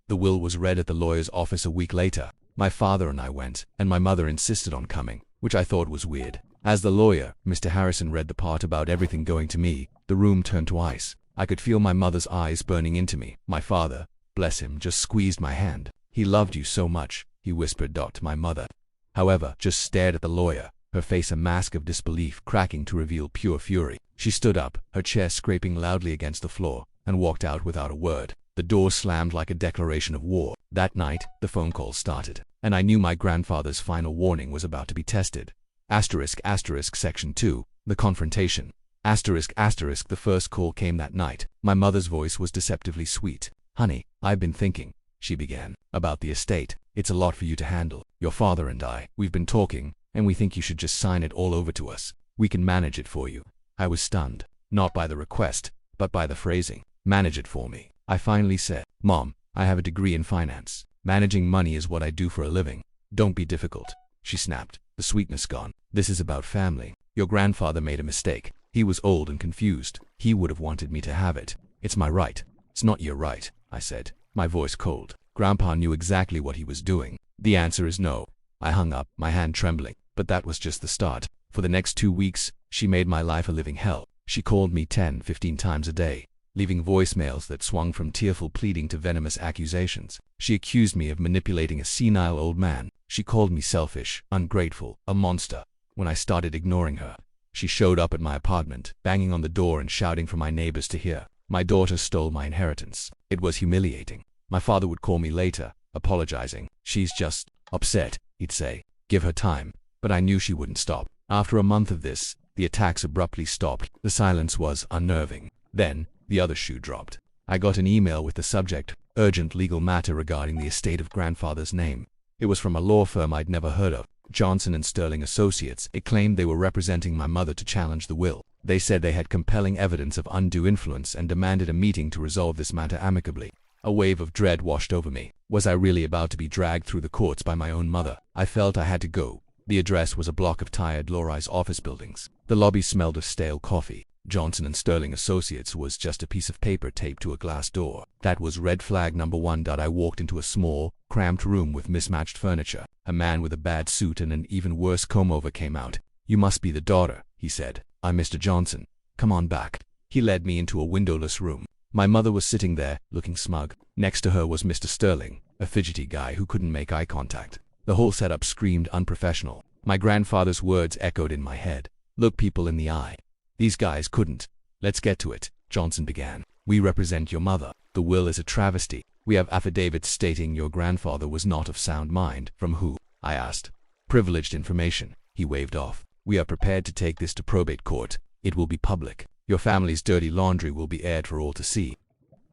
The will was read at the lawyer's office a week later. My father and I went, and my mother insisted on coming, which I thought was weird. As the lawyer, Mr. Harrison, read the part about everything going to me, the room turned to ice. I could feel my mother's eyes burning into me. My father, bless him, just squeezed my hand. "He loved you so much," he whispered to my mother. However, just stared at the lawyer, her face a mask of disbelief cracking to reveal pure fury. She stood up, her chair scraping loudly against the floor, and walked out without a word. The door slammed like a declaration of war. That night, the phone call started, and I knew my grandfather's final warning was about to be tested. Section 2, the confrontation. The first call came that night. My mother's voice was deceptively sweet. "Honey, I've been thinking," she began, "about the estate. It's a lot for you to handle. Your father and we've been talking, and we think you should just sign it all over to us. We can manage it for you." I was stunned, not by the request, but by the phrasing. "Manage it for me." I finally said, "Mom, I have a degree in finance. Managing money is what I do for a living. Don't be difficult." She snapped, the sweetness gone. "This is about family. Your grandfather made a mistake. He was old and confused. He would have wanted me to have it. It's my right." "It's not your right," I said, my voice cold. "Grandpa knew exactly what he was doing. The answer is no." I hung up, my hand trembling. But that was just the start. For the next 2 weeks, she made my life a living hell. She called me 10-15 times a day, leaving voicemails that swung from tearful pleading to venomous accusations. She accused me of manipulating a senile old man. She called me selfish, ungrateful, a monster. When I started ignoring her, she showed up at my apartment, banging on the door and shouting for my neighbors to hear. My daughter stole my inheritance. It was humiliating. My father would call me later, apologizing. She's just upset, he'd say. Give her time. But I knew she wouldn't stop. After a month of this, the attacks abruptly stopped. The silence was unnerving. Then, the other shoe dropped. I got an email with the subject, urgent legal matter regarding the estate of grandfather's name. It was from a law firm I'd never heard of, Johnson and Sterling Associates. It claimed they were representing my mother to challenge the will. They said they had compelling evidence of undue influence and demanded a meeting to resolve this matter amicably. A wave of dread washed over me. Was I really about to be dragged through the courts by my own mother? I felt I had to go. The address was a block of tired low-rise office buildings. The lobby smelled of stale coffee. Johnson and Sterling Associates was just a piece of paper taped to a glass door. That was red flag number one. I walked into a small, cramped room with mismatched furniture. A man with a bad suit and an even worse comb-over came out. "You must be the daughter," he said. "I'm Mr. Johnson. Come on back." He led me into a windowless room. My mother was sitting there, looking smug. Next to her was Mr. Sterling, a fidgety guy who couldn't make eye contact. The whole setup screamed unprofessional. My grandfather's words echoed in my head. "Look people in the eye. These guys couldn't." "Let's get to it," Johnson began. "We represent your mother. The will is a travesty. We have affidavits stating your grandfather was not of sound mind." "From who?" I asked. "Privileged information," he waved off. "We are prepared to take this to probate court. It will be public. Your family's dirty laundry will be aired for all to see."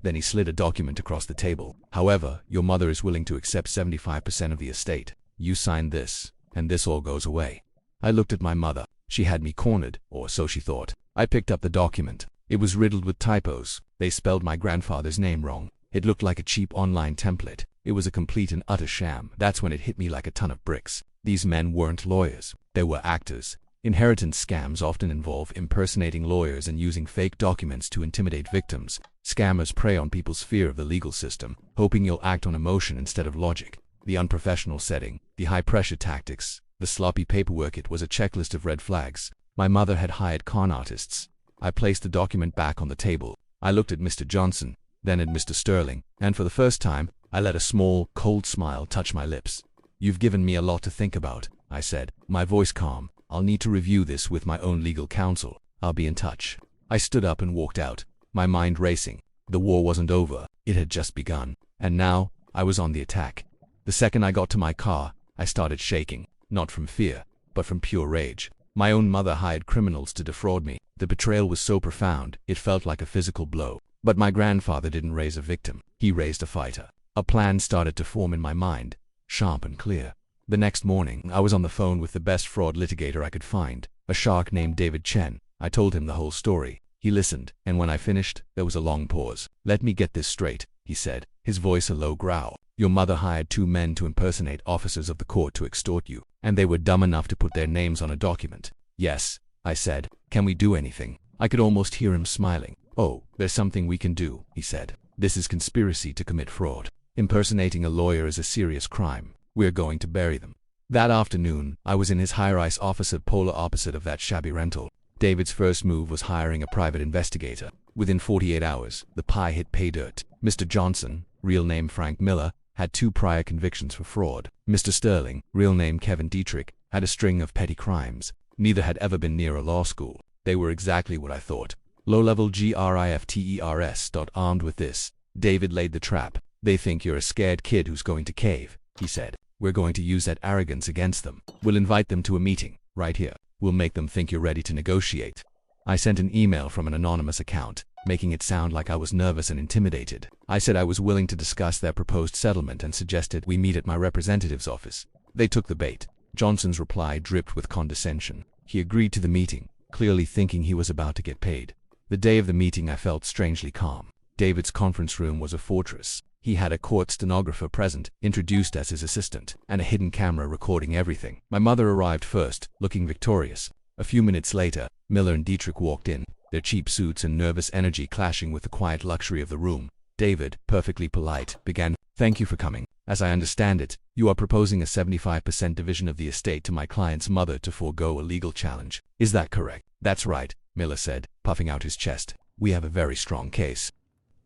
Then he slid a document across the table. "However, your mother is willing to accept 75% of the estate. You sign this, and this all goes away." I looked at my mother. She had me cornered, or so she thought. I picked up the document. It was riddled with typos. They spelled my grandfather's name wrong. It looked like a cheap online template. It was a complete and utter sham. That's when it hit me like a ton of bricks. These men weren't lawyers. They were actors. Inheritance scams often involve impersonating lawyers and using fake documents to intimidate victims. Scammers prey on people's fear of the legal system, hoping you'll act on emotion instead of logic. The unprofessional setting, the high-pressure tactics, the sloppy paperwork. It was a checklist of red flags. My mother had hired con artists. I placed the document back on the table. I looked at Mr. Johnson, then at Mr. Sterling, and for the first time, I let a small, cold smile touch my lips. "You've given me a lot to think about," I said, my voice calm. "I'll need to review this with my own legal counsel. I'll be in touch." I stood up and walked out, my mind racing. The war wasn't over. It had just begun. And now, I was on the attack. The second I got to my car, I started shaking, not from fear, but from pure rage. My own mother hired criminals to defraud me. The betrayal was so profound, it felt like a physical blow. But my grandfather didn't raise a victim. He raised a fighter. A plan started to form in my mind, sharp and clear. The next morning, I was on the phone with the best fraud litigator I could find, a shark named David Chen. I told him the whole story. He listened, and when I finished, there was a long pause. "Let me get this straight," he said, his voice a low growl. "Your mother hired 2 men to impersonate officers of the court to extort you, and they were dumb enough to put their names on a document." "Yes," I said. "Can we do anything?" I could almost hear him smiling. "Oh, there's something we can do," he said. "This is conspiracy to commit fraud. Impersonating a lawyer is a serious crime. We're going to bury them." That afternoon, I was in his high-rise office at polar opposite of that shabby rental. David's first move was hiring a private investigator. Within 48 hours, the pie hit pay dirt. Mr. Johnson, real name Frank Miller, had 2 prior convictions for fraud. Mr. Sterling, real name Kevin Dietrich, had a string of petty crimes. Neither had ever been near a law school. They were exactly what I thought. Low-level grifters. Armed with this, David laid the trap. "They think you're a scared kid who's going to cave," he said. "We're going to use that arrogance against them. We'll invite them to a meeting, right here. We'll make them think you're ready to negotiate." I sent an email from an anonymous account, making it sound like I was nervous and intimidated. I said I was willing to discuss their proposed settlement and suggested we meet at my representative's office. They took the bait. Johnson's reply dripped with condescension. He agreed to the meeting, clearly thinking he was about to get paid. The day of the meeting I felt strangely calm. David's conference room was a fortress. He had a court stenographer present, introduced as his assistant, and a hidden camera recording everything. My mother arrived first, looking victorious. A few minutes later, Miller and Dietrich walked in, their cheap suits and nervous energy clashing with the quiet luxury of the room. David, perfectly polite, began, "Thank you for coming. As I understand it, you are proposing a 75% division of the estate to my client's mother to forego a legal challenge. Is that correct?" "That's right," Miller said, puffing out his chest. "We have a very strong case."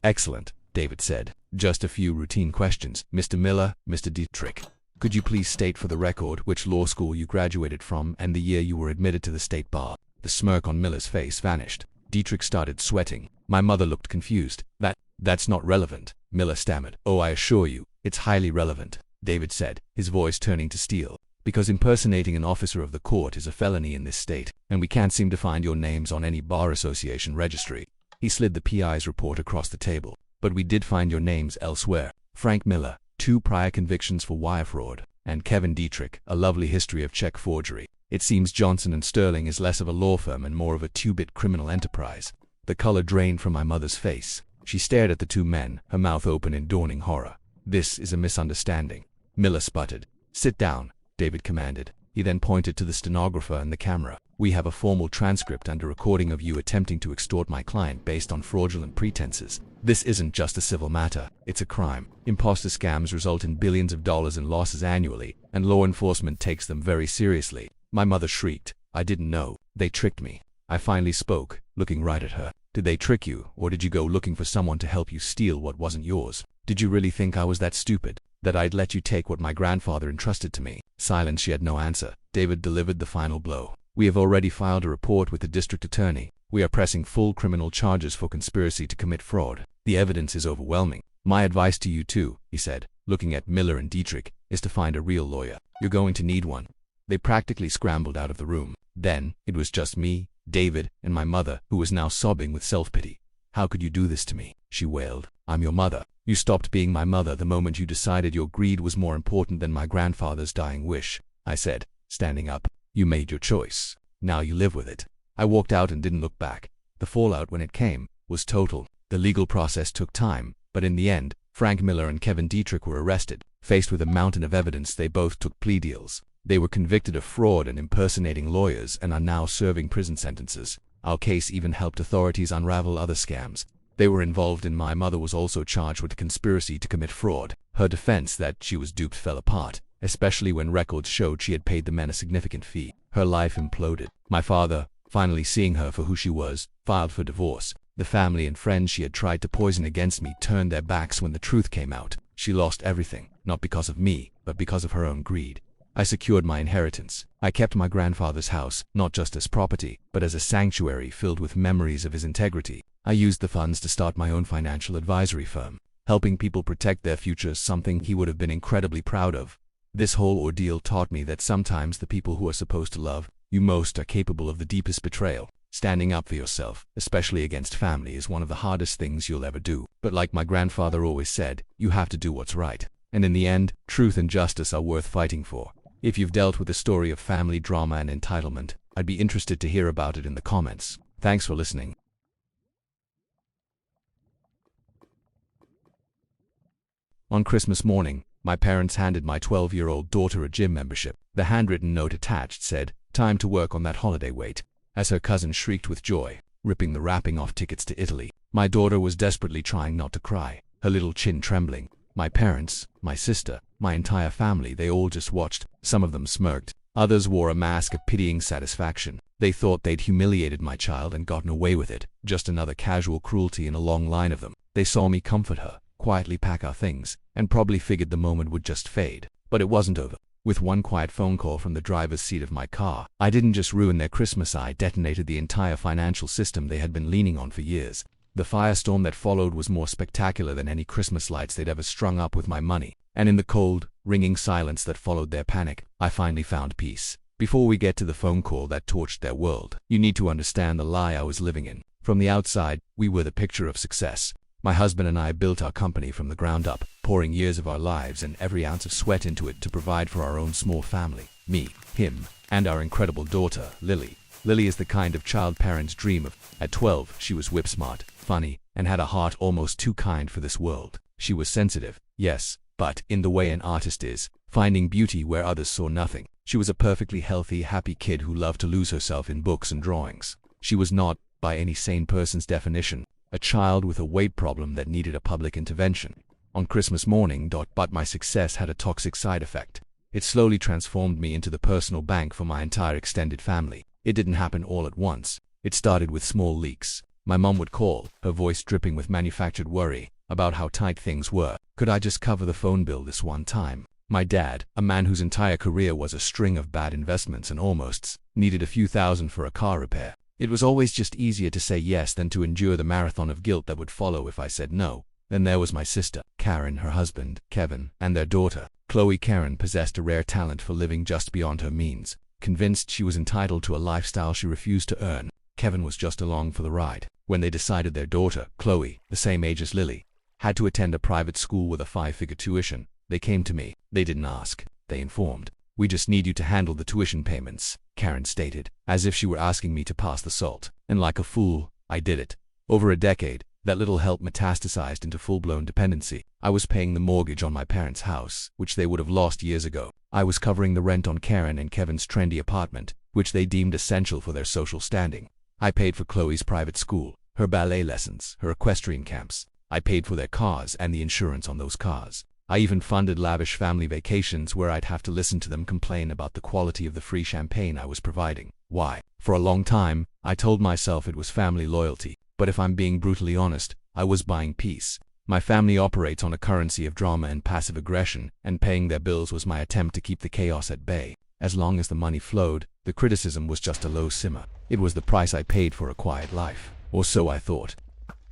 "Excellent," David said. "Just a few routine questions, Mr. Miller, Mr. Dietrich. Could you please state for the record which law school you graduated from and the year you were admitted to the state bar? The smirk on Miller's face vanished. Dietrich started sweating. My mother looked confused. That's not relevant, Miller stammered. Oh, I assure you, it's highly relevant, David said, his voice turning to steel. Because impersonating an officer of the court is a felony in this state, and we can't seem to find your names on any bar association registry. He slid the PI's report across the table. But we did find your names elsewhere. Frank Miller, 2 prior convictions for wire fraud, and Kevin Dietrich, a lovely history of check forgery. It seems Johnson & Sterling is less of a law firm and more of a 2-bit criminal enterprise. The color drained from my mother's face. She stared at the 2 men, her mouth open in dawning horror. This is a misunderstanding. Miller sputtered. Sit down, David commanded. He then pointed to the stenographer and the camera. We have a formal transcript and a recording of you attempting to extort my client based on fraudulent pretenses. This isn't just a civil matter, it's a crime. Imposter scams result in billions of dollars in losses annually, and law enforcement takes them very seriously. My mother shrieked. I didn't know. They tricked me. I finally spoke, looking right at her. Did they trick you, or did you go looking for someone to help you steal what wasn't yours? Did you really think I was that stupid? That I'd let you take what my grandfather entrusted to me? Silence. She had no answer. David delivered the final blow. We have already filed a report with the district attorney. We are pressing full criminal charges for conspiracy to commit fraud. The evidence is overwhelming. My advice to you too, he said, looking at Miller and Dietrich, is to find a real lawyer. You're going to need one. They practically scrambled out of the room. Then, it was just me, David, and my mother, who was now sobbing with self-pity. How could you do this to me? She wailed. I'm your mother. You stopped being my mother the moment you decided your greed was more important than my grandfather's dying wish, I said, standing up. You made your choice. Now you live with it. I walked out and didn't look back. The fallout, when it came, was total. The legal process took time, but in the end, Frank Miller and Kevin Dietrich were arrested. Faced with a mountain of evidence, they both took plea deals. They were convicted of fraud and impersonating lawyers and are now serving prison sentences. Our case even helped authorities unravel other scams. They were involved, and my mother was also charged with conspiracy to commit fraud. Her defense that she was duped fell apart, especially when records showed she had paid the men a significant fee. Her life imploded. My father, finally seeing her for who she was, filed for divorce. The family and friends she had tried to poison against me turned their backs when the truth came out. She lost everything, not because of me, but because of her own greed. I secured my inheritance. I kept my grandfather's house, not just as property, but as a sanctuary filled with memories of his integrity. I used the funds to start my own financial advisory firm. Helping people protect their futures, something he would have been incredibly proud of. This whole ordeal taught me that sometimes the people who are supposed to love you most are capable of the deepest betrayal. Standing up for yourself, especially against family, is one of the hardest things you'll ever do. But like my grandfather always said, you have to do what's right. And in the end, truth and justice are worth fighting for. If you've dealt with a story of family drama and entitlement, I'd be interested to hear about it in the comments. Thanks for listening. On Christmas morning, my parents handed my 12-year-old daughter a gym membership. The handwritten note attached said, "Time to work on that holiday weight," as her cousin shrieked with joy, ripping the wrapping off tickets to Italy. My daughter was desperately trying not to cry, her little chin trembling. My parents, my sister, my entire family, they all just watched. Some of them smirked. Others wore a mask of pitying satisfaction. They thought they'd humiliated my child and gotten away with it. Just another casual cruelty in a long line of them. They saw me comfort her, quietly pack our things, and probably figured the moment would just fade. But it wasn't over. With one quiet phone call from the driver's seat of my car, I didn't just ruin their Christmas, I detonated the entire financial system they had been leaning on for years. The firestorm that followed was more spectacular than any Christmas lights they'd ever strung up with my money. And in the cold, ringing silence that followed their panic, I finally found peace. Before we get to the phone call that torched their world, you need to understand the lie I was living in. From the outside, we were the picture of success. My husband and I built our company from the ground up, pouring years of our lives and every ounce of sweat into it to provide for our own small family. Me, him, and our incredible daughter, Lily. Lily is the kind of child parents dream of. At 12, she was whip-smart, funny, and had a heart almost too kind for this world. She was sensitive, yes, but in the way an artist is, finding beauty where others saw nothing. She was a perfectly healthy, happy kid who loved to lose herself in books and drawings. She was not, by any sane person's definition, a child with a weight problem that needed a public intervention. On Christmas morning, but my success had a toxic side effect. It slowly transformed me into the personal bank for my entire extended family. It didn't happen all at once. It started with small leaks. My mom would call, her voice dripping with manufactured worry, about how tight things were. Could I just cover the phone bill this one time? My dad, a man whose entire career was a string of bad investments and almosts, needed a few thousand for a car repair. It was always just easier to say yes than to endure the marathon of guilt that would follow if I said no. Then there was my sister, Karen, her husband, Kevin, and their daughter, Chloe. Karen possessed a rare talent for living just beyond her means. Convinced she was entitled to a lifestyle she refused to earn, Kevin was just along for the ride. When they decided their daughter, Chloe, the same age as Lily, had to attend a private school with a 5-figure tuition, they came to me. They didn't ask, they informed. "We just need you to handle the tuition payments," Karen stated, as if she were asking me to pass the salt. And like a fool, I did it. Over a decade, that little help metastasized into full-blown dependency. I was paying the mortgage on my parents' house, which they would have lost years ago. I was covering the rent on Karen and Kevin's trendy apartment, which they deemed essential for their social standing. I paid for Chloe's private school, her ballet lessons, her equestrian camps. I paid for their cars and the insurance on those cars. I even funded lavish family vacations where I'd have to listen to them complain about the quality of the free champagne I was providing. Why? For a long time, I told myself it was family loyalty, but if I'm being brutally honest, I was buying peace. My family operates on a currency of drama and passive aggression, and paying their bills was my attempt to keep the chaos at bay. As long as the money flowed, the criticism was just a low simmer. It was the price I paid for a quiet life, or so I thought.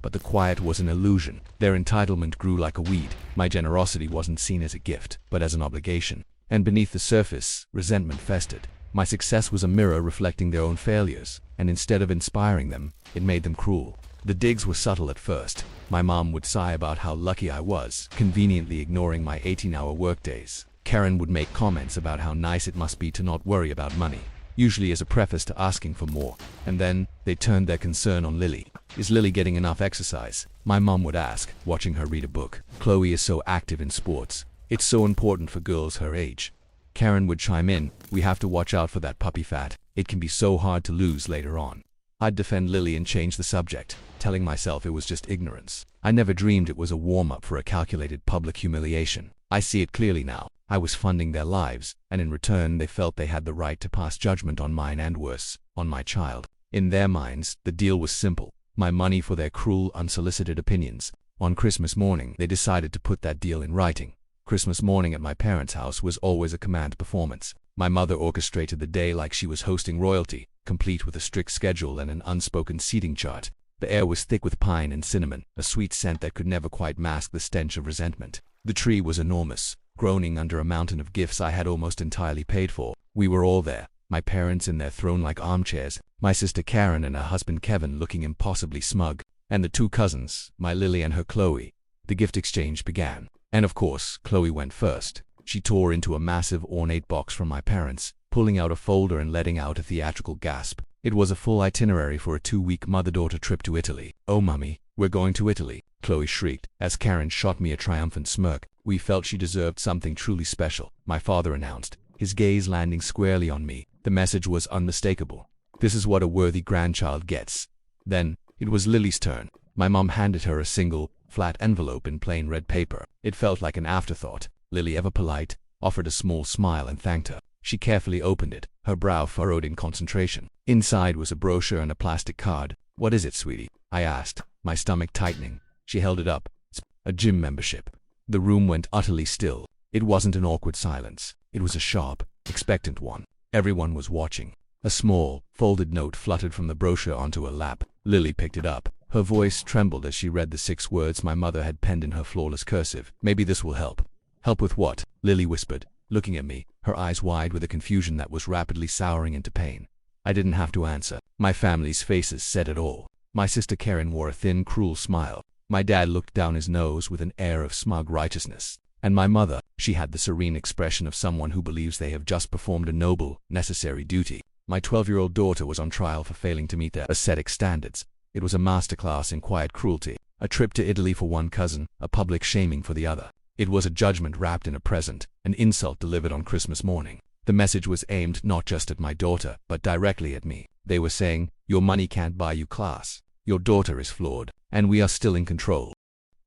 But the quiet was an illusion. Their entitlement grew like a weed. My generosity wasn't seen as a gift, but as an obligation. And beneath the surface, resentment festered. My success was a mirror reflecting their own failures, and instead of inspiring them, it made them cruel. The digs were subtle at first. My mom would sigh about how lucky I was, conveniently ignoring my 18-hour workdays. Karen would make comments about how nice it must be to not worry about money, usually as a preface to asking for more. And then, they turned their concern on Lily. "Is Lily getting enough exercise?" my mom would ask, watching her read a book. "Chloe is so active in sports. It's so important for girls her age." Karen would chime in, "We have to watch out for that puppy fat. It can be so hard to lose later on." I'd defend Lily and change the subject, telling myself it was just ignorance. I never dreamed it was a warm-up for a calculated public humiliation. I see it clearly now. I was funding their lives, and in return they felt they had the right to pass judgment on mine and worse, on my child. In their minds, the deal was simple. My money for their cruel, unsolicited opinions. On Christmas morning, they decided to put that deal in writing. Christmas morning at my parents' house was always a command performance. My mother orchestrated the day like she was hosting royalty, complete with a strict schedule and an unspoken seating chart. The air was thick with pine and cinnamon, a sweet scent that could never quite mask the stench of resentment. The tree was enormous, groaning under a mountain of gifts I had almost entirely paid for. We were all there, my parents in their throne-like armchairs, my sister Karen and her husband Kevin looking impossibly smug, and the two cousins, my Lily and her Chloe. The gift exchange began. And of course, Chloe went first. She tore into a massive ornate box from my parents, pulling out a folder and letting out a theatrical gasp. It was a full itinerary for a 2-week mother-daughter trip to Italy. "Oh, Mummy, we're going to Italy," Chloe shrieked, as Karen shot me a triumphant smirk. We felt she deserved something truly special, my father announced, his gaze landing squarely on me. The message was unmistakable. This is what a worthy grandchild gets. Then, it was Lily's turn. My mom handed her a single, flat envelope in plain red paper. It felt like an afterthought. Lily, ever polite, offered a small smile and thanked her. She carefully opened it, her brow furrowed in concentration. Inside was a brochure and a plastic card. "What is it, sweetie?" I asked, my stomach tightening. She held it up. "It's a gym membership." The room went utterly still. It wasn't an awkward silence. It was a sharp, expectant one. Everyone was watching. A small, folded note fluttered from the brochure onto her lap. Lily picked it up. Her voice trembled as she read the 6 words my mother had penned in her flawless cursive. "Maybe this will help." "Help with what?" Lily whispered, looking at me, her eyes wide with a confusion that was rapidly souring into pain. I didn't have to answer. My family's faces said it all. My sister Karen wore a thin, cruel smile. My dad looked down his nose with an air of smug righteousness. And my mother, she had the serene expression of someone who believes they have just performed a noble, necessary duty. My 12-year-old daughter was on trial for failing to meet their ascetic standards. It was a masterclass in quiet cruelty, a trip to Italy for one cousin, a public shaming for the other. It was a judgment wrapped in a present, an insult delivered on Christmas morning. The message was aimed not just at my daughter, but directly at me. They were saying, "Your money can't buy you class. Your daughter is flawed, and we are still in control."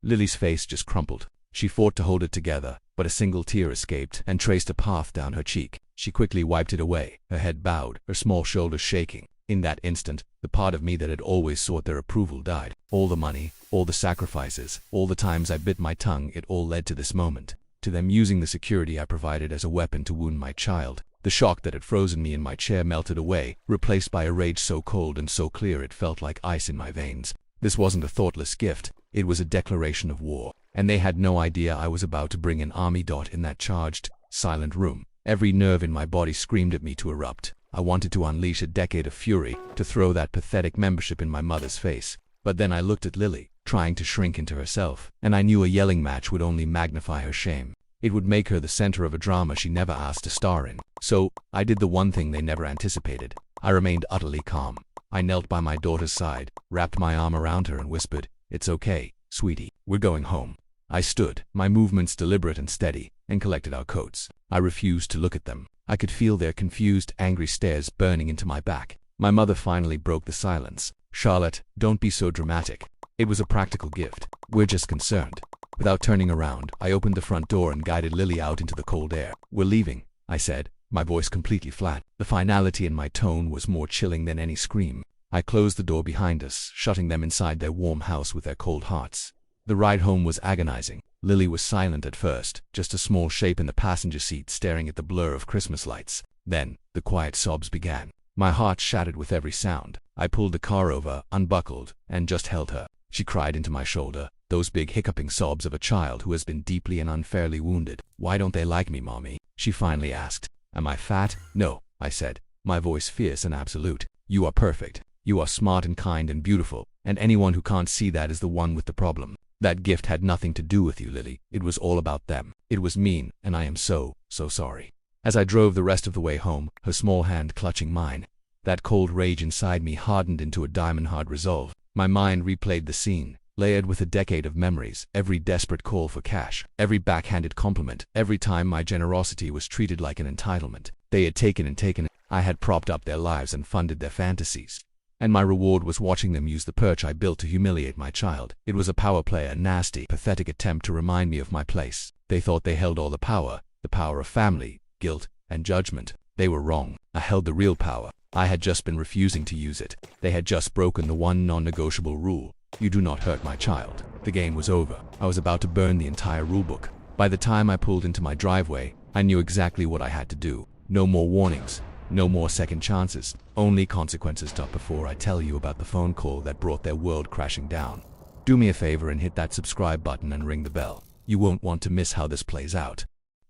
Lily's face just crumpled. She fought to hold it together, but a single tear escaped and traced a path down her cheek. She quickly wiped it away, her head bowed, her small shoulders shaking. In that instant, the part of me that had always sought their approval died. All the money, all the sacrifices, all the times I bit my tongue, it all led to this moment. to them using the security I provided as a weapon to wound my child. The shock that had frozen me in my chair melted away, replaced by a rage so cold and so clear it felt like ice in my veins. This wasn't a thoughtless gift, it was a declaration of war, and they had no idea I was about to bring an army. In that charged, silent room, every nerve in my body screamed at me to erupt. I wanted to unleash a decade of fury, to throw that pathetic membership in my mother's face. But then I looked at Lily, trying to shrink into herself, and I knew a yelling match would only magnify her shame. It would make her the center of a drama she never asked to star in. So, I did the one thing they never anticipated. I remained utterly calm. I knelt by my daughter's side, wrapped my arm around her and whispered, "It's okay, sweetie, we're going home." I stood, my movements deliberate and steady, and collected our coats. I refused to look at them. I could feel their confused, angry stares burning into my back. My mother finally broke the silence. "Charlotte, don't be so dramatic. It was a practical gift. We're just concerned." Without turning around, I opened the front door and guided Lily out into the cold air. "We're leaving," I said, my voice completely flat. The finality in my tone was more chilling than any scream. I closed the door behind us, shutting them inside their warm house with their cold hearts. The ride home was agonizing. Lily was silent at first, just a small shape in the passenger seat staring at the blur of Christmas lights. Then, the quiet sobs began. My heart shattered with every sound. I pulled the car over, unbuckled, and just held her. She cried into my shoulder, those big hiccuping sobs of a child who has been deeply and unfairly wounded. "Why don't they like me, Mommy?" she finally asked. "Am I fat?" "No," I said, my voice fierce and absolute. "You are perfect. You are smart and kind and beautiful, and anyone who can't see that is the one with the problem. That gift had nothing to do with you, Lily. It was all about them. It was mean, and I am so sorry." As I drove the rest of the way home, her small hand clutching mine, that cold rage inside me hardened into a diamond-hard resolve. My mind replayed the scene, layered with a decade of memories, every desperate call for cash, every backhanded compliment, every time my generosity was treated like an entitlement. They had taken and taken. I had propped up their lives and funded their fantasies. And my reward was watching them use the perch I built to humiliate my child. It was a power play, a nasty, pathetic attempt to remind me of my place. They thought they held all the power of family, guilt, and judgment. They were wrong. I held the real power. I had just been refusing to use it. They had just broken the one non-negotiable rule. You do not hurt my child. The game was over. I was about to burn the entire rulebook. By the time I pulled into my driveway, I knew exactly what I had to do. No more warnings. No more second chances. Only consequences. Before I tell you about the phone call that brought their world crashing down, do me a favor and hit that subscribe button and ring the bell. You won't want to miss how this plays out.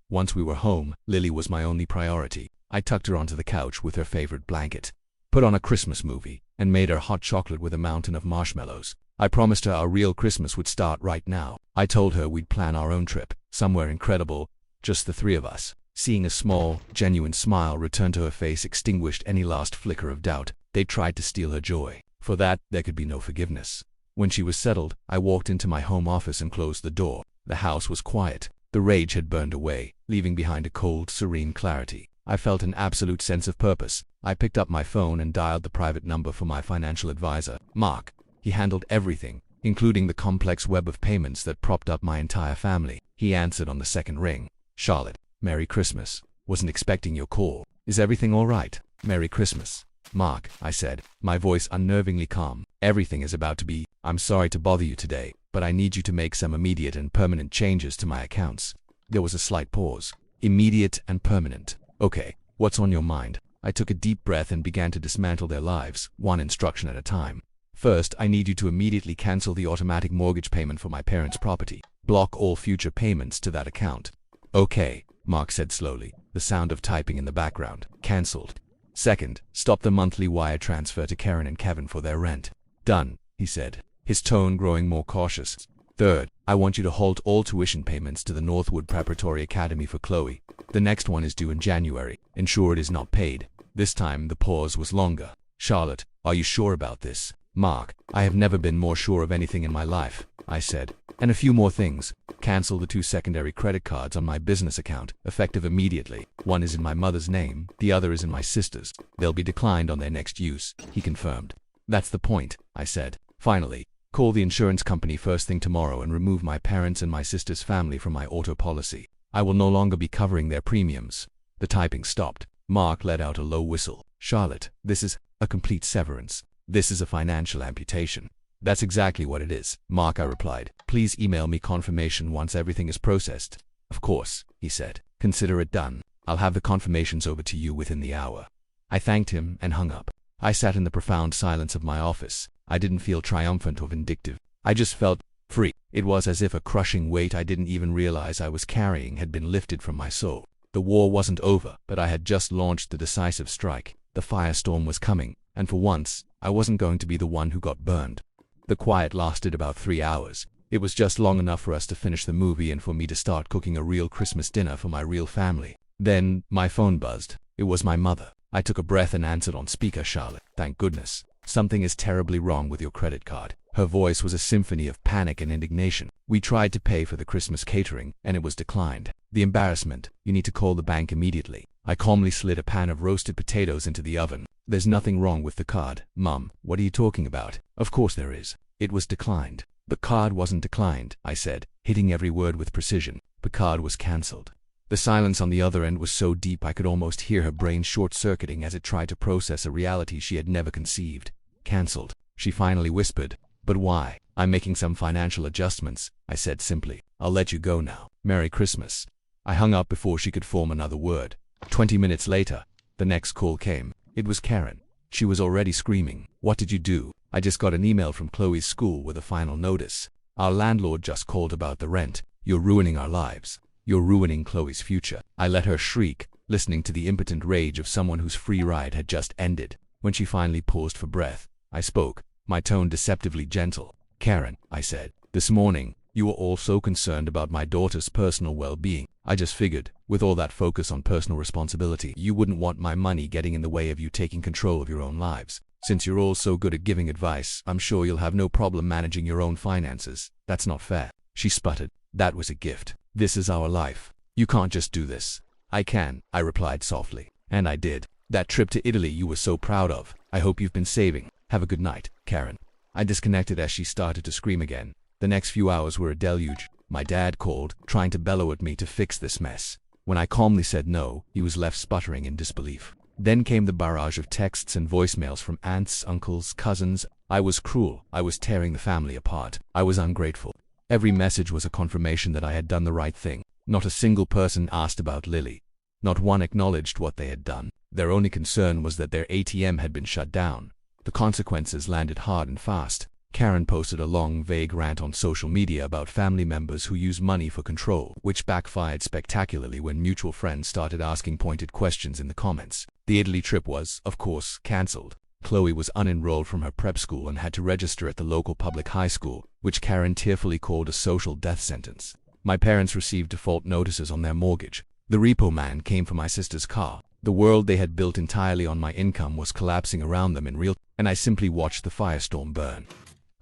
Once we were home, Lily was my only priority. I tucked her onto the couch with her favorite blanket, put on a Christmas movie, and made her hot chocolate with a mountain of marshmallows. I promised her our real Christmas would start right now. I told her we'd plan our own trip, somewhere incredible, just the three of us. Seeing a small, genuine smile return to her face extinguished any last flicker of doubt. They tried to steal her joy. For that, there could be no forgiveness. When she was settled, I walked into my home office and closed the door. The house was quiet. The rage had burned away, leaving behind a cold, serene clarity. I felt an absolute sense of purpose. I picked up my phone and dialed the private number for my financial advisor, Mark. He handled everything, including the complex web of payments that propped up my entire family. He answered on the second ring. "Charlotte, Merry Christmas. Wasn't expecting your call. Is everything all right?" "Merry Christmas, Mark," I said, my voice unnervingly calm. "Everything is about to be. I'm sorry to bother you today, but I need you to make some immediate and permanent changes to my accounts." There was a slight pause. Immediate and permanent. Okay, what's on your mind? I took a deep breath and began to dismantle their lives, one instruction at a time. "First, I need you to immediately cancel the automatic mortgage payment for my parents' property. Block all future payments to that account." "Okay," Mark said slowly, the sound of typing in the background. "Cancelled." "Second, stop the monthly wire transfer to Karen and Kevin for their rent." "Done," he said, his tone growing more cautious. "Third, I want you to halt all tuition payments to the Northwood Preparatory Academy for Chloe. The next one is due in January. Ensure it is not paid." This time the pause was longer. "Charlotte, are you sure about this?" "Mark, I have never been more sure of anything in my life," I said. "And a few more things. Cancel the 2 secondary credit cards on my business account, effective immediately. One is in my mother's name, the other is in my sister's. They'll be declined on their next use," he confirmed. "That's the point," I said. "Finally, call the insurance company first thing tomorrow and remove my parents' and my sister's family from my auto policy. I will no longer be covering their premiums." The typing stopped. Mark let out a low whistle. "Charlotte, this is a complete severance. This is a financial amputation." "That's exactly what it is, Mark," I replied. "Please email me confirmation once everything is processed." Of course, he said. Consider it done. I'll have the confirmations over to you within the hour. I thanked him and hung up. I sat in the profound silence of my office. I didn't feel triumphant or vindictive. I just felt free. It was as if a crushing weight I didn't even realize I was carrying had been lifted from my soul. The war wasn't over, but I had just launched the decisive strike. The firestorm was coming, and for once, I wasn't going to be the one who got burned. The quiet lasted about 3 hours. It was just long enough for us to finish the movie and for me to start cooking a real Christmas dinner for my real family. Then, my phone buzzed. It was my mother. I took a breath and answered on speaker. Charlotte, thank goodness. Something is terribly wrong with your credit card. Her voice was a symphony of panic and indignation. We tried to pay for the Christmas catering, and it was declined. The embarrassment. You need to call the bank immediately. I calmly slid a pan of roasted potatoes into the oven. There's nothing wrong with the card. Mum, what are you talking about? Of course there is. It was declined. The card wasn't declined, I said, hitting every word with precision. The card was cancelled. The silence on the other end was so deep I could almost hear her brain short-circuiting as it tried to process a reality she had never conceived. Cancelled, she finally whispered. But why? I'm making some financial adjustments, I said simply. I'll let you go now. Merry Christmas. I hung up before she could form another word. 20 minutes later, the next call came. It was Karen. She was already screaming. What did you do? I just got an email from Chloe's school with a final notice. Our landlord just called about the rent. You're ruining our lives. You're ruining Chloe's future. I let her shriek, listening to the impotent rage of someone whose free ride had just ended. When she finally paused for breath, I spoke, my tone deceptively gentle. Karen, I said, this morning, you were all so concerned about my daughter's personal well-being. I just figured, with all that focus on personal responsibility, you wouldn't want my money getting in the way of you taking control of your own lives. Since you're all so good at giving advice, I'm sure you'll have no problem managing your own finances. That's not fair. She sputtered. That was a gift. This is our life. You can't just do this. I can, I replied softly. And I did. That trip to Italy you were so proud of. I hope you've been saving. Have a good night, Karen. I disconnected as she started to scream again. The next few hours were a deluge. My dad called, trying to bellow at me to fix this mess. When I calmly said no, he was left sputtering in disbelief. Then came the barrage of texts and voicemails from aunts, uncles, cousins. I was cruel. I was tearing the family apart. I was ungrateful. Every message was a confirmation that I had done the right thing. Not a single person asked about Lily. Not one acknowledged what they had done. Their only concern was that their ATM had been shut down. The consequences landed hard and fast. Karen posted a long, vague rant on social media about family members who use money for control, which backfired spectacularly when mutual friends started asking pointed questions in the comments. The Italy trip was, of course, cancelled. Chloe was unenrolled from her prep school and had to register at the local public high school, which Karen tearfully called a social death sentence. My parents received default notices on their mortgage. The repo man came for my sister's car. The world they had built entirely on my income was collapsing around them in real time, and I simply watched the firestorm burn.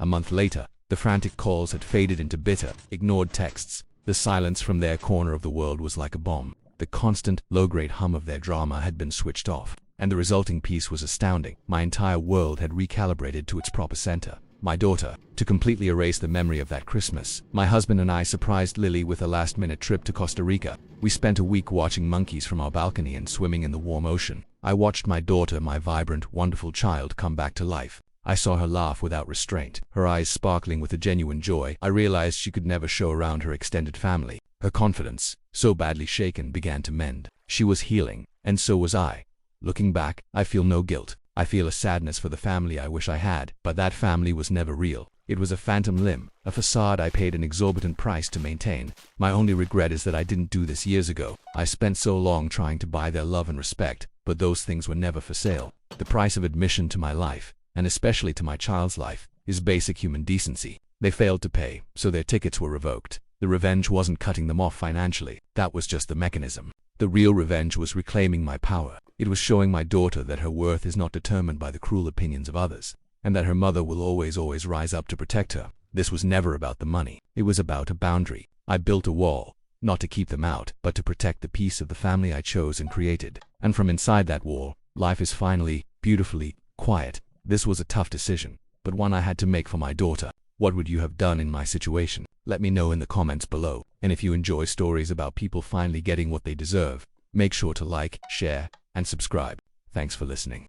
A month later, the frantic calls had faded into bitter, ignored texts. The silence from their corner of the world was like a bomb. The constant, low-grade hum of their drama had been switched off, and the resulting peace was astounding. My entire world had recalibrated to its proper center. My daughter. To completely erase the memory of that Christmas, my husband and I surprised Lily with a last-minute trip to Costa Rica. We spent a week watching monkeys from our balcony and swimming in the warm ocean. I watched my daughter, my vibrant, wonderful child, come back to life. I saw her laugh without restraint, her eyes sparkling with a genuine joy. I realized she could never show around her extended family. Her confidence, so badly shaken, began to mend. She was healing, and so was I. Looking back, I feel no guilt. I feel a sadness for the family I wish I had, but that family was never real. It was a phantom limb, a facade I paid an exorbitant price to maintain. My only regret is that I didn't do this years ago. I spent so long trying to buy their love and respect, but those things were never for sale. The price of admission to my life, and especially to my child's life, is basic human decency. They failed to pay, so their tickets were revoked. The revenge wasn't cutting them off financially. That was just the mechanism. The real revenge was reclaiming my power. It was showing my daughter that her worth is not determined by the cruel opinions of others, and that her mother will always rise up to protect her. This was never about the money. It was about a boundary. I built a wall, not to keep them out, but to protect the peace of the family I chose and created. And from inside that wall, life is finally, beautifully, quiet. This was a tough decision, but one I had to make for my daughter. What would you have done in my situation? Let me know in the comments below. And if you enjoy stories about people finally getting what they deserve, make sure to like, share, and subscribe. Thanks for listening.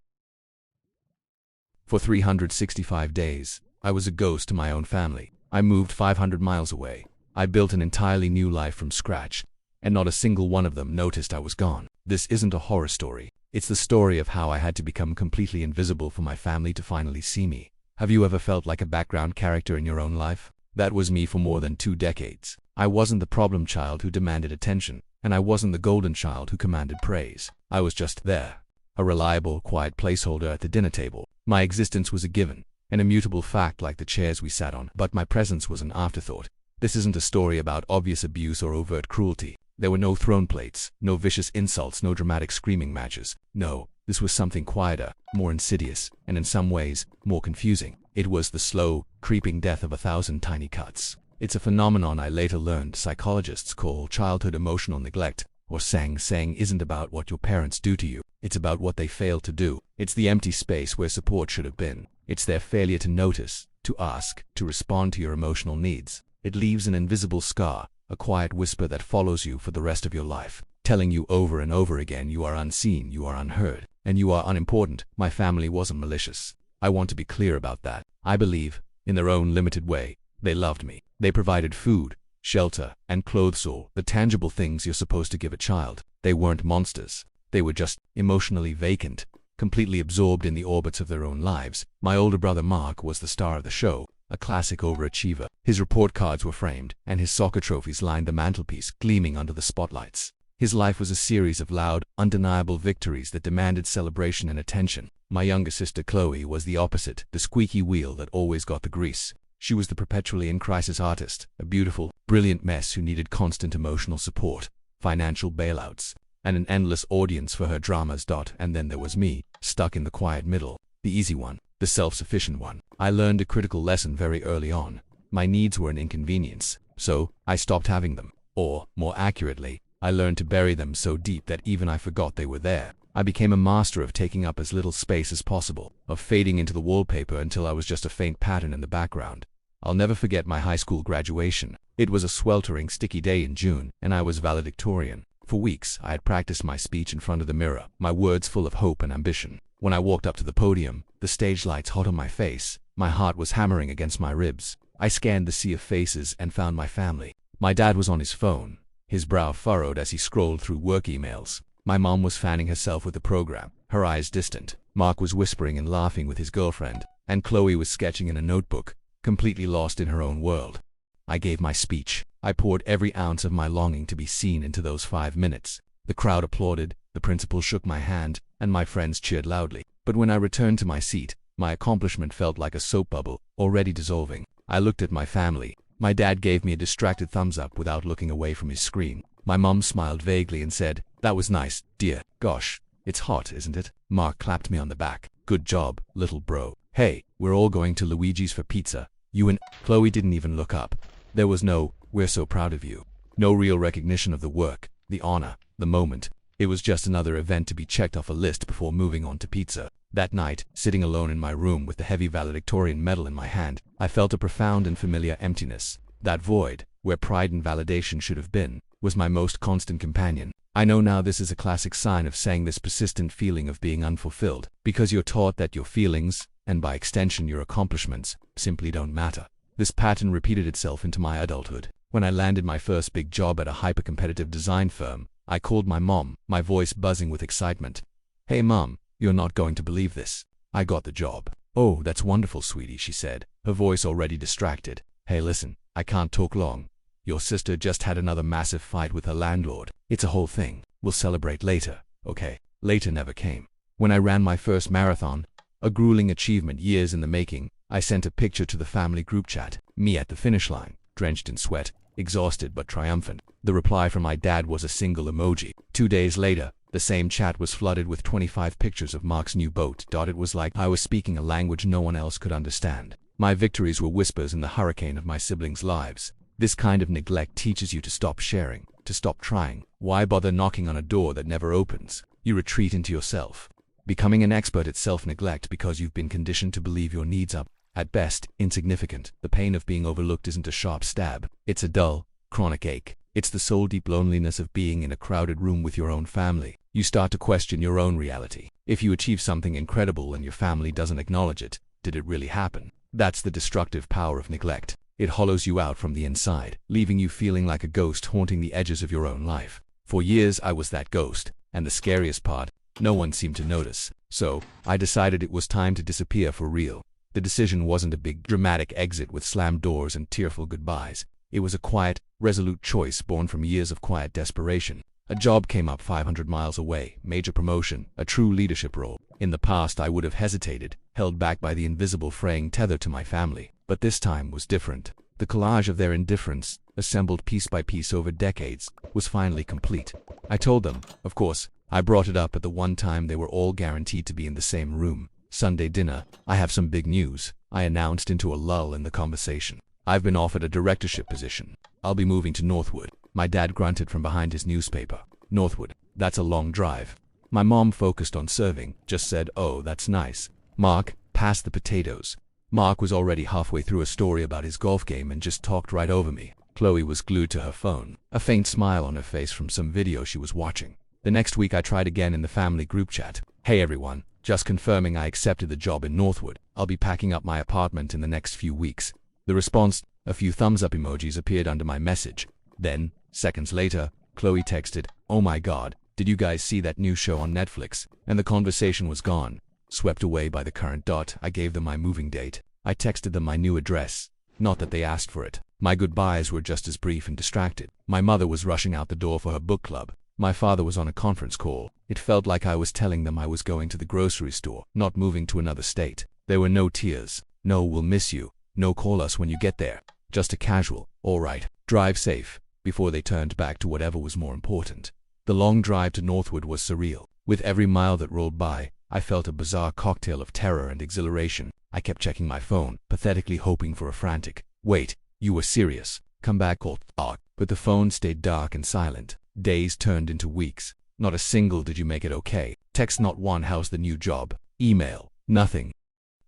For 365 days, I was a ghost to my own family. I moved 500 miles away. I built an entirely new life from scratch. and not a single one of them noticed I was gone. This isn't a horror story. It's the story of how I had to become completely invisible for my family to finally see me. Have you ever felt like a background character in your own life? That was me for more than 2 decades. I wasn't the problem child who demanded attention, and I wasn't the golden child who commanded praise. I was just there, a reliable, quiet placeholder at the dinner table. My existence was a given, an immutable fact like the chairs we sat on, but my presence was an afterthought. This isn't a story about obvious abuse or overt cruelty. There were no throne plates, no vicious insults, no dramatic screaming matches. No, this was something quieter, more insidious, and in some ways, more confusing. It was the slow, creeping death of 1,000 tiny cuts. It's a phenomenon I later learned psychologists call childhood emotional neglect, or saying isn't about what your parents do to you, it's about what they fail to do. It's the empty space where support should have been. It's their failure to notice, to ask, to respond to your emotional needs. It leaves an invisible scar, a quiet whisper that follows you for the rest of your life, telling you over and over again you are unseen, you are unheard, and you are unimportant. My family wasn't malicious. I want to be clear about that. I believe, in their own limited way, they loved me. They provided food, shelter, and clothes, all the tangible things you're supposed to give a child. They weren't monsters. They were just emotionally vacant, completely absorbed in the orbits of their own lives. My older brother Mark was the star of the show, a classic overachiever. His report cards were framed, and his soccer trophies lined the mantelpiece, gleaming under the spotlights. His life was a series of loud, undeniable victories that demanded celebration and attention. My younger sister Chloe was the opposite, the squeaky wheel that always got the grease. She was the perpetually in crisis artist, a beautiful, brilliant mess who needed constant emotional support, financial bailouts, and an endless audience for her dramas. And then there was me, stuck in the quiet middle, the easy one, the self-sufficient one. I learned a critical lesson very early on. My needs were an inconvenience, so I stopped having them. Or, more accurately, I learned to bury them so deep that even I forgot they were there. I became a master of taking up as little space as possible, of fading into the wallpaper until I was just a faint pattern in the background. I'll never forget my high school graduation. It was a sweltering, sticky day in June, and I was valedictorian. For weeks, I had practiced my speech in front of the mirror, my words full of hope and ambition. When I walked up to the podium, the stage lights hot on my face, my heart was hammering against my ribs. I scanned the sea of faces and found my family. My dad was on his phone, his brow furrowed as he scrolled through work emails. My mom was fanning herself with the program, her eyes distant. Mark was whispering and laughing with his girlfriend, and Chloe was sketching in a notebook, completely lost in her own world. I gave my speech. I poured every ounce of my longing to be seen into those 5 minutes. The crowd applauded, the principal shook my hand, and my friends cheered loudly. But when I returned to my seat, my accomplishment felt like a soap bubble, already dissolving. I looked at my family. My dad gave me a distracted thumbs up without looking away from his screen. My mom smiled vaguely and said, "That was nice, dear. Gosh, it's hot, isn't it?" Mark clapped me on the back. "Good job, little bro. Hey, we're all going to Luigi's for pizza. You and..." Chloe didn't even look up. There was no, "We're so proud of you." No real recognition of the work, the honor, the moment. It was just another event to be checked off a list before moving on to pizza. That night, sitting alone in my room with the heavy valedictorian medal in my hand, I felt a profound and familiar emptiness. That void, where pride and validation should have been, was my most constant companion. I know now this is a classic sign of saying this persistent feeling of being unfulfilled, because you're taught that your feelings, and by extension your accomplishments, simply don't matter. This pattern repeated itself into my adulthood. When I landed my first big job at a hyper-competitive design firm, I called my mom, my voice buzzing with excitement. "Hey Mom, you're not going to believe this. I got the job." "Oh, that's wonderful, sweetie," she said, her voice already distracted. "Hey listen, I can't talk long. Your sister just had another massive fight with her landlord. It's a whole thing. We'll celebrate later, okay?" Later never came. When I ran my first marathon, a grueling achievement years in the making, I sent a picture to the family group chat. Me at the finish line, drenched in sweat, exhausted but triumphant. The reply from my dad was a single emoji. 2 days later, the same chat was flooded with 25 pictures of Mark's new boat. It was like I was speaking a language no one else could understand. My victories were whispers in the hurricane of my siblings' lives. This kind of neglect teaches you to stop sharing, to stop trying. Why bother knocking on a door that never opens? You retreat into yourself, becoming an expert at self-neglect because you've been conditioned to believe your needs are, at best, insignificant. The pain of being overlooked isn't a sharp stab. It's a dull, chronic ache. It's the soul-deep loneliness of being in a crowded room with your own family. You start to question your own reality. If you achieve something incredible and your family doesn't acknowledge it, did it really happen? That's the destructive power of neglect. It hollows you out from the inside, leaving you feeling like a ghost haunting the edges of your own life. For years I was that ghost, and the scariest part, no one seemed to notice. So, I decided it was time to disappear for real. The decision wasn't a big, dramatic exit with slammed doors and tearful goodbyes. It was a quiet, resolute choice born from years of quiet desperation. A job came up 500 miles away, major promotion, a true leadership role. In the past I would have hesitated, held back by the invisible fraying tether to my family. But this time was different. The collage of their indifference, assembled piece by piece over decades, was finally complete. I told them, of course. I brought it up at the one time they were all guaranteed to be in the same room. Sunday dinner. I have some big news, I announced into a lull in the conversation. I've been offered a directorship position. I'll be moving to Northwood. My dad grunted from behind his newspaper. Northwood, that's a long drive. My mom focused on serving, just said, oh, that's nice. Mark, pass the potatoes. Mark was already halfway through a story about his golf game and just talked right over me. Chloe was glued to her phone, a faint smile on her face from some video she was watching. The next week I tried again in the family group chat. Hey everyone, just confirming I accepted the job in Northwood. I'll be packing up my apartment in the next few weeks. The response, a few thumbs up emojis appeared under my message. Then, seconds later, Chloe texted, oh my god, did you guys see that new show on Netflix? And the conversation was gone. Swept away by the current dot, I gave them my moving date. I texted them my new address. Not that they asked for it. My goodbyes were just as brief and distracted. My mother was rushing out the door for her book club. My father was on a conference call. It felt like I was telling them I was going to the grocery store, not moving to another state. There were no tears. No, we'll miss you. No, call us when you get there. Just a casual, all right, drive safe, before they turned back to whatever was more important. The long drive to Northwood was surreal. With every mile that rolled by, I felt a bizarre cocktail of terror and exhilaration. I kept checking my phone, pathetically hoping for a frantic, wait, you were serious? Come back, call. But the phone stayed dark and silent. Days turned into weeks. Not a single did you make it okay. Text not one, how's the new job? Email, nothing.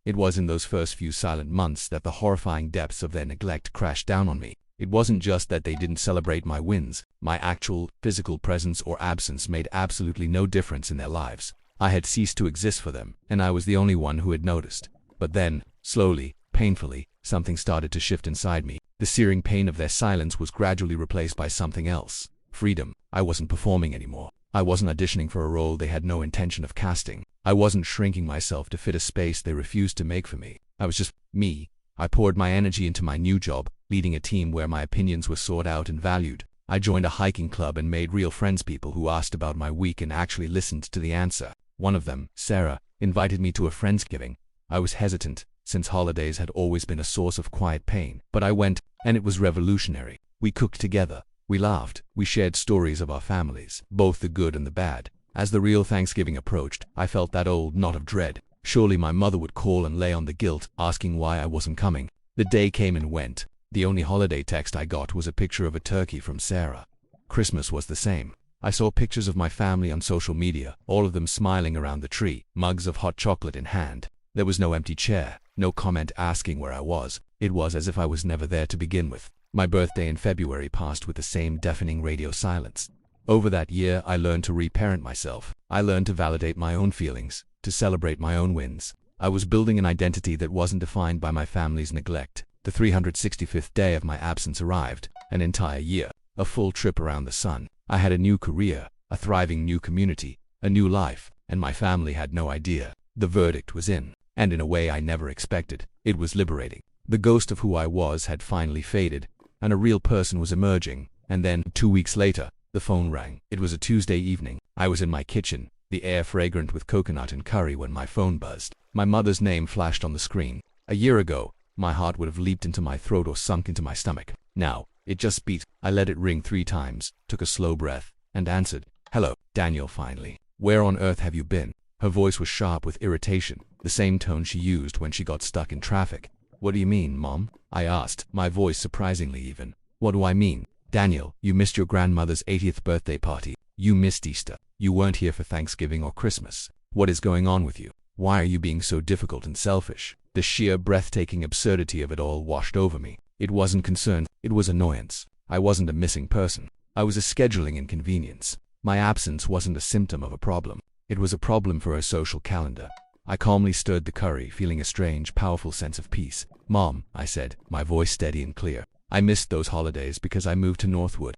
It was in those first few silent months that the horrifying depths of their neglect crashed down on me. It wasn't just that they didn't celebrate my wins. My actual, physical presence or absence made absolutely no difference in their lives. I had ceased to exist for them, and I was the only one who had noticed. But then, slowly, painfully, something started to shift inside me. The searing pain of their silence was gradually replaced by something else. Freedom. I wasn't performing anymore. I wasn't auditioning for a role they had no intention of casting. I wasn't shrinking myself to fit a space they refused to make for me. I was just me. I poured my energy into my new job, leading a team where my opinions were sought out and valued. I joined a hiking club and made real friends, people who asked about my week and actually listened to the answer. One of them, Sarah, invited me to a Friendsgiving. I was hesitant, since holidays had always been a source of quiet pain. But I went, and it was revolutionary. We cooked together. We laughed. We shared stories of our families, both the good and the bad. As the real Thanksgiving approached, I felt that old knot of dread. Surely my mother would call and lay on the guilt, asking why I wasn't coming. The day came and went. The only holiday text I got was a picture of a turkey from Sarah. Christmas was the same. I saw pictures of my family on social media, all of them smiling around the tree, mugs of hot chocolate in hand. There was no empty chair, no comment asking where I was. It was as if I was never there to begin with. My birthday in February passed with the same deafening radio silence. Over that year, I learned to reparent myself. I learned to validate my own feelings, to celebrate my own wins. I was building an identity that wasn't defined by my family's neglect. The 365th day of my absence arrived, an entire year, a full trip around the sun. I had a new career, a thriving new community, a new life, and my family had no idea. The verdict was in, and in a way I never expected. It was liberating. The ghost of who I was had finally faded, and a real person was emerging. And then, 2 weeks later, the phone rang. It was a Tuesday evening. I was in my kitchen, the air fragrant with coconut and curry, when my phone buzzed. My mother's name flashed on the screen. A year ago, my heart would have leaped into my throat or sunk into my stomach. Now, it just beat. I let it ring 3 times, took a slow breath, and answered. Hello, Daniel, finally. Where on earth have you been? Her voice was sharp with irritation, the same tone she used when she got stuck in traffic. What do you mean, Mom? I asked, my voice surprisingly even. What do I mean? Daniel, you missed your grandmother's 80th birthday party. You missed Easter. You weren't here for Thanksgiving or Christmas. What is going on with you? Why are you being so difficult and selfish? The sheer breathtaking absurdity of it all washed over me. It wasn't concern, it was annoyance. I wasn't a missing person. I was a scheduling inconvenience. My absence wasn't a symptom of a problem. It was a problem for her social calendar. I calmly stirred the curry, feeling a strange, powerful sense of peace. "Mom," I said, my voice steady and clear, "I missed those holidays because I moved to Northwood."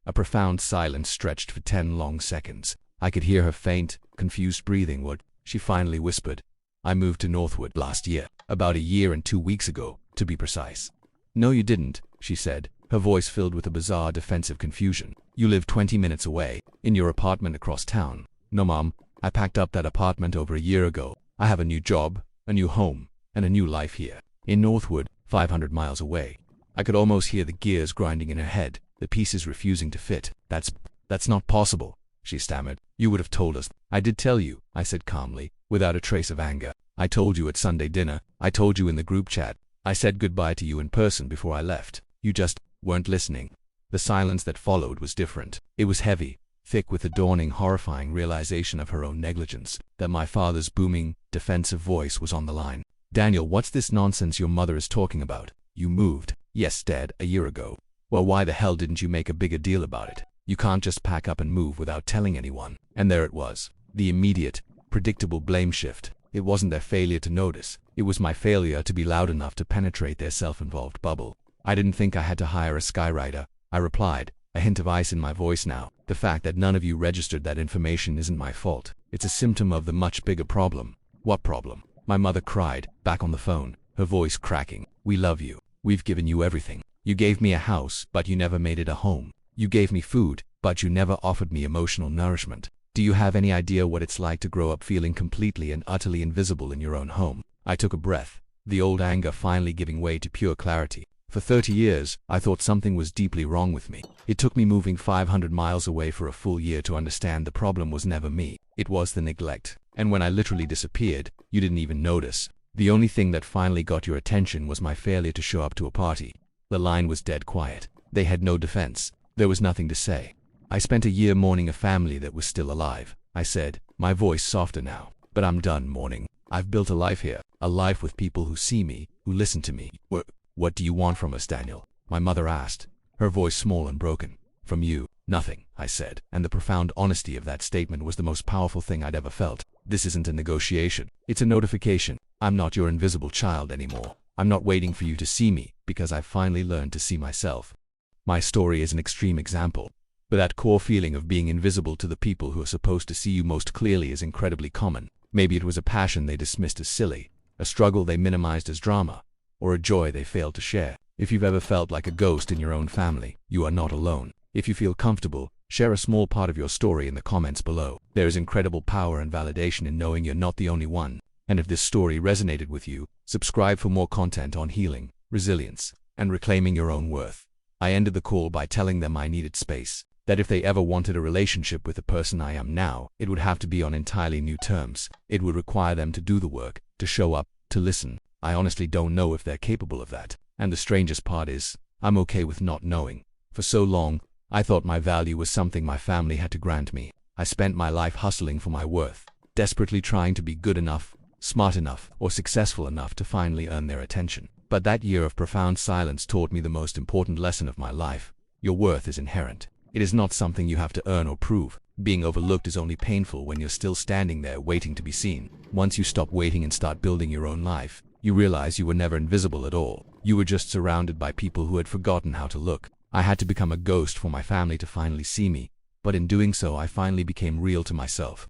A profound silence stretched for 10 long seconds. I could hear her faint, confused breathing. "What?" she finally whispered. "I moved to Northwood last year, about a year and 2 weeks ago, to be precise." "No, you didn't," she said, her voice filled with a bizarre defensive confusion. "You live 20 minutes away, in your apartment across town." "No, Mom, I packed up that apartment over a year ago. I have a new job, a new home, and a new life here, in Northwood, 500 miles away." I could almost hear the gears grinding in her head, the pieces refusing to fit. That's not possible," she stammered. "You would have told us." "I did tell you," I said calmly, without a trace of anger. "I told you at Sunday dinner. I told you in the group chat. I said goodbye to you in person before I left. You just weren't listening." The silence that followed was different. It was heavy, thick with the dawning, horrifying realization of her own negligence, that my father's booming, defensive voice was on the line. "Daniel, what's this nonsense your mother is talking about? You moved." "Yes, Dad, a year ago." "Well, why the hell didn't you make a bigger deal about it? You can't just pack up and move without telling anyone." And there it was, the immediate, predictable blame shift. It wasn't their failure to notice. It was my failure to be loud enough to penetrate their self-involved bubble. "I didn't think I had to hire a skywriter," I replied, a hint of ice in my voice now. "The fact that none of you registered that information isn't my fault. It's a symptom of the much bigger problem." "What problem?" my mother cried, back on the phone, her voice cracking. "We love you. We've given you everything. You gave me a house, but you never made it a home. You gave me food, but you never offered me emotional nourishment. Do you have any idea what it's like to grow up feeling completely and utterly invisible in your own home?" I took a breath, the old anger finally giving way to pure clarity. For 30 years, I thought something was deeply wrong with me. It took me moving 500 miles away for a full year to understand the problem was never me. It was the neglect. And when I literally disappeared, you didn't even notice. The only thing that finally got your attention was my failure to show up to a party. The line was dead quiet. They had no defense. There was nothing to say. "I spent a year mourning a family that was still alive," I said, my voice softer now. "But I'm done mourning. I've built a life here, a life with people who see me, who listen to me." What do you want from us, Daniel?" my mother asked, her voice small and broken. "From you, nothing," I said, and the profound honesty of that statement was the most powerful thing I'd ever felt. "This isn't a negotiation. It's a notification. I'm not your invisible child anymore. I'm not waiting for you to see me, because I've finally learned to see myself." My story is an extreme example, but that core feeling of being invisible to the people who are supposed to see you most clearly is incredibly common. Maybe it was a passion they dismissed as silly, a struggle they minimized as drama, or a joy they failed to share. If you've ever felt like a ghost in your own family, you are not alone. If you feel comfortable, share a small part of your story in the comments below. There is incredible power and validation in knowing you're not the only one. And if this story resonated with you, subscribe for more content on healing, resilience, and reclaiming your own worth. I ended the call by telling them I needed space, that if they ever wanted a relationship with the person I am now, it would have to be on entirely new terms. It would require them to do the work, to show up, to listen. I honestly don't know if they're capable of that. And the strangest part is, I'm okay with not knowing. For so long, I thought my value was something my family had to grant me. I spent my life hustling for my worth, desperately trying to be good enough, smart enough, or successful enough to finally earn their attention. But that year of profound silence taught me the most important lesson of my life. Your worth is inherent. It is not something you have to earn or prove. Being overlooked is only painful when you're still standing there waiting to be seen. Once you stop waiting and start building your own life, you realize you were never invisible at all. You were just surrounded by people who had forgotten how to look. I had to become a ghost for my family to finally see me, but in doing so I finally became real to myself.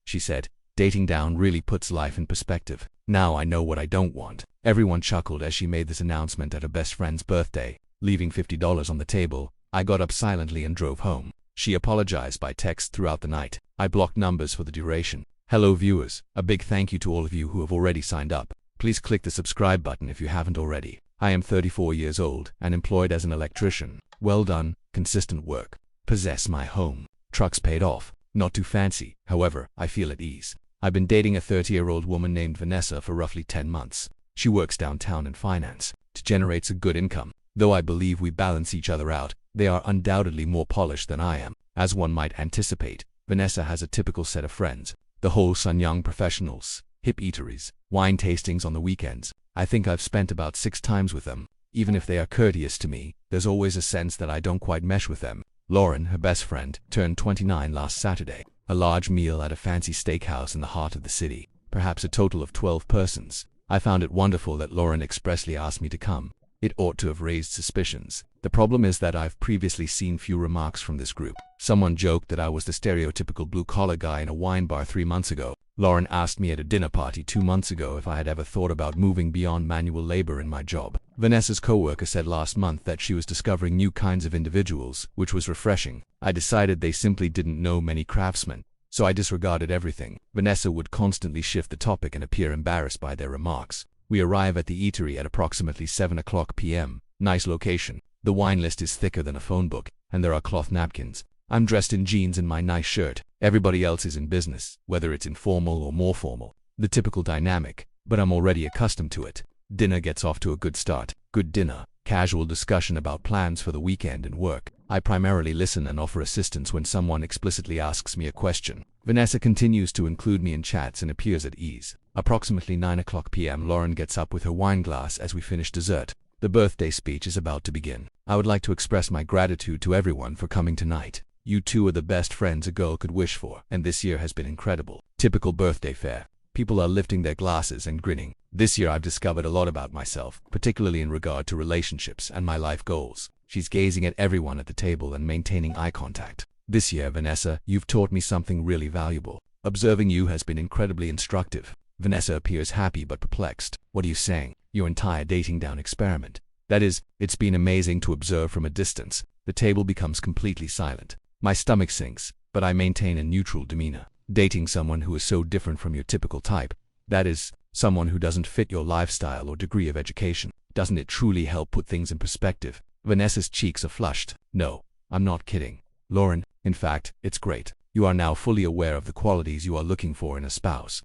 She said, "Dating down really puts life in perspective. Now I know what I don't want." Everyone chuckled as she made this announcement at her best friend's birthday. Leaving $50 on the table, I got up silently and drove home. She apologized by text throughout the night. I blocked numbers for the duration. Hello viewers, a big thank you to all of you who have already signed up. Please click the subscribe button if you haven't already. I am 34 years old and employed as an electrician. Well done, consistent work. Possess my home. Trucks paid off. Not too fancy, however, I feel at ease. I've been dating a 30-year-old woman named Vanessa for roughly 10 months. She works downtown in finance. She generates a good income. Though I believe we balance each other out, they are undoubtedly more polished than I am. As one might anticipate, Vanessa has a typical set of friends. The wholesome young professionals, hip eateries, wine tastings on the weekends. I think I've spent about 6 times with them. Even if they are courteous to me, there's always a sense that I don't quite mesh with them. Lauren, her best friend, turned 29 last Saturday. A large meal at a fancy steakhouse in the heart of the city. perhaps a total of 12 persons. I found it wonderful that Lauren expressly asked me to come. It ought to have raised suspicions. The problem is that I've previously seen few remarks from this group. Someone joked that I was the stereotypical blue-collar guy in a wine bar 3 months ago. Lauren asked me at a dinner party 2 months ago if I had ever thought about moving beyond manual labor in my job. Vanessa's coworker said last month that she was discovering new kinds of individuals, which was refreshing. I decided they simply didn't know many craftsmen, so I disregarded everything. Vanessa would constantly shift the topic and appear embarrassed by their remarks. We arrive at the eatery at approximately 7:00 p.m. Nice location. The wine list is thicker than a phone book, and there are cloth napkins. I'm dressed in jeans and my nice shirt. Everybody else is in business, whether it's informal or more formal. The typical dynamic, but I'm already accustomed to it. Dinner gets off to a good start. Good dinner. Casual discussion about plans for the weekend and work. I primarily listen and offer assistance when someone explicitly asks me a question. Vanessa continues to include me in chats and appears at ease. Approximately 9:00 p.m. Lauren gets up with her wine glass as we finish dessert. The birthday speech is about to begin. I would like to express my gratitude to everyone for coming tonight. You two are the best friends a girl could wish for, and this year has been incredible. Typical birthday fare. People are lifting their glasses and grinning. This year I've discovered a lot about myself, particularly in regard to relationships and my life goals. She's gazing at everyone at the table and maintaining eye contact. This year, Vanessa, you've taught me something really valuable. Observing you has been incredibly instructive. Vanessa appears happy but perplexed. What are you saying? Your entire dating down experiment. That is, it's been amazing to observe from a distance. The table becomes completely silent. My stomach sinks, but I maintain a neutral demeanor. Dating someone who is so different from your typical type, that is, someone who doesn't fit your lifestyle or degree of education, doesn't it truly help put things in perspective? Vanessa's cheeks are flushed. No, I'm not kidding. Lauren, in fact, it's great. You are now fully aware of the qualities you are looking for in a spouse.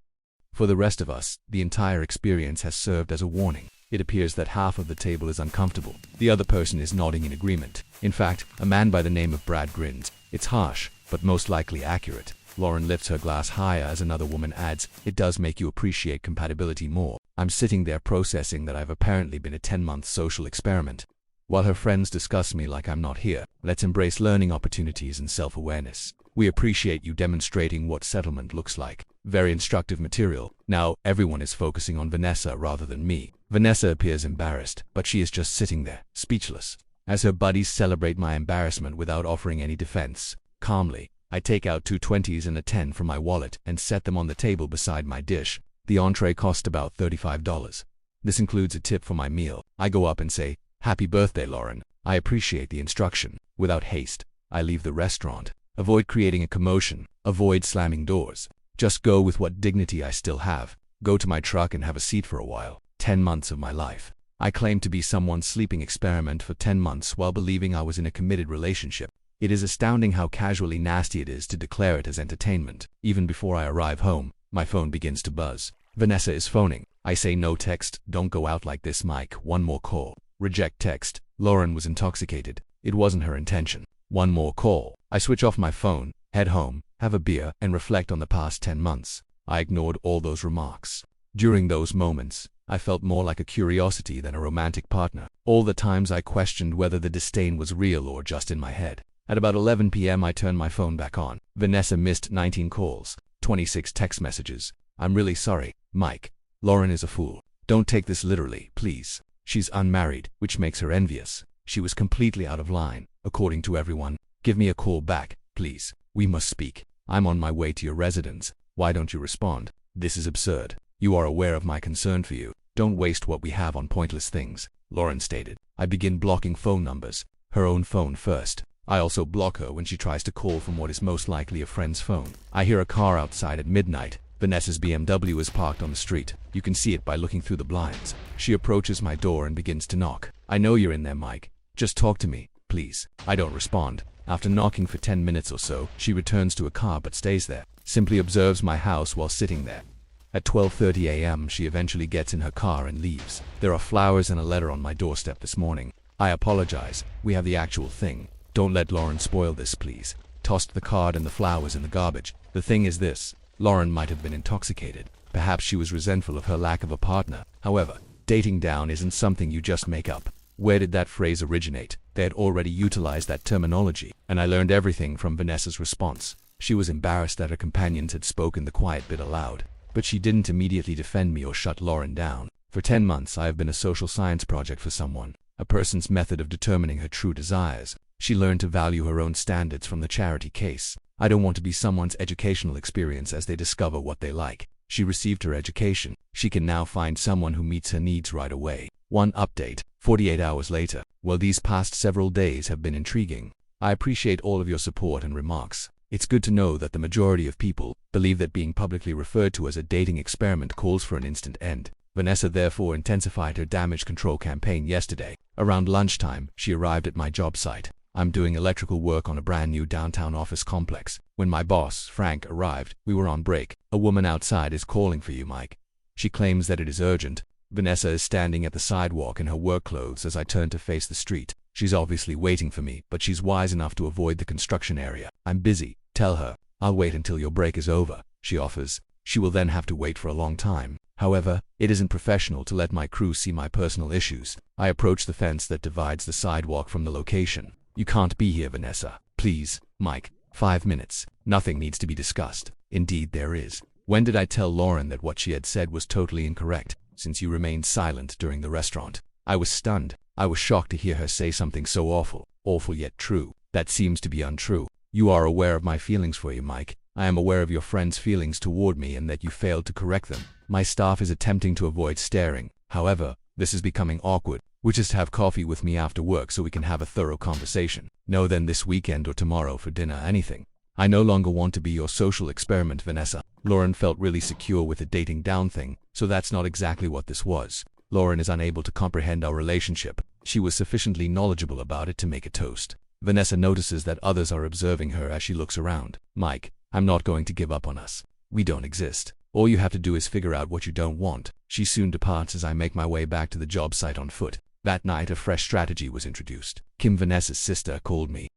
For the rest of us, the entire experience has served as a warning. It appears that half of the table is uncomfortable. The other person is nodding in agreement. In fact, a man by the name of Brad grins. It's harsh, but most likely accurate. Lauren lifts her glass higher as another woman adds, "It does make you appreciate compatibility more." I'm sitting there processing that I've apparently been a 10-month social experiment. While her friends discuss me like I'm not here, let's embrace learning opportunities and self-awareness. We appreciate you demonstrating what settlement looks like. Very instructive material. Now, everyone is focusing on Vanessa rather than me. Vanessa appears embarrassed, but she is just sitting there, speechless. As her buddies celebrate my embarrassment without offering any defense, calmly, I take out 2 20s and a 10 from my wallet and set them on the table beside my dish. The entree cost about $35. This includes a tip for my meal. I go up and say, "Happy birthday, Lauren. I appreciate the instruction." Without haste, I leave the restaurant. Avoid creating a commotion. Avoid slamming doors. Just go with what dignity I still have. Go to my truck and have a seat for a while. 10 months of my life. I claimed to be someone's sleeping experiment for 10 months while believing I was in a committed relationship. It is astounding how casually nasty it is to declare it as entertainment. Even before I arrive home, my phone begins to buzz. Vanessa is phoning. I say no text, don't go out like this, Mike. One more call. Reject text. Lauren was intoxicated. It wasn't her intention. One more call. I switch off my phone, head home, have a beer, and reflect on the past 10 months. I ignored all those remarks. During those moments, I felt more like a curiosity than a romantic partner. All the times I questioned whether the disdain was real or just in my head. At about 11 p.m. I turned my phone back on. Vanessa missed 19 calls, 26 text messages. "I'm really sorry, Mike. Lauren is a fool. Don't take this literally, please. She's unmarried, which makes her envious. She was completely out of line, according to everyone. Give me a call back, please. We must speak. I'm on my way to your residence. Why don't you respond? This is absurd. You are aware of my concern for you. Don't waste what we have on pointless things," Lauren stated. I begin blocking phone numbers. Her own phone first. I also block her when she tries to call from what is most likely a friend's phone. I hear a car outside at midnight. Vanessa's BMW is parked on the street. You can see it by looking through the blinds. She approaches my door and begins to knock. "I know you're in there, Mike. Just talk to me, please." I don't respond. After knocking for 10 minutes or so, she returns to a car but stays there, simply observes my house while sitting there. At 12:30 a.m., she eventually gets in her car and leaves. There are flowers and a letter on my doorstep this morning. I apologize. We have the actual thing. Don't let Lauren spoil this, please. Tossed the card and the flowers in the garbage. The thing is this. Lauren might have been intoxicated. Perhaps she was resentful of her lack of a partner. However, dating down isn't something you just make up. Where did that phrase originate? They had already utilized that terminology, and I learned everything from Vanessa's response. She was embarrassed that her companions had spoken the quiet bit aloud. But she didn't immediately defend me or shut Lauren down. For 10 months I have been a social science project for someone, a person's method of determining her true desires. She learned to value her own standards from the charity case. I don't want to be someone's educational experience as they discover what they like. She received her education. She can now find someone who meets her needs right away. One update, 48 hours later. Well, these past several days have been intriguing. I appreciate all of your support and remarks. It's good to know that the majority of people believe that being publicly referred to as a dating experiment calls for an instant end. Vanessa therefore intensified her damage control campaign yesterday. Around lunchtime, she arrived at my job site. I'm doing electrical work on a brand new downtown office complex. When my boss, Frank, arrived, we were on break. A woman outside is calling for you, Mike. She claims that it is urgent. Vanessa is standing at the sidewalk in her work clothes as I turn to face the street. She's obviously waiting for me, but she's wise enough to avoid the construction area. I'm busy. Tell her, I'll wait until your break is over, she offers. She will then have to wait for a long time. However, it isn't professional to let my crew see my personal issues. I approach the fence that divides the sidewalk from the location. You can't be here, Vanessa. Please, Mike. 5 minutes. Nothing needs to be discussed. Indeed, there is. When did I tell Lauren that what she had said was totally incorrect, since you remained silent during the restaurant? I was stunned. I was shocked to hear her say something so awful. Awful yet true. That seems to be untrue. You are aware of my feelings for you, Mike. I am aware of your friend's feelings toward me and that you failed to correct them. My staff is attempting to avoid staring. However, this is becoming awkward. Which is to have coffee with me after work so we can have a thorough conversation. No, then this weekend or tomorrow for dinner, anything. I no longer want to be your social experiment, Vanessa. Lauren felt really secure with the dating down thing, so that's not exactly what this was. Lauren is unable to comprehend our relationship. She was sufficiently knowledgeable about it to make a toast. Vanessa notices that others are observing her as she looks around. Mike, I'm not going to give up on us. We don't exist. All you have to do is figure out what you don't want. She soon departs as I make my way back to the job site on foot. That night, a fresh strategy was introduced. Kim, Vanessa's sister, called me.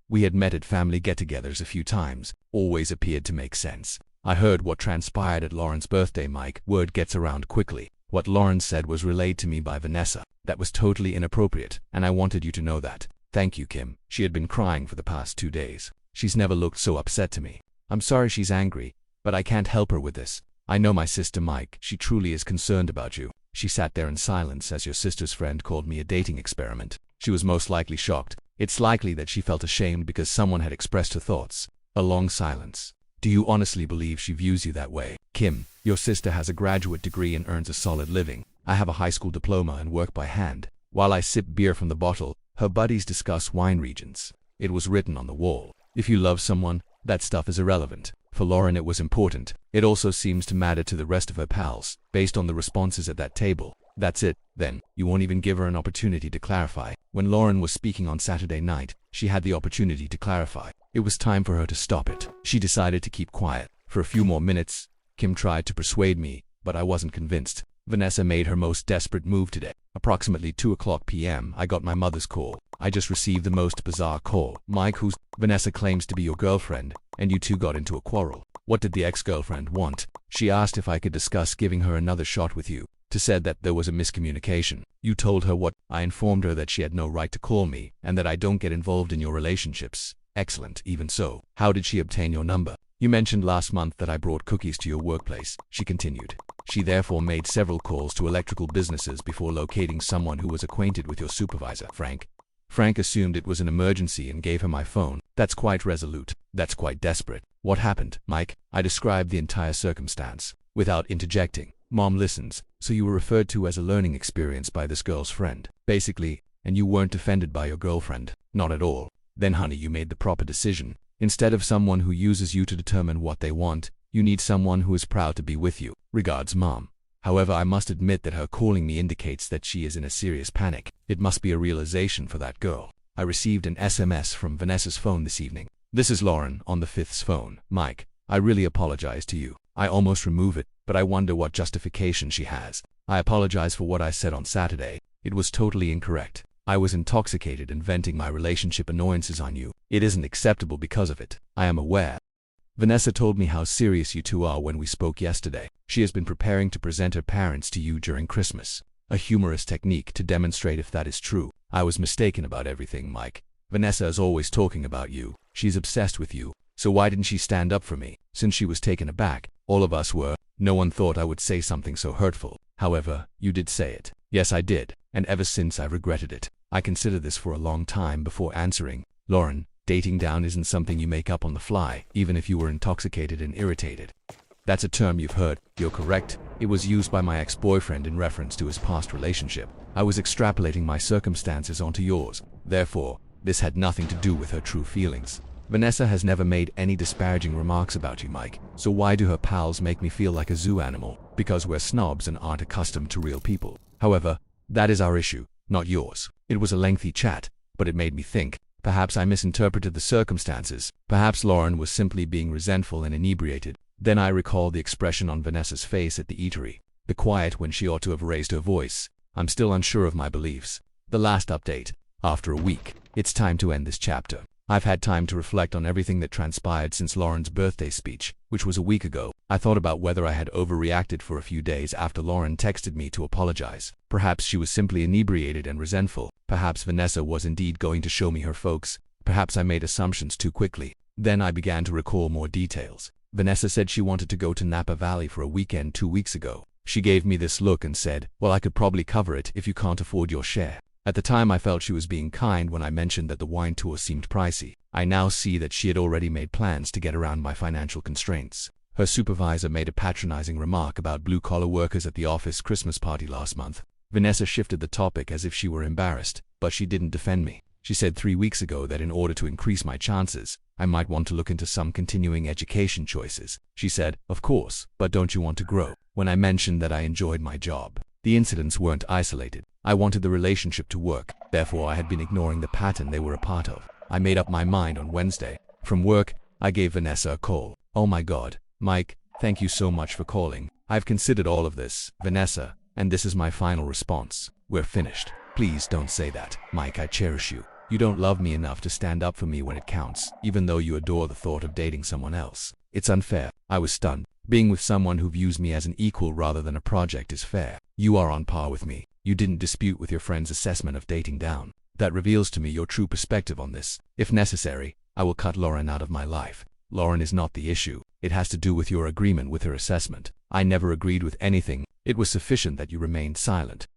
We had met at family get-togethers a few times. Always appeared to make sense. I heard what transpired at Lauren's birthday, Mike. Word gets around quickly. What Lauren said was relayed to me by Vanessa. That was totally inappropriate, and I wanted you to know that. Thank you, Kim. She had been crying for the past 2 days. She's never looked so upset to me. I'm sorry she's angry, but I can't help her with this. I know my sister, Mike. She truly is concerned about you. She sat there in silence as your sister's friend called me a dating experiment. She was most likely shocked. It's likely that she felt ashamed because someone had expressed her thoughts. A long silence. Do you honestly believe she views you that way? Kim, your sister has a graduate degree and earns a solid living. I have a high school diploma and work by hand. While I sip beer from the bottle, her buddies discuss wine regions. It was written on the wall. If you love someone, that stuff is irrelevant. For Lauren it was important. It also seems to matter to the rest of her pals, based on the responses at that table. That's it, then. You won't even give her an opportunity to clarify. When Lauren was speaking on Saturday night, she had the opportunity to clarify. It was time for her to stop it. She decided to keep quiet. For a few more minutes, Kim tried to persuade me, but I wasn't convinced. Vanessa made her most desperate move today. Approximately 2:00 p.m., I got my mother's call. I just received the most bizarre call. Mike, who's Vanessa claims to be your girlfriend, and you two got into a quarrel. What did the ex-girlfriend want? She asked if I could discuss giving her another shot with you. Said that there was a miscommunication. You told her what? I informed her that she had no right to call me, and that I don't get involved in your relationships. Excellent, even so. How did she obtain your number? You mentioned last month that I brought cookies to your workplace, she continued. She therefore made several calls to electrical businesses before locating someone who was acquainted with your supervisor, Frank. Frank assumed it was an emergency and gave her my phone. That's quite resolute. That's quite desperate. What happened, Mike? I described the entire circumstance, without interjecting. Mom listens. So you were referred to as a learning experience by this girl's friend, basically, and you weren't offended by your girlfriend? Not at all. Then honey, you made the proper decision. Instead of someone who uses you to determine what they want, you need someone who is proud to be with you. Regards, Mom. However, I must admit that her calling me indicates that she is in a serious panic. It must be a realization for that girl. I received an SMS from Vanessa's phone this evening. This is Lauren on the 5th's phone. Mike, I really apologize to you. I almost remove it, but I wonder what justification she has. I apologize for what I said on Saturday. It was totally incorrect. I was intoxicated and venting my relationship annoyances on you. It isn't acceptable because of it. I am aware. Vanessa told me how serious you two are when we spoke yesterday. She has been preparing to present her parents to you during Christmas. A humorous technique to demonstrate if that is true. I was mistaken about everything, Mike. Vanessa is always talking about you. She's obsessed with you. So why didn't she stand up for me? Since she was taken aback, all of us were. No one thought I would say something so hurtful. However, you did say it. Yes, I did, and ever since I've regretted it. I considered this for a long time before answering. Lauren, dating down isn't something you make up on the fly, even if you were intoxicated and irritated. That's a term you've heard. You're correct. It was used by my ex-boyfriend in reference to his past relationship. I was extrapolating my circumstances onto yours. Therefore, this had nothing to do with her true feelings. Vanessa has never made any disparaging remarks about you, Mike. So why do her pals make me feel like a zoo animal? Because we're snobs and aren't accustomed to real people. However, that is our issue, not yours. It was a lengthy chat, but it made me think. Perhaps I misinterpreted the circumstances. Perhaps Lauren was simply being resentful and inebriated. Then I recalled the expression on Vanessa's face at the eatery. The quiet when she ought to have raised her voice. I'm still unsure of my beliefs. The last update. After a week, it's time to end this chapter. I've had time to reflect on everything that transpired since Lauren's birthday speech, which was a week ago. I thought about whether I had overreacted for a few days after Lauren texted me to apologize. Perhaps she was simply inebriated and resentful. Perhaps Vanessa was indeed going to show me her folks. Perhaps I made assumptions too quickly. Then I began to recall more details. Vanessa said she wanted to go to Napa Valley for a weekend 2 weeks ago. She gave me this look and said, "Well, I could probably cover it if you can't afford your share." At the time I felt she was being kind when I mentioned that the wine tour seemed pricey. I now see that she had already made plans to get around my financial constraints. Her supervisor made a patronizing remark about blue-collar workers at the office Christmas party last month. Vanessa shifted the topic as if she were embarrassed, but she didn't defend me. She said 3 weeks ago that in order to increase my chances, I might want to look into some continuing education choices. She said, "Of course, but don't you want to grow?" When I mentioned that I enjoyed my job. The incidents weren't isolated. I wanted the relationship to work, therefore I had been ignoring the pattern they were a part of. I made up my mind on Wednesday. From work, I gave Vanessa a call. "Oh my God, Mike, thank you so much for calling. I've considered all of this, Vanessa, and this is my final response. We're finished." "Please don't say that, Mike. I cherish you. You don't love me enough to stand up for me when it counts, even though you adore the thought of dating someone else. It's unfair." I was stunned. Being with someone who views me as an equal rather than a project is fair. You are on par with me. You didn't dispute with your friend's assessment of dating down. That reveals to me your true perspective on this. If necessary, I will cut Lauren out of my life. Lauren is not the issue. It has to do with your agreement with her assessment. I never agreed with anything. It was sufficient that you remained silent.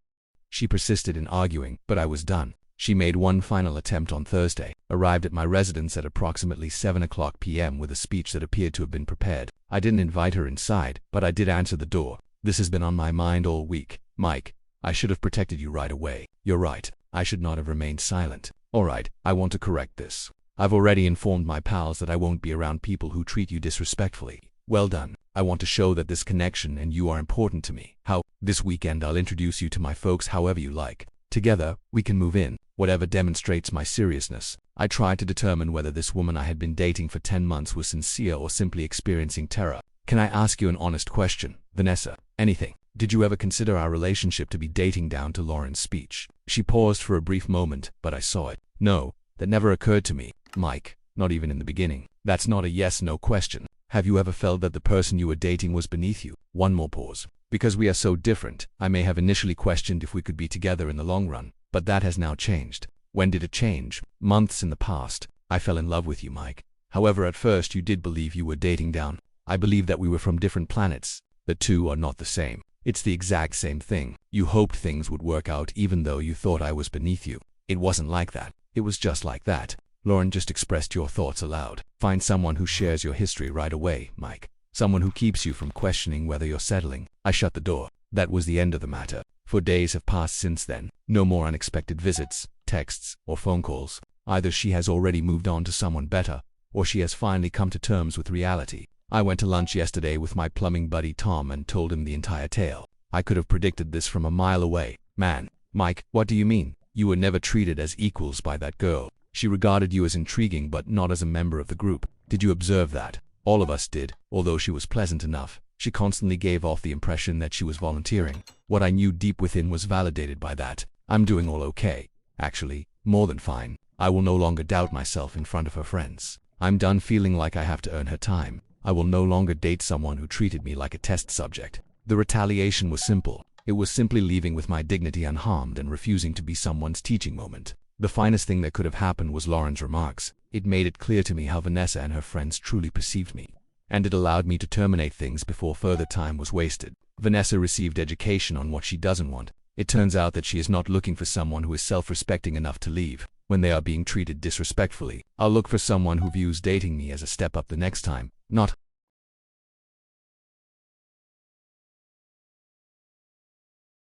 She persisted in arguing, but I was done. She made one final attempt on Thursday, arrived at my residence at approximately 7:00 p.m. with a speech that appeared to have been prepared. I didn't invite her inside, but I did answer the door. "This has been on my mind all week, Mike. I should have protected you right away. You're right. I should not have remained silent. All right, I want to correct this. I've already informed my pals that I won't be around people who treat you disrespectfully. Well done. I want to show that this connection and you are important to me. How? This weekend I'll introduce you to my folks however you like. Together, we can move in. Whatever demonstrates my seriousness." I tried to determine whether this woman I had been dating for 10 months was sincere or simply experiencing terror. "Can I ask you an honest question, Vanessa? Anything? Did you ever consider our relationship to be dating down to Lauren's speech?" She paused for a brief moment, but I saw it. "No, that never occurred to me, Mike, not even in the beginning." "That's not a yes-no question. Have you ever felt that the person you were dating was beneath you?" One more pause. "Because we are so different, I may have initially questioned if we could be together in the long run, but that has now changed." "When did it change?" "Months in the past. I fell in love with you, Mike. However, at first you did believe you were dating down. I believed that we were from different planets. The two are not the same. It's the exact same thing. You hoped things would work out even though you thought I was beneath you. It wasn't like that. It was just like that. Lauren just expressed your thoughts aloud. Find someone who shares your history right away, Mike. Someone who keeps you from questioning whether you're settling." I shut the door. That was the end of the matter. For days have passed since then. No more unexpected visits, texts, or phone calls. Either she has already moved on to someone better, or she has finally come to terms with reality. I went to lunch yesterday with my plumbing buddy Tom and told him the entire tale. I could have predicted this from a mile away. "Man, Mike, what do you mean? You were never treated as equals by that girl. She regarded you as intriguing but not as a member of the group. Did you observe that? All of us did. Although she was pleasant enough, she constantly gave off the impression that she was volunteering. What I knew deep within was validated by that. I'm doing all okay. Actually, more than fine. I will no longer doubt myself in front of her friends. I'm done feeling like I have to earn her time. I will no longer date someone who treated me like a test subject." The retaliation was simple. It was simply leaving with my dignity unharmed and refusing to be someone's teaching moment. The finest thing that could have happened was Lauren's remarks. It made it clear to me how Vanessa and her friends truly perceived me. and it allowed me to terminate things before further time was wasted. Vanessa received education on what she doesn't want. It turns out that she is not looking for someone who is self-respecting enough to leave when they are being treated disrespectfully. I'll look for someone who views dating me as a step up the next time, not